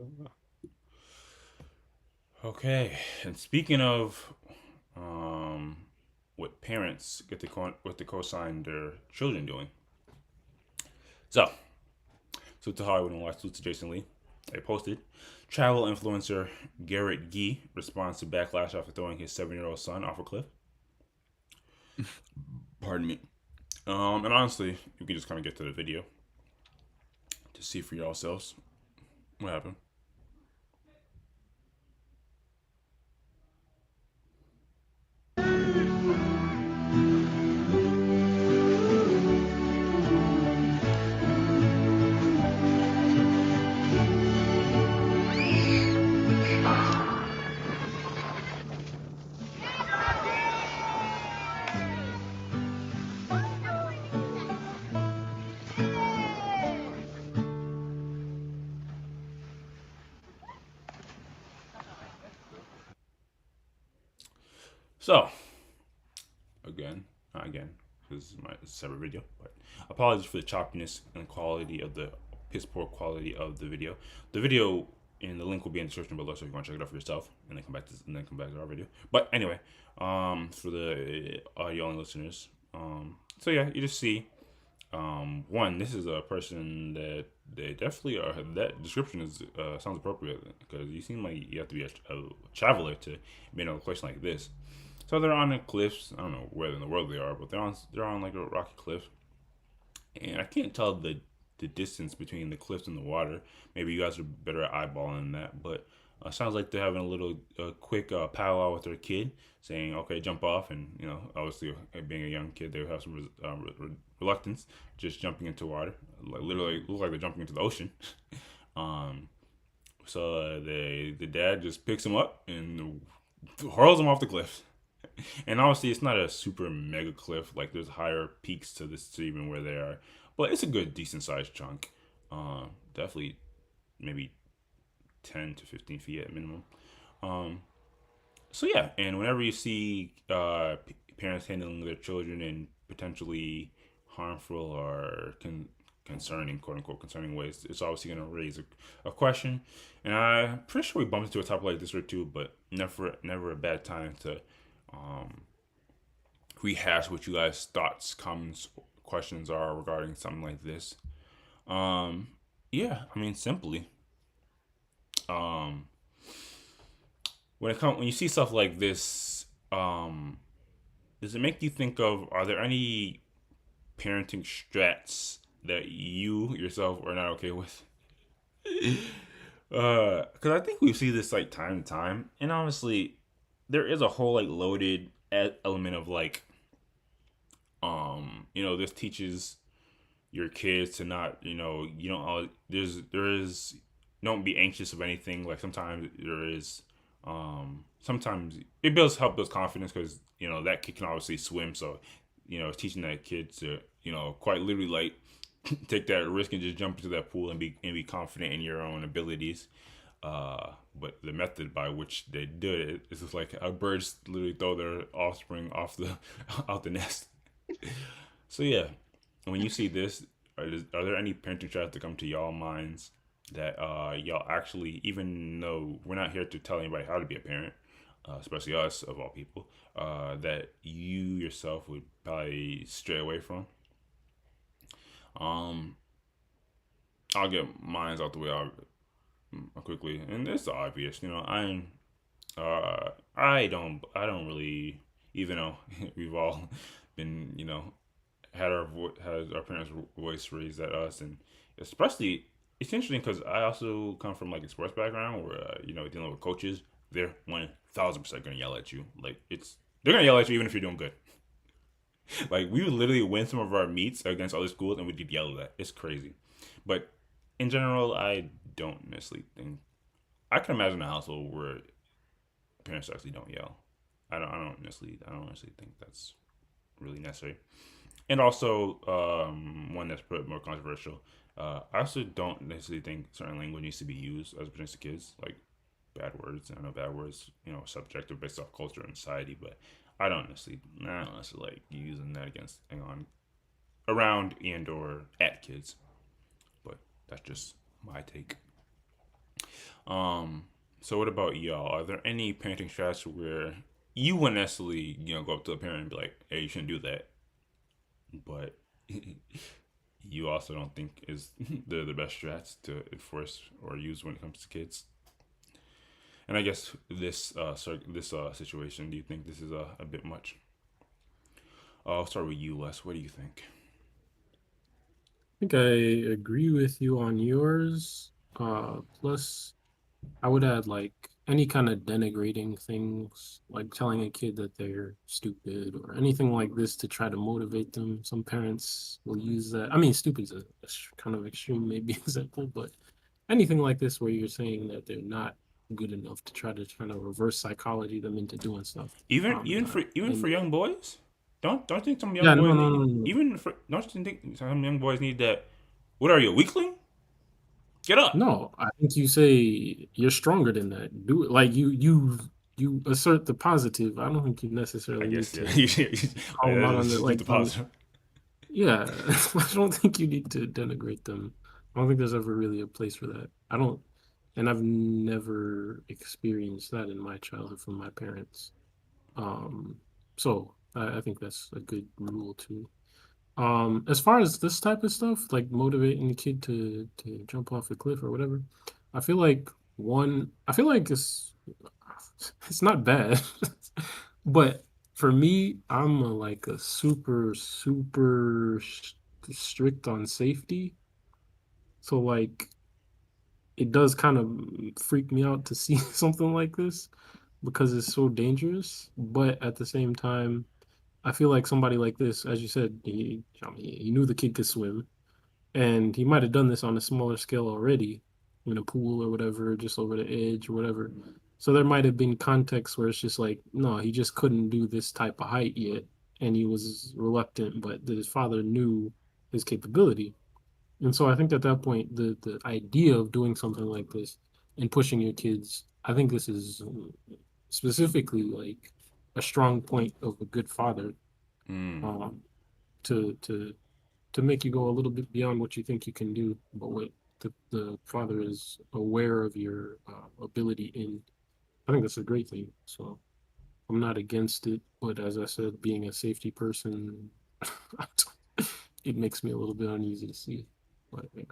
Okay, and speaking of um, what parents get to what to co-sign their children doing. So, to Hollywood and watch to Jason Lee. They posted travel influencer GarrettGee responds to backlash after throwing his 7-year-old son off a cliff. Pardon me. And honestly, you can just kind of get to the video to see for yourselves what happened. So, not again, because this is my separate video, but apologies for the choppiness and quality of the piss poor quality of the video. The video and the link will be in the description below, so if you want to check it out for yourself, and then come back to our video. But anyway, for the audio only listeners, so yeah, you just see, one, this is a person that they definitely are. That description is sounds appropriate because you seem like you have to be a traveler to be in a question like this. So they're on the cliffs. I don't know where in the world they are, but they're on like a rocky cliff, and I can't tell the distance between the cliffs and the water. Maybe you guys are better at eyeballing that, but sounds like they're having a little quick powwow with their kid, saying, "Okay, jump off," and obviously being a young kid, they would have some reluctance just jumping into water, like literally look like they're jumping into the ocean. um, so the dad just picks him up and hurls him off the cliff. And obviously, it's not a super mega cliff. Like there's higher peaks to this to even where they are, but it's a good decent sized chunk. Definitely maybe 10 to 15 feet at minimum. Um, so yeah, and whenever you see parents handling their children in potentially harmful or concerning, quote unquote, concerning ways, it's obviously going to raise a question. And I'm pretty sure we bumped into a topic like this or two, but never a bad time to rehash what you guys' thoughts, comments, questions are regarding something like this. Yeah, I mean, simply, um, when you see stuff like this, does it make you think of are there any parenting strats that you yourself are not okay with? Because I think we see this like time to time, and honestly, there is a whole like loaded element of like, this teaches your kids to not, you don't always, there is don't be anxious of anything. Like sometimes there is Sometimes it builds help builds confidence because that kid can obviously swim, so teaching that kid to quite literally like take that risk and just jump into that pool and be confident in your own abilities. But the method by which they do it is just like birds literally throw their offspring off the out the nest. So yeah, when you see this, are there any parenting traps that come to y'all minds that y'all actually, even though we're not here to tell anybody how to be a parent, especially us of all people, that you yourself would probably stray away from? Um, I'll get mine's out the way quickly, and it's obvious. I don't really, even though we've all been, has our parents' voice raised at us, and especially it's interesting because I also come from like a sports background where dealing with coaches, they're 1,000% gonna yell at you. Like they're gonna yell at you even if you're doing good. Like we would literally win some of our meets against other schools and we'd get yelled at. It's crazy, but in general, I don't necessarily think I can imagine a household where parents actually don't yell. I don't necessarily think that's really necessary. And also, one that's a bit more controversial. I also don't necessarily think certain language needs to be used as it pertains to kids, like bad words. I know bad words, subjective based off culture and society, but I don't necessarily like using that against, on, around and or at kids. But that's just my take. Um, so what about y'all? Are there any parenting strategies where you wouldn't necessarily, go up to a parent and be like, "Hey, you shouldn't do that," but you also don't think is the best strats to enforce or use when it comes to kids? And I guess this situation, do you think this is a bit much? I'll start with you, Les. What do you think? I think I agree with you on yours. Plus, I would add like any kind of denigrating things, like telling a kid that they're stupid or anything like this to try to motivate them. Some parents will use that. I mean, stupid is a kind of extreme, maybe example, but anything like this where you're saying that they're not good enough to try to reverse psychology them into doing stuff. Even even for And young boys, don't you think some yeah, young no, boys no, need no, no. even for don't you think some young boys need that? What are you, a weakling? Get up! No, I think you say you're stronger than that. Do it like you assert the positive. I don't think you I necessarily need guess yeah. to call them out on the Just like the on positive. yeah. I don't think you need to denigrate them. I don't think there's ever really a place for that. I don't, and I've never experienced that in my childhood from my parents. Um, so I think that's a good rule too. As far as this type of stuff, like motivating the kid to jump off a cliff or whatever, I feel like it's not bad, but for me, I'm like a strict on safety. So like it does kind of freak me out to see something like this because it's so dangerous. But at the same time, I feel like somebody like this, as you said, I mean, he knew the kid could swim, and he might have done this on a smaller scale already, in a pool or whatever, just over the edge or whatever. So there might have been context where it's just like, no, he just couldn't do this type of height yet, and he was reluctant, but his father knew his capability. And so I think at that point, the idea of doing something like this and pushing your kids, I think this is specifically like a strong point of a good father, Mm, um, to to make you go a little bit beyond what you think you can do, but what the father is aware of your ability in. I think that's a great thing. So I'm not against it, but as I said, being a safety person, it makes me a little bit uneasy to see. But yeah.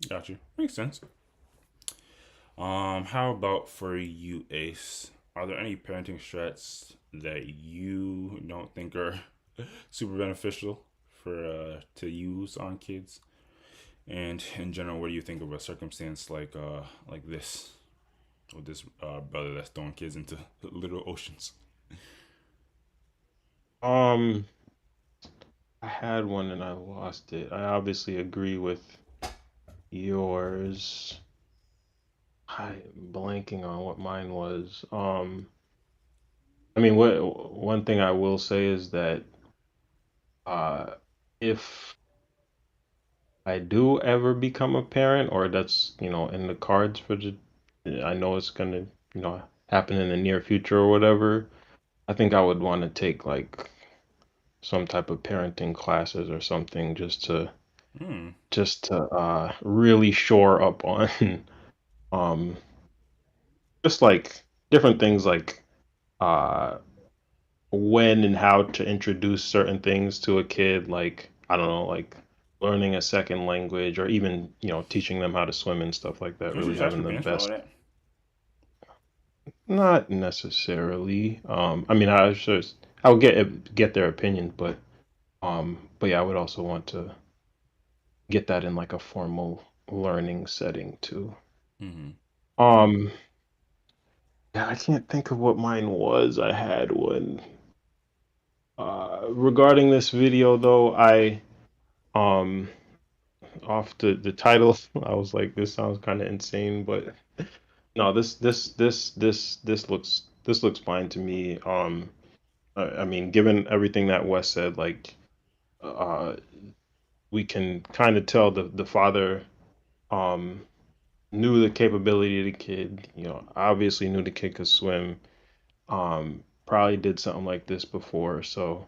got you. Makes sense. How about for you, Ace? Are there any parenting strats that you don't think are super beneficial for to use on kids? And in general, what do you think of a circumstance like this with this brother that's throwing kids into little oceans? Um, I had one and I lost it. I obviously agree with yours. I'm blanking on what mine was. I mean, what one thing I will say is that uh, if I do ever become a parent, or that's, in the cards for the, I know it's gonna, happen in the near future or whatever. I think I would want to take like some type of parenting classes or something Hmm. just to really shore up on um just like different things like uh when and how to introduce certain things to a kid, like I don't know, like learning a second language or even, teaching them how to swim and stuff like that, Don't you really just ask having your the parents for all best. that? Not necessarily. I mean, I would get their opinion, but yeah, I would also want to get that in like a formal learning setting too. Mm-hmm. Um, yeah, I can't think of what mine was. I had one. Regarding this video though, I um off the title, I was like, this sounds kind of insane, but no, this looks fine to me. I mean, given everything that Wes said, like, uh, we can kind of tell the father um knew the capability of the kid. Obviously knew the kid could swim. Probably did something like this before, so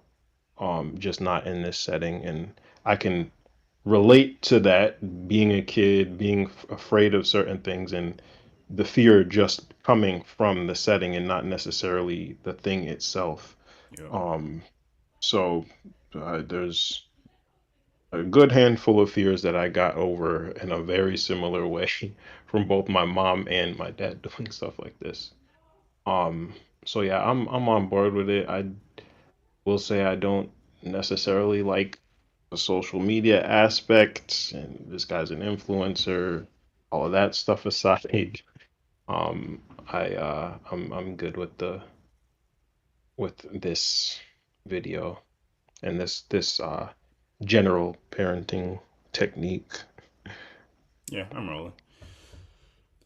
just not in this setting. And I can relate to that, being a kid, being afraid of certain things, and the fear just coming from the setting and not necessarily the thing itself. Yep. Um, so there's a good handful of fears that I got over in a very similar way from both my mom and my dad doing stuff like this. Um, so yeah, I'm on board with it. I will say I don't necessarily like the social media aspect, and this guy's an influencer, all of that stuff aside. I'm good with this video and this general parenting technique. Yeah, I'm rolling.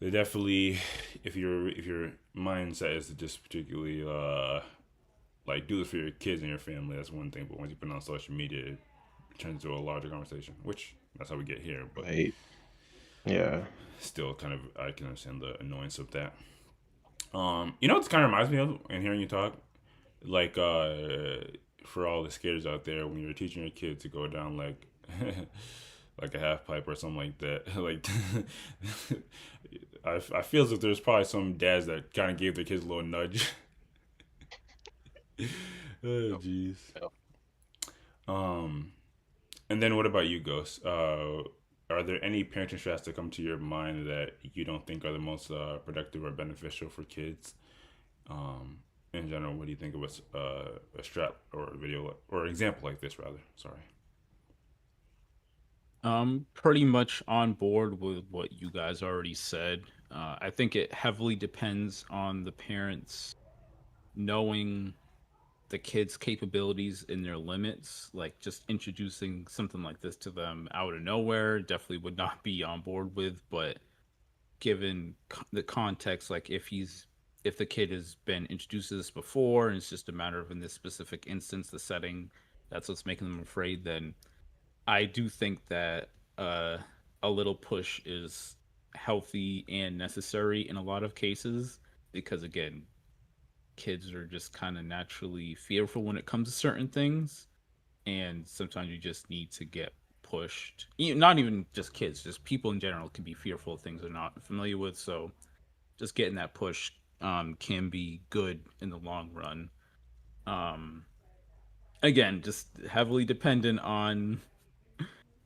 They definitely, if your mindset is to just particularly like do this for your kids and your family, that's one thing. But once you put it on social media, it turns into a larger conversation, which that's how we get here. But Right. Yeah. still, kind of, I can understand the annoyance of that. What kind of reminds me of, and hearing you talk, like for all the skaters out there, when you're teaching your kid to go down like like a half pipe or something like that, like I feel as if there's probably some dads that kind of gave their kids a little nudge. Oh Yep. jeez. Yep. Um, and then what about you, Ghost? Are there any parenting strategies that come to your mind that you don't think are the most productive or beneficial for kids? Um, in general, what do you think of a strap or a video or example like this, rather? Sorry. Pretty much on board with what you guys already said. I think it heavily depends on the parents knowing the kids' capabilities and their limits. Like just introducing something like this to them out of nowhere definitely would not be on board with. But given the context, like if the kid has been introduced to this before and it's just a matter of in this specific instance, the setting that's what's making them afraid, then I do think that uh, a little push is healthy and necessary in a lot of cases because again, kids are just kind of naturally fearful when it comes to certain things, and sometimes you just need to get pushed. Not even just kids, just people in general can be fearful of things they're not familiar with. So just getting that push can be good in the long run. Um, Again, just heavily dependent on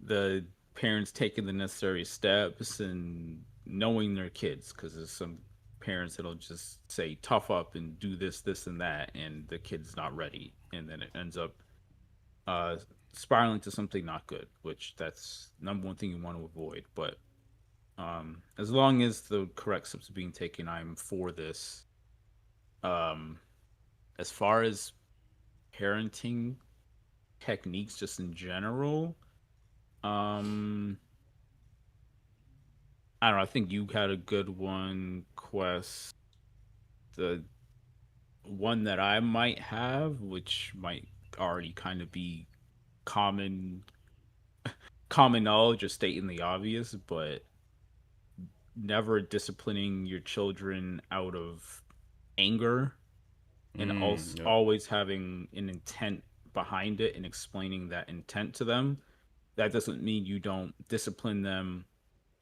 the parents taking the necessary steps and knowing their kids, because there's some parents that'll just say tough up and do this, this, and that, and the kid's not ready, and then it ends up uh, spiraling to something not good, which that's number one thing you want to avoid. But as long as the correct steps are being taken, I'm for this. Um, as far as parenting techniques, just in general, um, I don't know. I think you had a good one, Quest. The one that I might have, which might already kind of be common common knowledge or stating the obvious, but never disciplining your children out of anger and also Yep. always having an intent behind it and explaining that intent to them. That doesn't mean you don't discipline them,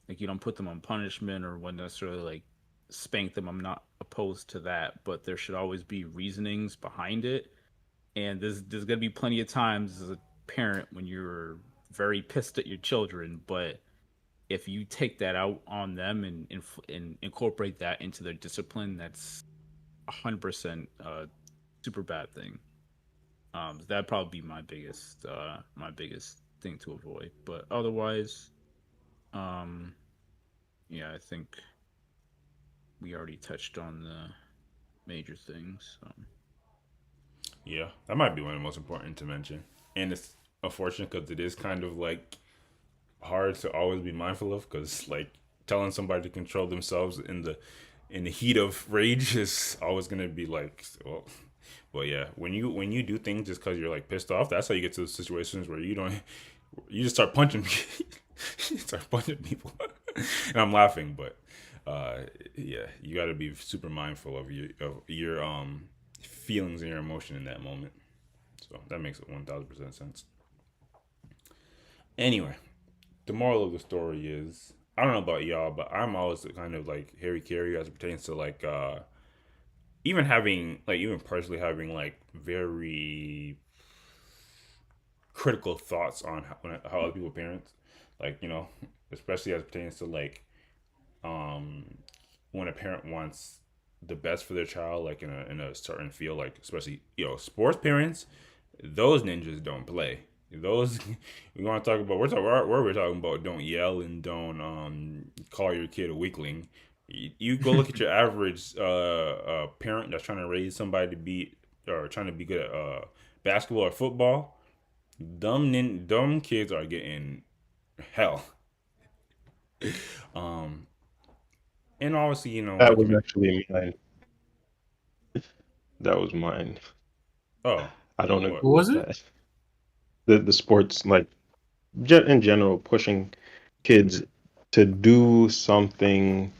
like you don't put them on punishment or when necessarily like spank them. I'm not opposed to that, but there should always be reasonings behind it. And there's gonna be plenty of times as a parent when you're very pissed at your children, but if you take that out on them and incorporate that into their discipline, that's 100% super bad thing. That'd probably be my biggest thing to avoid. But otherwise, um, yeah, I think we already touched on the major things. Yeah, that might be one of the most important to mention, and it's unfortunate because it is kind of like hard to always be mindful of because like telling somebody to control themselves in the heat of rage is always gonna be like well yeah when you do things just because you're like pissed off, that's how you get to the situations where you just start punching you start punching people and I'm laughing, but yeah, you got to be super mindful of your feelings and your emotion in that moment. So that makes it 1000% sense. Anyway, the moral of the story is I don't know about y'all, but I'm always kind of like Harry Carey as it pertains to like even having like even personally having like very critical thoughts on how other people parent, like especially as it pertains to like um when a parent wants the best for their child, like in a certain field, like especially sports parents, those ninjas don't play. Those we want to talk about. We're talking about don't yell and don't call your kid a weakling. You go look at your average parent that's trying to raise somebody to be or trying to be good at basketball or football. Dumb kids are getting hell. Um, and obviously, That like you was meant. actually mine. That was mine. Oh, I don't what? What agree was with it? that. The sports, like in general, pushing kids to do something,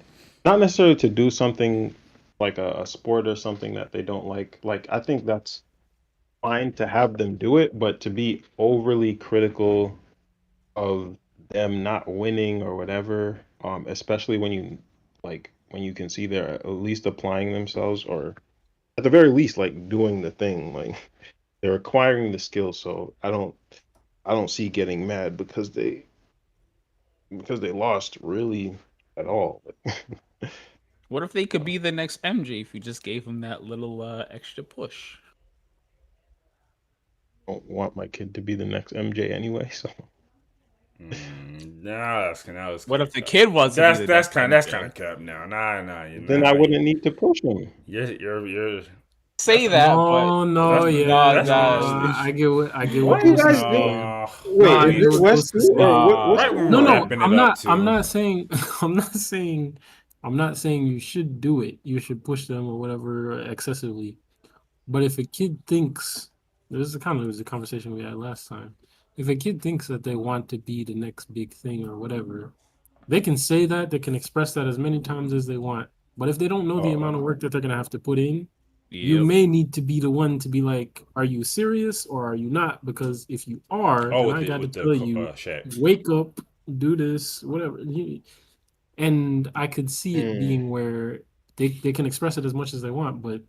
not necessarily to do something like a sport or something that they don't like. Like I think that's fine to have them do it, but to be overly critical of them not winning or whatever, especially when you can see they're at least applying themselves or at the very least like doing the thing, like they're acquiring the skill. So I don't see getting mad because they lost really at all. What if they could be the next MJ if you just gave them that little extra push? I don't want my kid to be the next MJ anyway, so Nah, that's What kind if of the cap. kid wants to be the next That's kind MJ? of cap now. Nah, then I wouldn't need to push them. you're that's Say not that, but No, no, that's not yeah, nah, that's no. not guys, that's I get What what do you Ghost guys is do? saying. no. No, Wait, I is get it what Ghost is Westview or saying. what's Right nah. when going No, we're on? no, wrapping it up too. I'm not saying, I'm not saying you should do it. You should push them or whatever excessively. But if a kid thinks, this is kind of the conversation we had last time. If a kid thinks that they want to be the next big thing or whatever, they can say that, they can express that as many times as they want. But if they don't know the Oh, amount of work that they're gonna have to put in, you Yep. may need to be the one to be like, are you serious or are you not? Because if you are, oh, then with I got to the tell you, Shaq. wake up, do this, whatever. And I could see it Hmm. being where they can express it as much as they want, but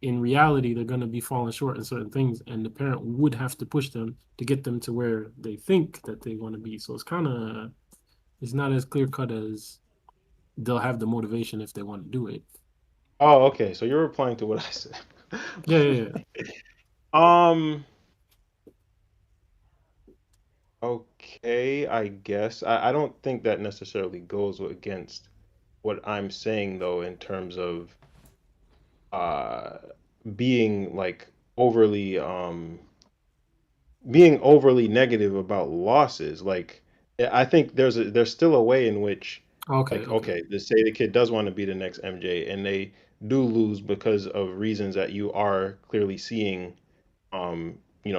in reality, they're going to be falling short in certain things, and the parent would have to push them to get them to where they think that they want to be. So it's not as clear cut as they'll have the motivation if they want to do it. Oh, okay. So you're replying to what I said. Yeah, yeah, yeah. Um, okay, I guess. I don't think that necessarily goes against what I'm saying though, in terms of uh being like overly being overly negative about losses. Like I think there's still a way in which Okay, Like, okay. okay, let's say the kid does want to be the next MJ, and they do lose because of reasons that you are clearly seeing,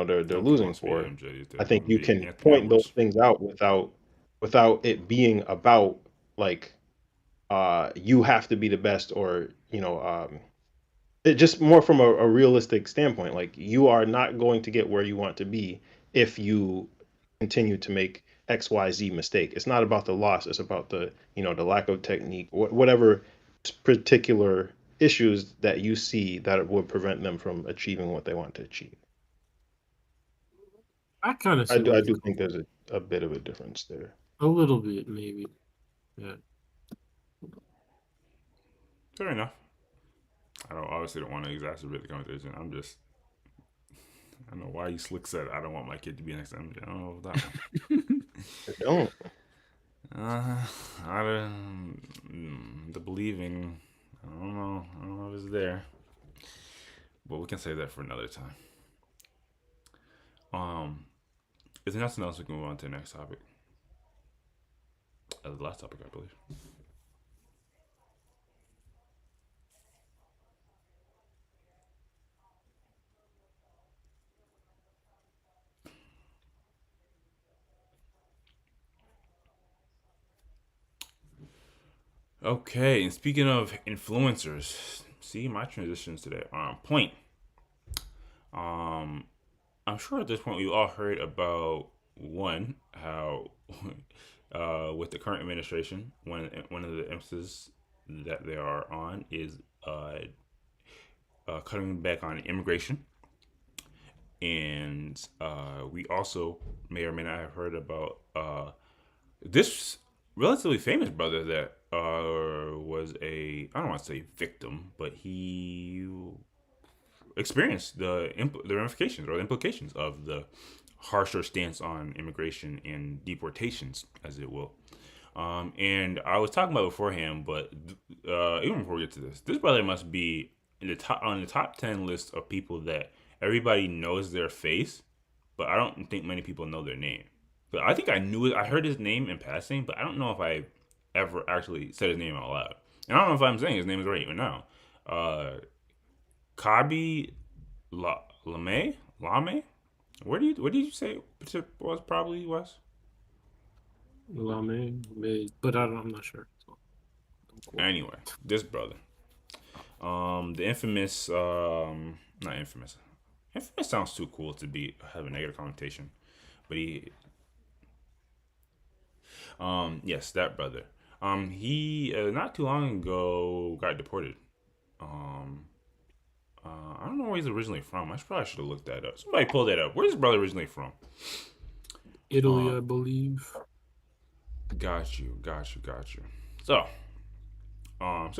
they're No kid losing wants to be for. MJ these I days. think Want to you be can Anthony point those Edwards. things out without it being about like you have to be the best, or it just more from a realistic standpoint. Like, you are not going to get where you want to be if you continue to make XYZ mistake. It's not about the loss, it's about the lack of technique, whatever particular issues that you see that would prevent them from achieving what they want to achieve. I kind of I see do, where I you're do going. think there's a bit of a difference there. A little bit, maybe. Yeah. Fair enough. I obviously don't want to exacerbate the conversation. I don't know why you slick said I don't want my kid to be next MJ. I don't know that one. I don't. I don't. The believing. I don't know. I don't know if it's there. But we can save that for another time. If there's nothing else, we can move on to the next topic. The last topic, I believe. Okay, and speaking of influencers, see my transitions today are on point. Um, I'm sure at this point we all heard about one how with the current administration, one of the emphasis that they are on is cutting back on immigration, and we also may or may not have heard about this relatively famous brother that was I don't want to say victim, but he experienced the ramifications or the implications of the harsher stance on immigration and deportations, as it will. And I was talking about it beforehand, but even before we get to this brother must be in the top 10 list of people that everybody knows their face, but I don't think many people know their name. But I think I knew it. I heard his name in passing, but I don't know if I ever actually said his name out loud. And I don't know if I'm saying his name is right or now. Uh, Kabi Lame? Where did you say it was probably was? Lame, but I'm not sure. So, Anyway, this brother. The infamous not infamous. Infamous sounds too cool to have a negative connotation. But yes, that brother. He not too long ago got deported. Um I don't know where he's originally from. I probably should have looked that up. Somebody pull that up. Where's his brother originally from? Italy, Um, I believe. got you. So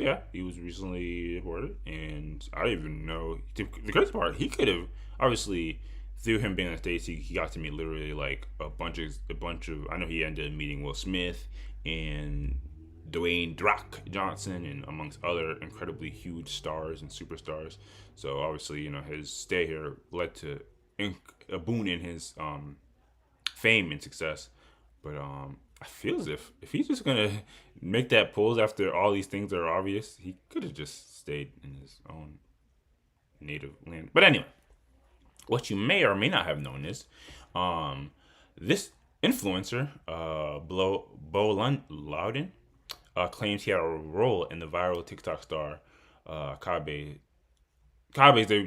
yeah, he was recently deported, and I don't even know. The crazy part, he could have obviously through him being in the states, he got to meet literally like a bunch of. I know he ended up meeting Will Smith and Dwayne Rock Johnson, and amongst other incredibly huge stars and superstars. So obviously, his stay here led to a boon in his fame and success. But I feel as if he's just gonna make that pose after all these things are obvious, he could have just stayed in his own native land. But anyway, what you may or may not have known is, this influencer, BoLoudon, claims he had a role in the viral TikTok star Kabe's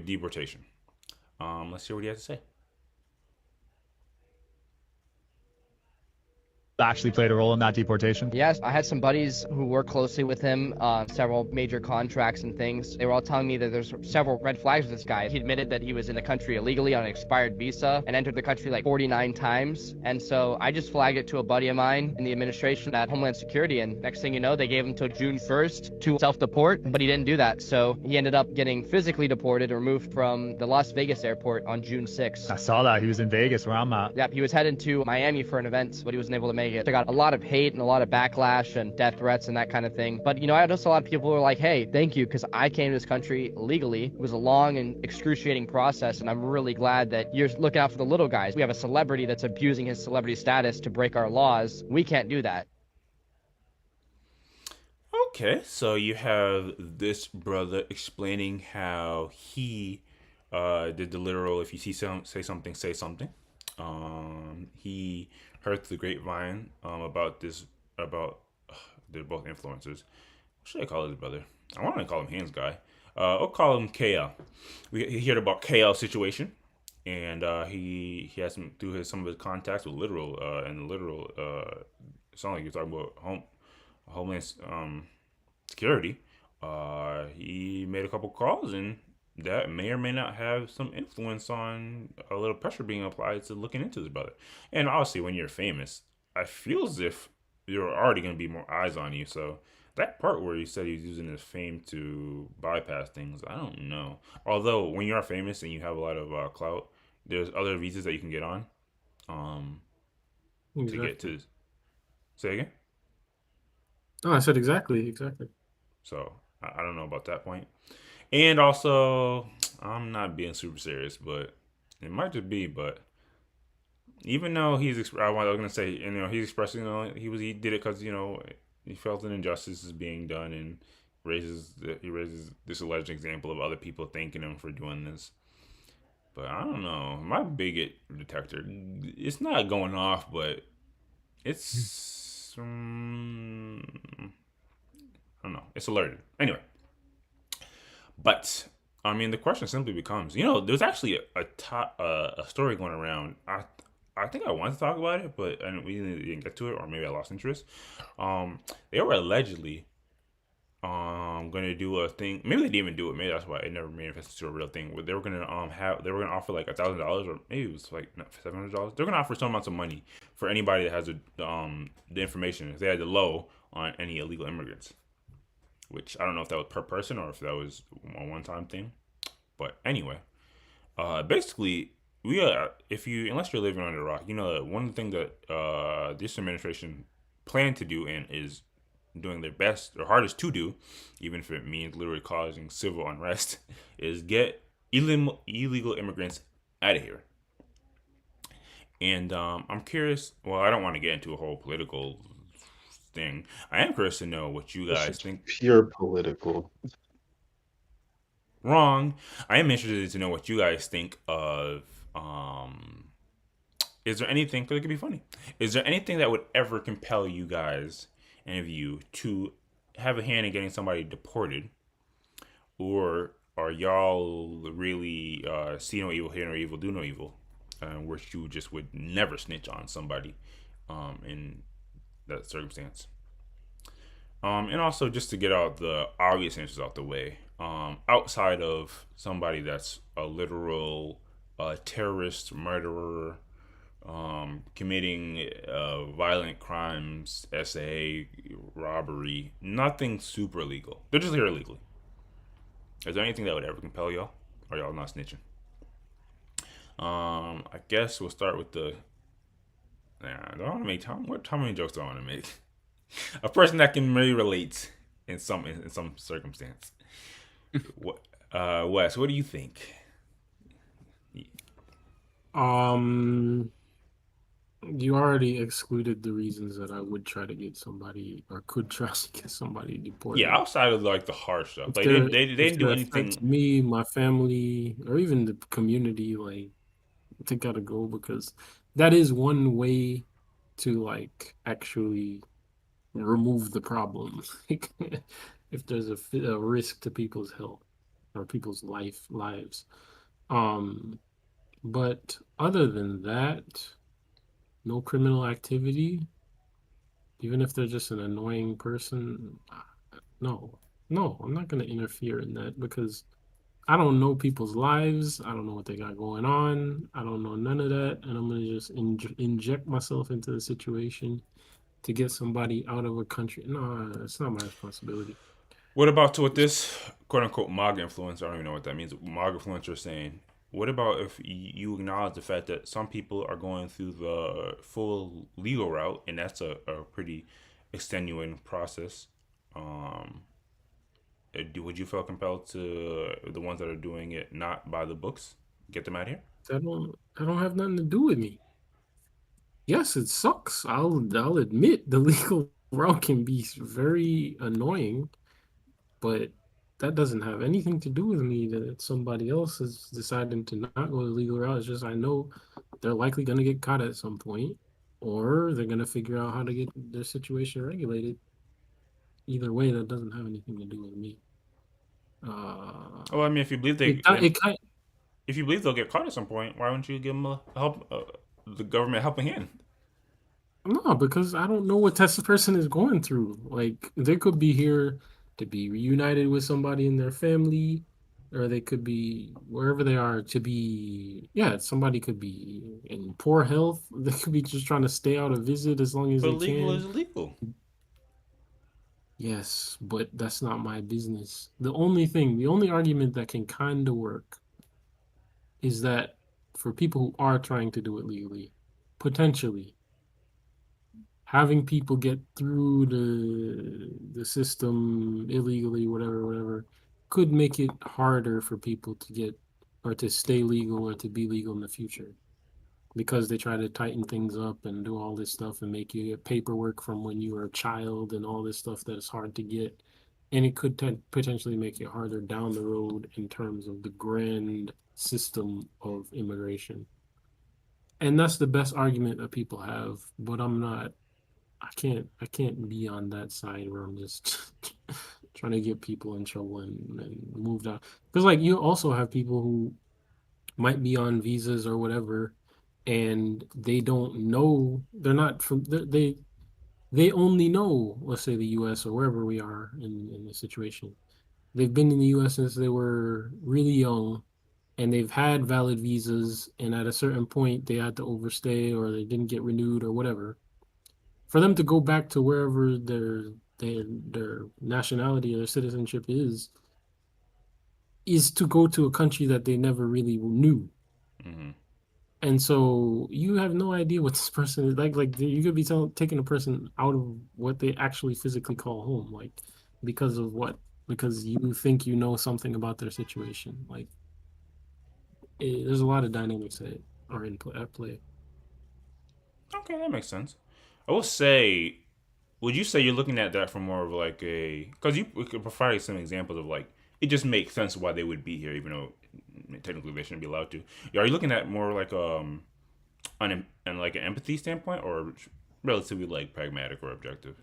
deportation. Let's hear what he has to say. Actually played a role in that deportation? Yes, I had some buddies who work closely with him on several major contracts and things. They were all telling me that there's several red flags with this guy. He admitted that he was in the country illegally on an expired visa and entered the country like 49 times. And so I just flagged it to a buddy of mine in the administration at Homeland Security. And next thing you know, they gave him till June 1st to self-deport, but he didn't do that. So he ended up getting physically deported or removed from the Las Vegas airport on June 6th. I saw that. He was in Vegas where I'm at. Yep, he was heading to Miami for an event, but he wasn't able to make it. I got a lot of hate and a lot of backlash and death threats and that kind of thing. But, I noticed a lot of people were like, hey, thank you, because I came to this country legally. It was a long and excruciating process, and I'm really glad that you're looking out for the little guys. We have a celebrity that's abusing his celebrity status to break our laws. We can't do that. Okay, so you have this brother explaining how he did the literal if you see say something, say something. He heard the grapevine about this about they're both influencers. What should I call his brother? I want to call him Hands Guy. I'll call him KL. He heard about KL situation, and he has some through some of his contacts with literal and literal. It sounds like you're talking about homeland security. He made a couple calls, and that may or may not have some influence on a little pressure being applied to looking into this brother. And obviously, when you're famous, I feel as if you're already going to be more eyes on you. So that part where he said he was using his fame to bypass things, I don't know. Although when you are famous and you have a lot of clout, there's other visas that you can get on to get to. Say again. Oh, I said exactly. So I don't know about that point. And also, I'm not being super serious, but it might just be. But even though I was gonna say, he's expressing, he did it because he felt an injustice is being done, and he raises this alleged example of other people thanking him for doing this. But I don't know, my bigot detector, it's not going off, but it's I don't know, it's alerted anyway. But I mean, the question simply becomes, there's actually a story going around. I think I wanted to talk about it, but we didn't get to it, or maybe I lost interest. They were allegedly going to do a thing. Maybe they didn't even do it. Maybe that's why it never manifested to a real thing. Where they were going to offer like $1,000, or maybe it was like $700. They're going to offer some amounts of money for anybody that has the information, if they had the low on any illegal immigrants. Which I don't know if that was per person or if that was a one-time thing. But anyway, basically, unless you're living under a rock, one thing that this administration planned to do and is doing their best or hardest to do, even if it means literally causing civil unrest, is get illegal immigrants out of here. And I'm curious. Well, I don't want to get into a whole political thing. I am curious to know what you guys think. Pure political. Wrong. I am interested to know what you guys think of. Is there anything? Because it could be funny. Is there anything that would ever compel you guys, any of you, to have a hand in getting somebody deported, or are y'all really see no evil, hear no evil, do no evil, which you just would never snitch on somebody in that circumstance? And also, just to get out the obvious answers out the way, outside of somebody that's a literal terrorist, murderer, committing violent crimes, SA, robbery, nothing super illegal. They're just here illegally. Is there anything that would ever compel y'all? Or y'all not snitching? I guess we'll start with the... I don't want to make... How many jokes do I want to make? A person that can really relate in some circumstance. Wes, what do you think? You already excluded the reasons that I would try to get somebody or could try to get somebody deported. Yeah, outside of like the harsh stuff, If like they're- they if didn't do they're anything. affecting me, my family, or even the community, like, they gotta go, because that is one way to like actually remove the problem. Like, if there's a risk to people's health or people's lives. But other than that, no criminal activity, even if they're just an annoying person. No, I'm not going to interfere in that, because I don't know people's lives. I don't know what they got going on. I don't know none of that. And I'm going to just inject myself into the situation to get somebody out of a country. No, it's not my responsibility. What about with this quote unquote MAGA influencer? I don't even know what that means. MAGA influencer saying, what about if you acknowledge the fact that some people are going through the full legal route, and that's a pretty extenuating process? Would you feel compelled to the ones that are doing it not by the books, get them out of here? That don't have nothing to do with me. Yes, it sucks. I'll admit the legal around can be very annoying, but that doesn't have anything to do with me that somebody else is deciding to not go the legal route. It's just I know they're likely going to get caught at some point, or they're going to figure out how to get their situation regulated. Either way, that doesn't have anything to do with me. Well, I mean, if you believe It kind if you believe they'll get caught at some point, why wouldn't you give them the government helping hand? No, because I don't know what test the person is going through. Like they could be here to be reunited with somebody in their family, or they could be wherever they are to be. Yeah, somebody could be in poor health. They could be just trying to stay out of visit as long as But they legal can. is illegal. Yes, but that's not my business. The only argument that can kind of work is that for people who are trying to do it legally, potentially having people get through the system illegally, whatever, could make it harder for people to get or to stay legal or to be legal in the future because they try to tighten things up and do all this stuff and make you get paperwork from when you were a child and all this stuff that is hard to get. And it could potentially make it harder down the road in terms of the grand system of immigration. And that's the best argument that people have, but I can't be on that side where I'm just trying to get people in trouble and move down. Because like you also have people who might be on visas or whatever, and they don't know they're not from they only know, let's say the US or wherever we are in the situation. They've been in the US since they were really young and they've had valid visas and at a certain point they had to overstay or they didn't get renewed or whatever for them to go back to wherever their nationality or their citizenship is to go to a country that they never really knew. Mm-hmm. And so you have no idea what this person is like. Like you could be taking a person out of what they actually physically call home, like because of what? Because you think you know something about their situation. Like there's a lot of dynamics that are at play. Okay, that makes sense. I will say, would you say you're looking at that from more of like a because you we could provide some examples of like it just makes sense why they would be here, even though technically they shouldn't be allowed to. Yeah, are you looking at more like on like an empathy standpoint or relatively like pragmatic or objective?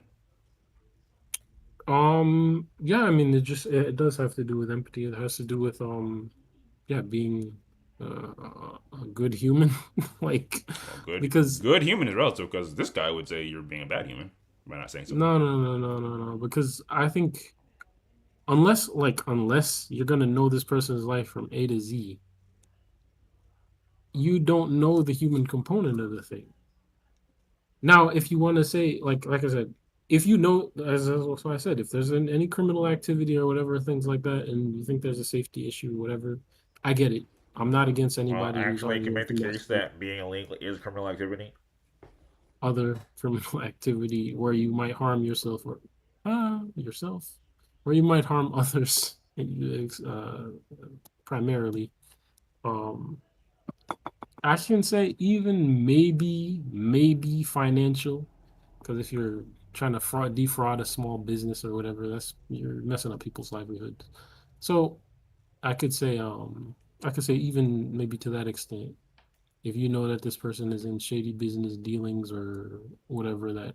Yeah, I mean, it does have to do with empathy. It has to do with yeah, being a good human, like Well, because good human is relative because this guy would say you're being a bad human by not saying something. no, because I think unless you're gonna know this person's life from A to Z, you don't know the human component of the thing. Now, if you want to say like I said, if you know, as what I said, if there's any criminal activity or whatever, things like that, and you think there's a safety issue, whatever, I get it. I'm not against Well, anybody who's actually, you can arguing make the from that case that being illegal is criminal activity. other criminal activity where you might harm yourself or yourself, or you might harm others, primarily. Um, I can say even maybe financial, because if you're trying to defraud a small business or whatever, that's you're messing up people's livelihoods. So I could say I could say even maybe to that extent, if you know that this person is in shady business dealings or whatever that,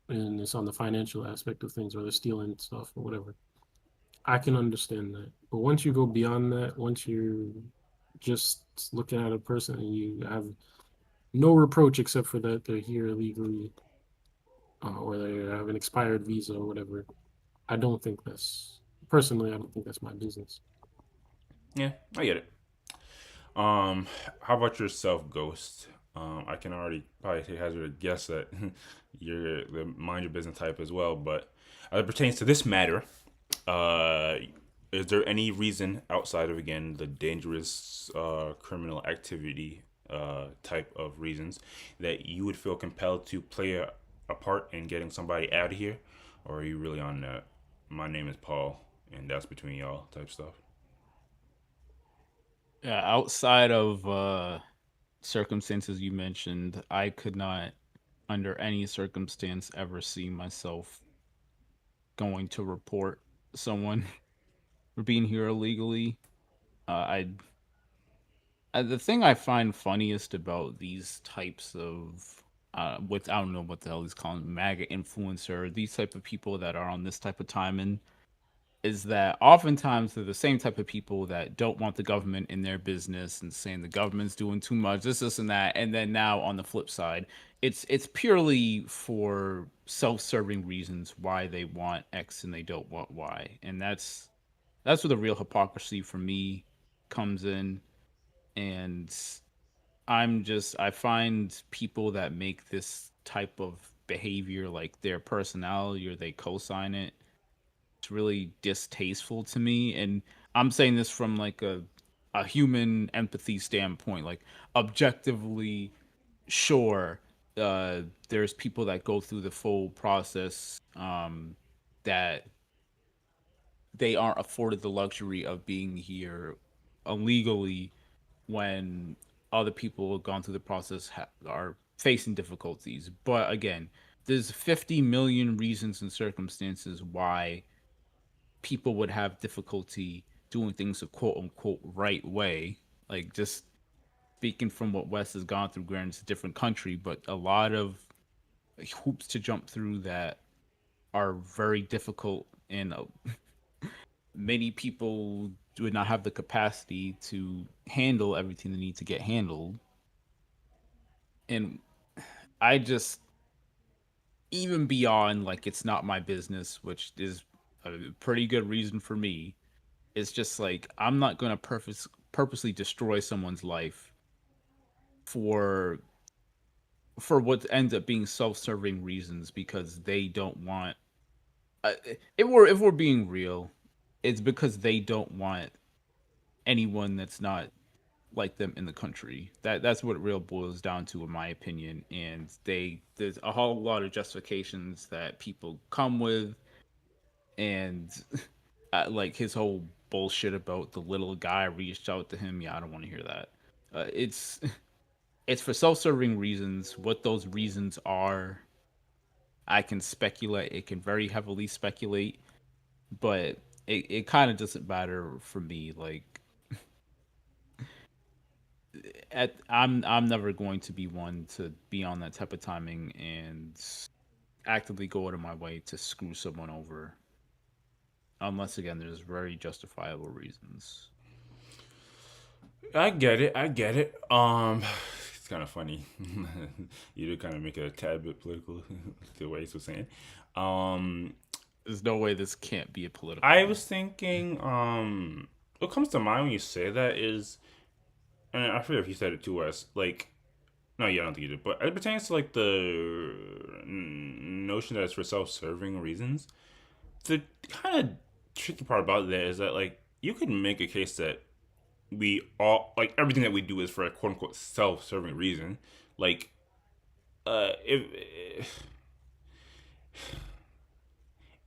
and it's on the financial aspect of things or they're stealing stuff or whatever, I can understand that. But once you go beyond that, once you're just looking at a person and you have no reproach except for that they're here illegally or they have an expired visa or whatever. I don't think that's personally. I don't think that's my business. Yeah, I get it. How about yourself, Ghost? I can already probably hazard a guess that you're the mind your business type as well. But as it pertains to this matter, uh, is there any reason outside of again the dangerous criminal activity type of reasons that you would feel compelled to play a part in getting somebody out of here, or are you really on that? My name is Paul, and that's between y'all type stuff. Yeah, outside of circumstances you mentioned, I could not under any circumstance ever see myself going to report someone for being here illegally. I the thing I find funniest about these types of what I don't know what the hell he's calling MAGA influencer, these type of people that are on this type of timing, is that oftentimes they're the same type of people that don't want the government in their business and saying the government's doing too much, this, and that. And then now on the flip side, it's purely for self-serving reasons why they want X and they don't want Y. And that's where the real hypocrisy for me comes in. And I find people that make this type of behavior like their personality or they co-sign it, it's really distasteful to me. And I'm saying this from like a human empathy standpoint, like objectively, sure, there's people that go through the full process, that they aren't afforded the luxury of being here illegally when other people who have gone through the process are facing difficulties. But again, there's 50 million reasons and circumstances why people would have difficulty doing things the quote unquote right way. Like, just speaking from what Wes has gone through, granted it's a different country, but a lot of hoops to jump through that are very difficult, and many people do not have the capacity to handle everything they need to get handled. And I just, even beyond like it's not my business, which is a pretty good reason for me, it's just like I'm not gonna purposely destroy someone's life for what ends up being self-serving reasons because they don't want. If we're being real, it's because they don't want anyone that's not like them in the country. That's what it real boils down to, in my opinion. And there's a whole lot of justifications that people come with, and like his whole bullshit about the little guy reached out to him. Yeah, I don't want to hear that. It's it's for self-serving reasons. What those reasons are, I can speculate. It can very heavily speculate, but it kind of doesn't matter for me. Like, I'm never going to be one to be on that type of timing and actively go out of my way to screw someone over, unless again there's very justifiable reasons. I get it. I get it. It's kind of funny. You do kind of make it a tad bit political, the way he was saying. There's no way this can't be a political. I was thinking. What comes to mind when you say that is, and I forget if you said it to us. Like, no, yeah, I don't think you did. But it pertains to like the notion that it's for self-serving reasons. The kind of tricky part about that is that like you could make a case that we all like everything that we do is for a quote unquote self-serving reason. Like, if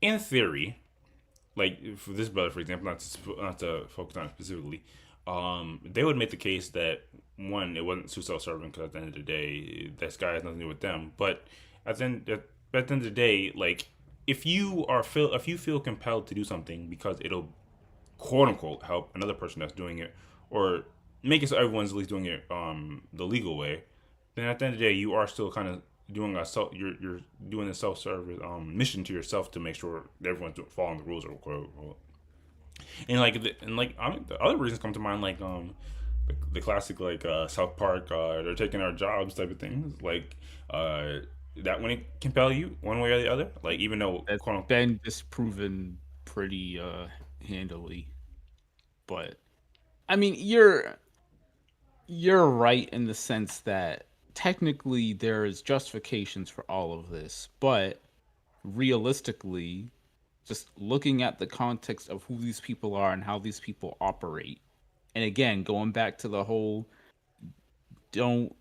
in theory, like for this brother, for example, not to focus on it specifically, they would make the case that one, it wasn't too self-serving because at the end of the day, this guy has nothing to do with them. But at the end of the day, like if you feel compelled to do something because it'll quote unquote help another person that's doing it, or make it so everyone's at least doing it the legal way, then at the end of the day, you are still kind of doing you're doing a self-service mission to yourself to make sure that everyone's following the rules or quote unquote. And the other reasons come to mind, like the classic like South Park, they're taking our jobs type of things, like that wouldn't compel you one way or the other, like even though That's been disproven pretty handily. But I mean, you're right in the sense that technically there is justifications for all of this, but realistically, just looking at the context of who these people are and how these people operate, and again, going back to the whole don't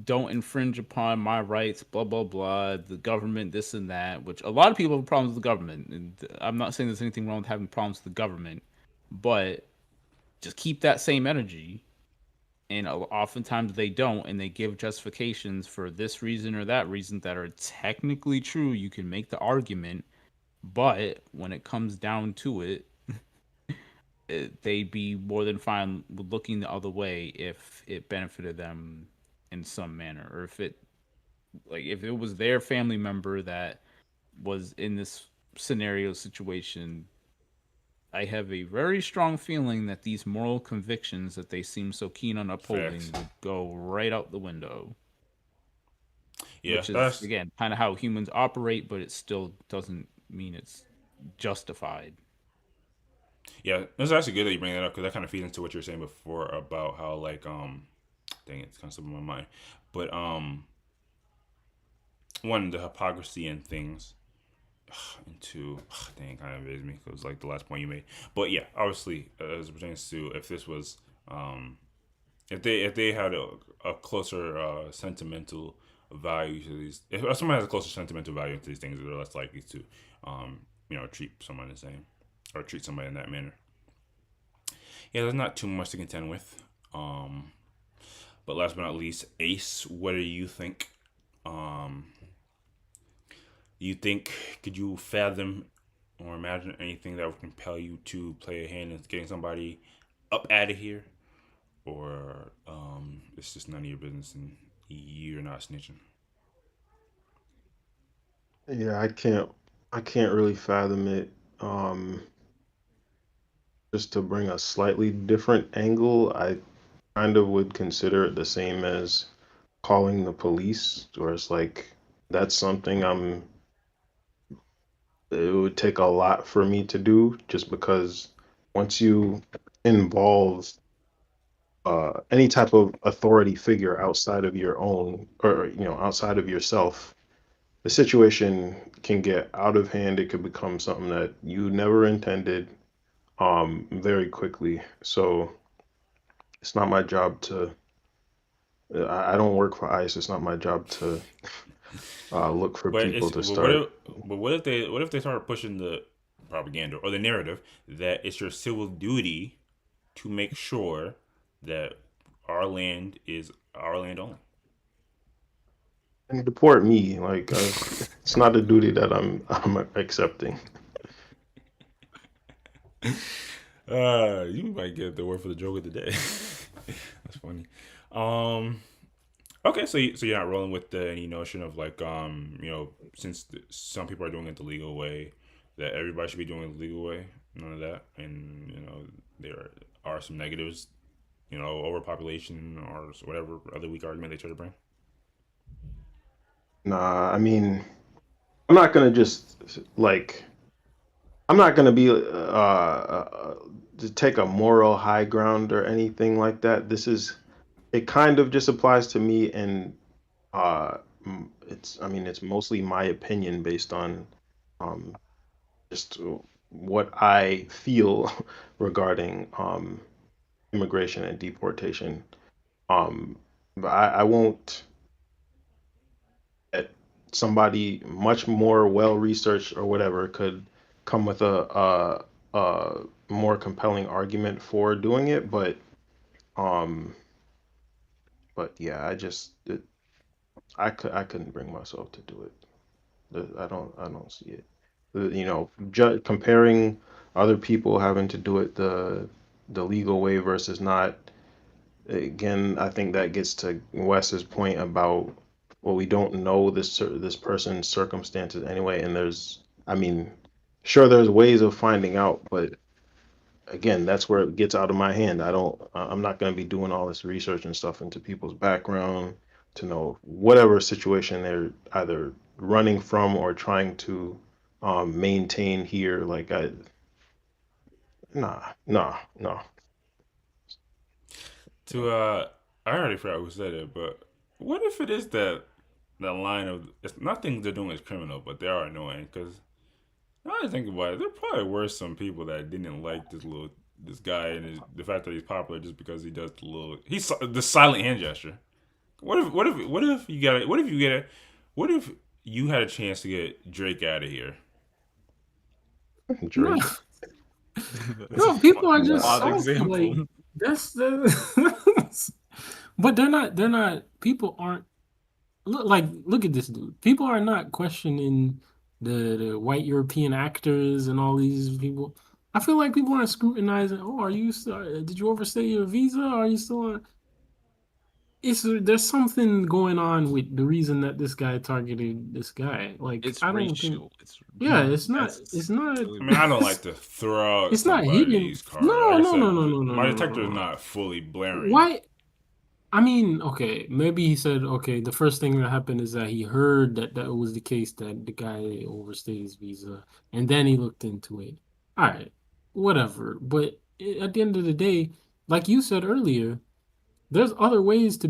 infringe upon my rights, blah blah blah, the government, this and that, which a lot of people have problems with the government, and I'm not saying there's anything wrong with having problems with the government, but just keep that same energy and oftentimes they don't, and they give justifications for this reason or that reason that are technically true. You can make the argument, but when it comes down to it, they'd be more than fine looking the other way if it benefited them in some manner, or if it was their family member that was in this scenario situation. I have a very strong feeling that these moral convictions that they seem so keen on upholding Facts. would go right out the window. Yeah, Which is, that's again, kind of how humans operate, but it still doesn't mean it's justified. yeah. It's actually good that you bring that up because that kind of feeds into what you were saying before about how like dang it's kind of slipping my mind, but one, the hypocrisy in things, and two, dang, kind of amazed me because like the last point you made. But yeah, obviously, as it pertains to if this was, if they had a closer sentimental value to these, if someone has a closer sentimental value to these things, they're less likely to, treat someone the same or treat somebody in that manner. Yeah, there's not too much to contend with. But last but not least, Ace, what do you think? You think, could you fathom or imagine anything that would compel you to play a hand in getting somebody up out of here? Or it's just none of your business and you're not snitching? Yeah, I can't really fathom it. Um, just to bring a slightly different angle, I kind of would consider it the same as calling the police, where it's like that's something it would take a lot for me to do just because once you involve any type of authority figure outside of your own or outside of yourself, the situation can get out of hand. It could become something that you never intended very quickly. So it's not my job to I don't work for ICE. It's not my job to look for But people it's to but what start. if what if they start pushing the propaganda or the narrative that it's your civil duty to make sure that our land is our land only? And deport me. Like it's not a duty that I'm accepting. You might get the word for the joke of the day. That's funny. Um, okay, so you're not rolling with any notion of like since some people are doing it the legal way, that everybody should be doing it the legal way. None of that, and there are some negatives, overpopulation or whatever other weak argument they try to bring. Nah, I mean, I'm not gonna just like I'm not gonna be to take a moral high ground or anything like that. It kind of just applies to me, and it's I mean it's mostly my opinion based on um, just what I feel regarding immigration and deportation. But I won't let somebody much more well researched or whatever could come with a more compelling argument for doing it. Um, but yeah, I couldn't bring myself to do it. I don't see it. Comparing other people having to do it the legal way versus not. Again, I think that gets to Wes's point about, well, we don't know this person's circumstances anyway, and I mean, sure, there's ways of finding out, but again, that's where it gets out of my hand. I'm not going to be doing all this research and stuff into people's background to know whatever situation they're either running from or trying to maintain here. Like nah, nah, nah. I already forgot who said it, but what if it is that line of it's nothing they're doing is criminal, but they are annoying because I think about it, there probably were some people that didn't like this guy and the fact that he's popular just because he does the silent hand gesture. What if you got it? What if you had a chance to get Drake out of here? Drake. No, people are just Odd salty. Like example. that's But they're not. They're not. People aren't look at this dude. People are not questioning the white European actors and all these people. I feel like people aren't scrutinizing. Oh, are you still? Did you overstay your visa? Are you still on? There's something going on with the reason that this guy targeted this guy. Like It's I don't think. racial. It's Yeah, it's not. that's It's not. I mean, I don't like to throw out It's not hidden. somebody's card. Like No, I no, no, said, no, no, no, my no, no, detector is no. not fully blaring. Why? I mean, okay, maybe he said, okay, the first thing that happened is that he heard that that was the case, that the guy overstayed his visa, and then he looked into it. All right, whatever. But at the end of the day, like you said earlier, there's other ways to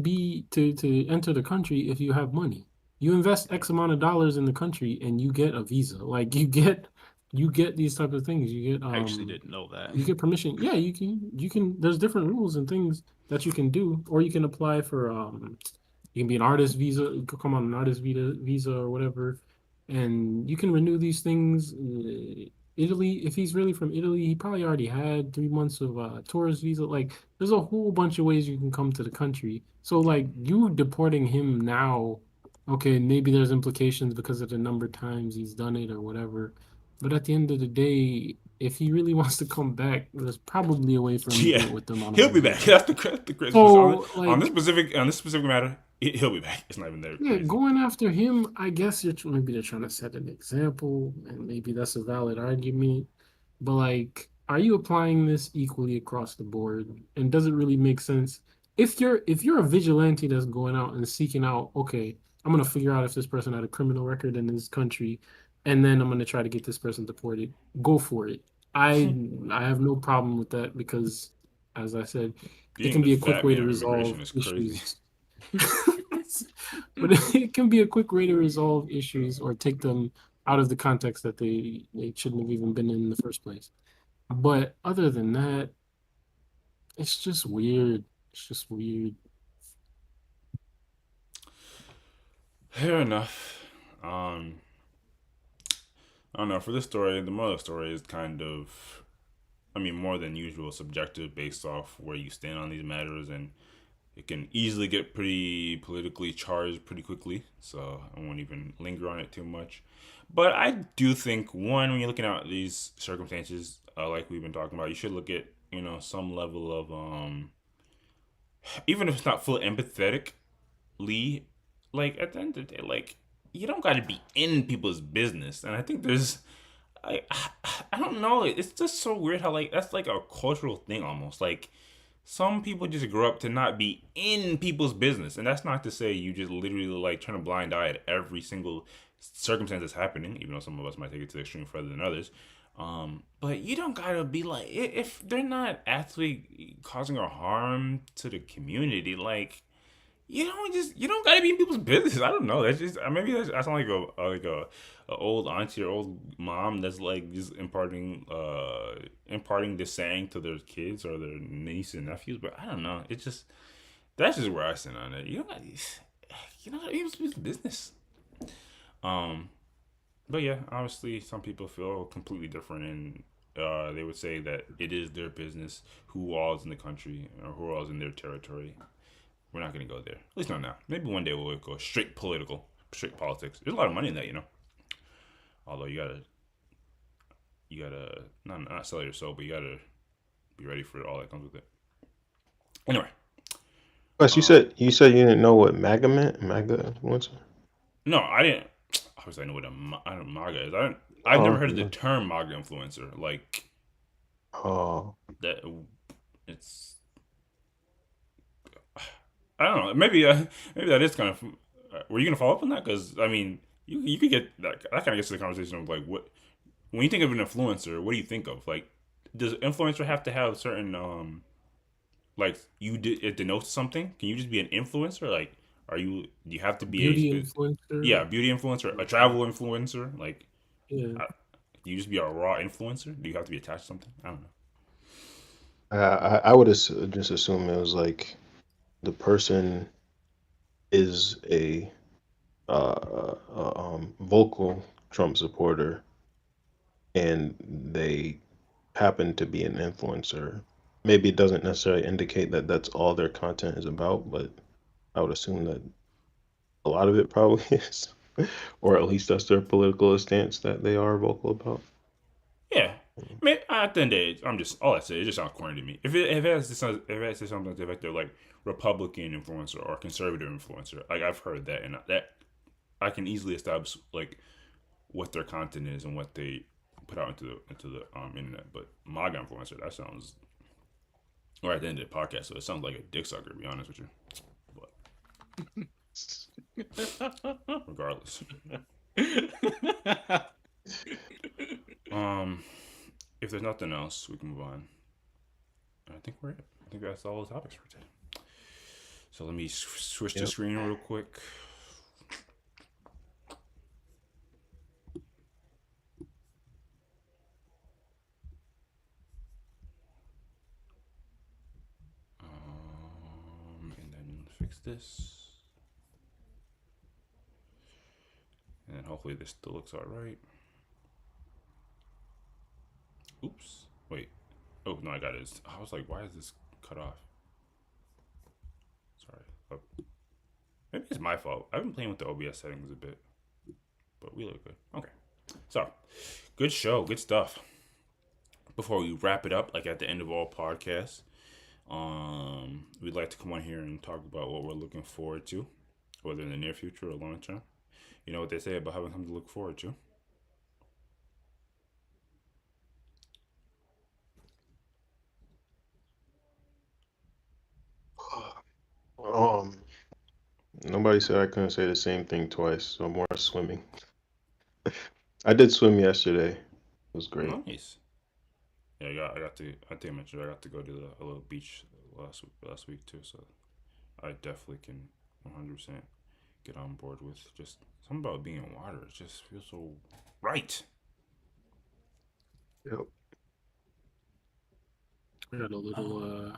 enter the country if you have money. You invest X amount of dollars in the country and you get a visa. Like you get these type of things. I actually didn't know that. You get permission. Yeah, you can there's different rules and things that you can do, or you can apply for you can be an artist visa, you could come on an artist visa or whatever, and you can renew these things. Italy, if he's really from Italy, he probably already had 3 months of tourist visa. Like, there's a whole bunch of ways you can come to the country. So, like, you deporting him now, okay, maybe there's implications because of the number of times he's done it or whatever. But at the end of the day, if he really wants to come back, there's probably a way for him to do Yeah, it with them on a he'll be regular back. basis. That's the crazy. So, On like, this specific matter, he'll be back. It's not even that yeah, crazy. going after him, I guess maybe they're trying to set an example, and maybe that's a valid argument. But like, are you applying this equally across the board? And does it really make sense? If you're a vigilante that's going out and seeking out, okay, I'm gonna figure out if this person had a criminal record in this country, and then I'm gonna try to get this person deported. Go for it. I have no problem with that because, as I said, it Being can the be a quick fat way man to of resolve immigration is crazy. issues. But it can be a quick way to resolve issues or take them out of the context that they shouldn't have even been in the first place. But other than that, it's just weird. It's just weird. Fair enough. I don't know. For this story, the moral of the story is kind of, I mean, more than usual, subjective based off where you stand on these matters, and it can easily get pretty politically charged pretty quickly. So I won't even linger on it too much. But I do think one, when you're looking at these circumstances, like we've been talking about, you should look at some level of even if it's not full empathetically, like at the end of the day, like you don't got to be in people's business, and I think there's I I don't know. It's just so weird how like that's like a cultural thing almost. Like some people just grow up to not be in people's business, and that's not to say you just literally like turn a blind eye at every single circumstance that's happening. Even though some of us might take it to the extreme further than others. But you don't gotta be like if they're not actually causing a harm to the community, like you don't gotta be in people's business. I don't know. That's just maybe I sound like a old auntie or old mom that's like just imparting this saying to their kids or their nieces and nephews. But I don't know. It's just that's just where I stand on it. You don't gotta be in people's business. Um, but yeah, obviously some people feel completely different, and they would say that it is their business who all is in the country or who all is in their territory. We're not going to go there. At least not now. Maybe one day we'll go straight straight politics. There's a lot of money in that, Although you gotta not sell your soul, but you gotta be ready for all that comes with it. Anyway, Plus, you said you didn't know what MAGA meant. MAGA influencer. no, I didn't. Obviously, I know what a MAGA is. I've Oh, never heard of the okay. term MAGA influencer. Like Oh, that, it's I don't know. Maybe that is kind of. Were you gonna follow up on that? Because I mean, you could get that. That kind of gets to the conversation of like what when you think of an influencer, what do you think of? Like, does influencer have to have certain like it denotes something? Can you just be an influencer? Like, do you have to be Beauty yeah, influencer. beauty influencer, a travel influencer? Like, Yeah. can you just be a raw influencer? Do you have to be attached to something? I don't know. I would just assume it was like the person is a vocal Trump supporter, and they happen to be an influencer, maybe it doesn't necessarily indicate that that's all their content is about, but I would assume that a lot of it probably is, or at least that's their political stance that they are vocal about. Yeah. Man, at the end of the day, I'm just all I say. It just sounds corny to me. If it has to say something to the effect of like Republican influencer or conservative influencer, like I've heard that, and that I can easily establish like what their content is and what they put out into the internet. But MAGA influencer, that sounds. Or at the end of the podcast, so it sounds like a dick sucker. To be honest with you, but regardless. If there's nothing else, we can move on. I think we're it. I think that's all the topics for today. So let me switch the screen real quick. And then fix this. And then hopefully this still looks alright. Oops. Wait. Oh, no, I got it. I was like, why is this cut off? Sorry. Oh. Maybe it's my fault. I've been playing with the OBS settings a bit. But we look good. Okay. So, good show. Good stuff. Before we wrap it up, like at the end of all podcasts, we'd like to come on here and talk about what we're looking forward to, whether in the near future or long term. You know what they say about having something to look forward to. Nobody said I couldn't say the same thing twice, so more swimming. I did swim yesterday. It was great. Nice. Yeah, I think I mentioned I got to go to a little beach last week too, so I definitely can 100% get on board with just something about being in water. It just feels so right. Yep. I got a little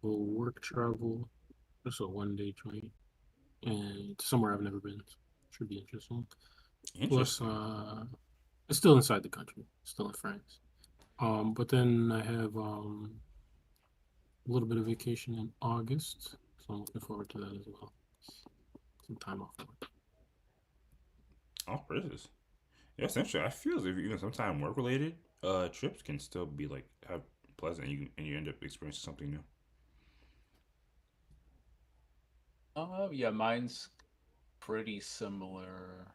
work travel, just a 1 day joint, and somewhere I've never been. Should be interesting. Plus, it's still inside the country, still in France. But then I have a little bit of vacation in August, so I'm looking forward to that as well. Some time off work. Oh, praises. Yeah, it's interesting. I feel as if even sometimes work related trips can still be like have pleasant, and you end up experiencing something new. Yeah, mine's pretty similar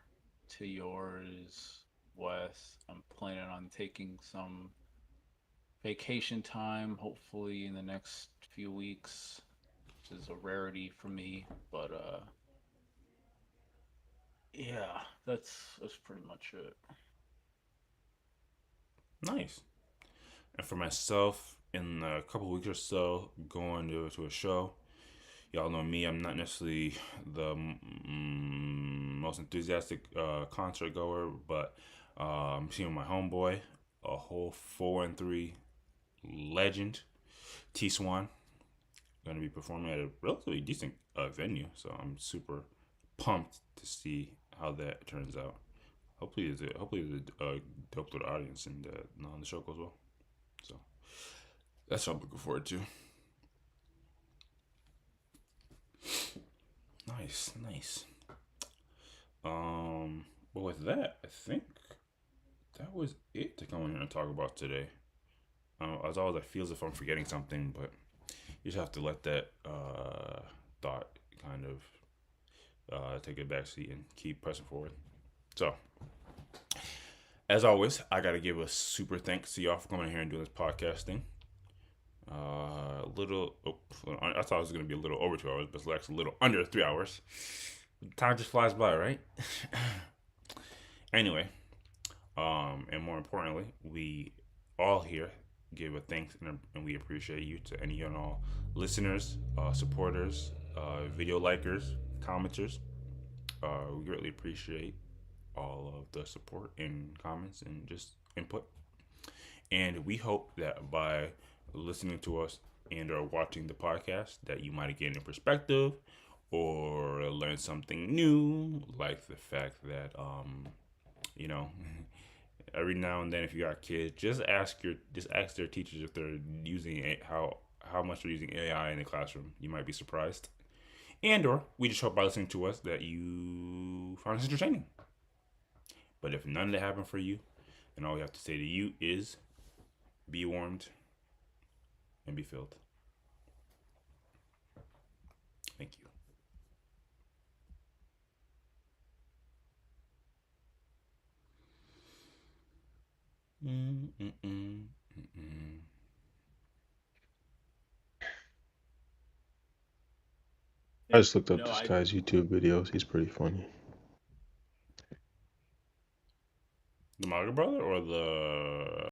to yours, Wes. I'm planning on taking some vacation time, hopefully in the next few weeks, which is a rarity for me. But yeah, that's pretty much it. Nice. And for myself, in a couple weeks or so, going to a show. Y'all know me. I'm not necessarily the most enthusiastic concert goer, but I'm seeing my homeboy, a whole 4-3 legend, T Swan, going to be performing at a relatively decent venue. So I'm super pumped to see how that turns out. Hopefully, it's a dope little audience, and the show goes well. So that's what I'm looking forward to. Nice. But with that, I think that was it to come in here and talk about today. As always, I feel as if I'm forgetting something, but you just have to let that thought kind of take a backseat and keep pressing forward. So, as always, I got to give a super thanks to y'all for coming in here and doing this podcasting. I thought it was going to be a little over 2 hours, but it's actually a little under 3 hours. Time just flies by, right? Anyway, and more importantly, we all here give a thanks and we appreciate you to any and all listeners, supporters, video likers, commenters. We greatly appreciate all of the support and comments and just input. And we hope that by listening to us and or watching the podcast that you might gain a perspective or learn something new, like the fact that every now and then, if you got kids, just ask their teachers if they're using how much they're using AI in the classroom. You might be surprised. And or we just hope by listening to us that you found this entertaining. But if none of that happened for you, then all we have to say to you is be warmed and be filled. Thank you. I just looked up this guy's YouTube videos. He's pretty funny. The Maga brother or the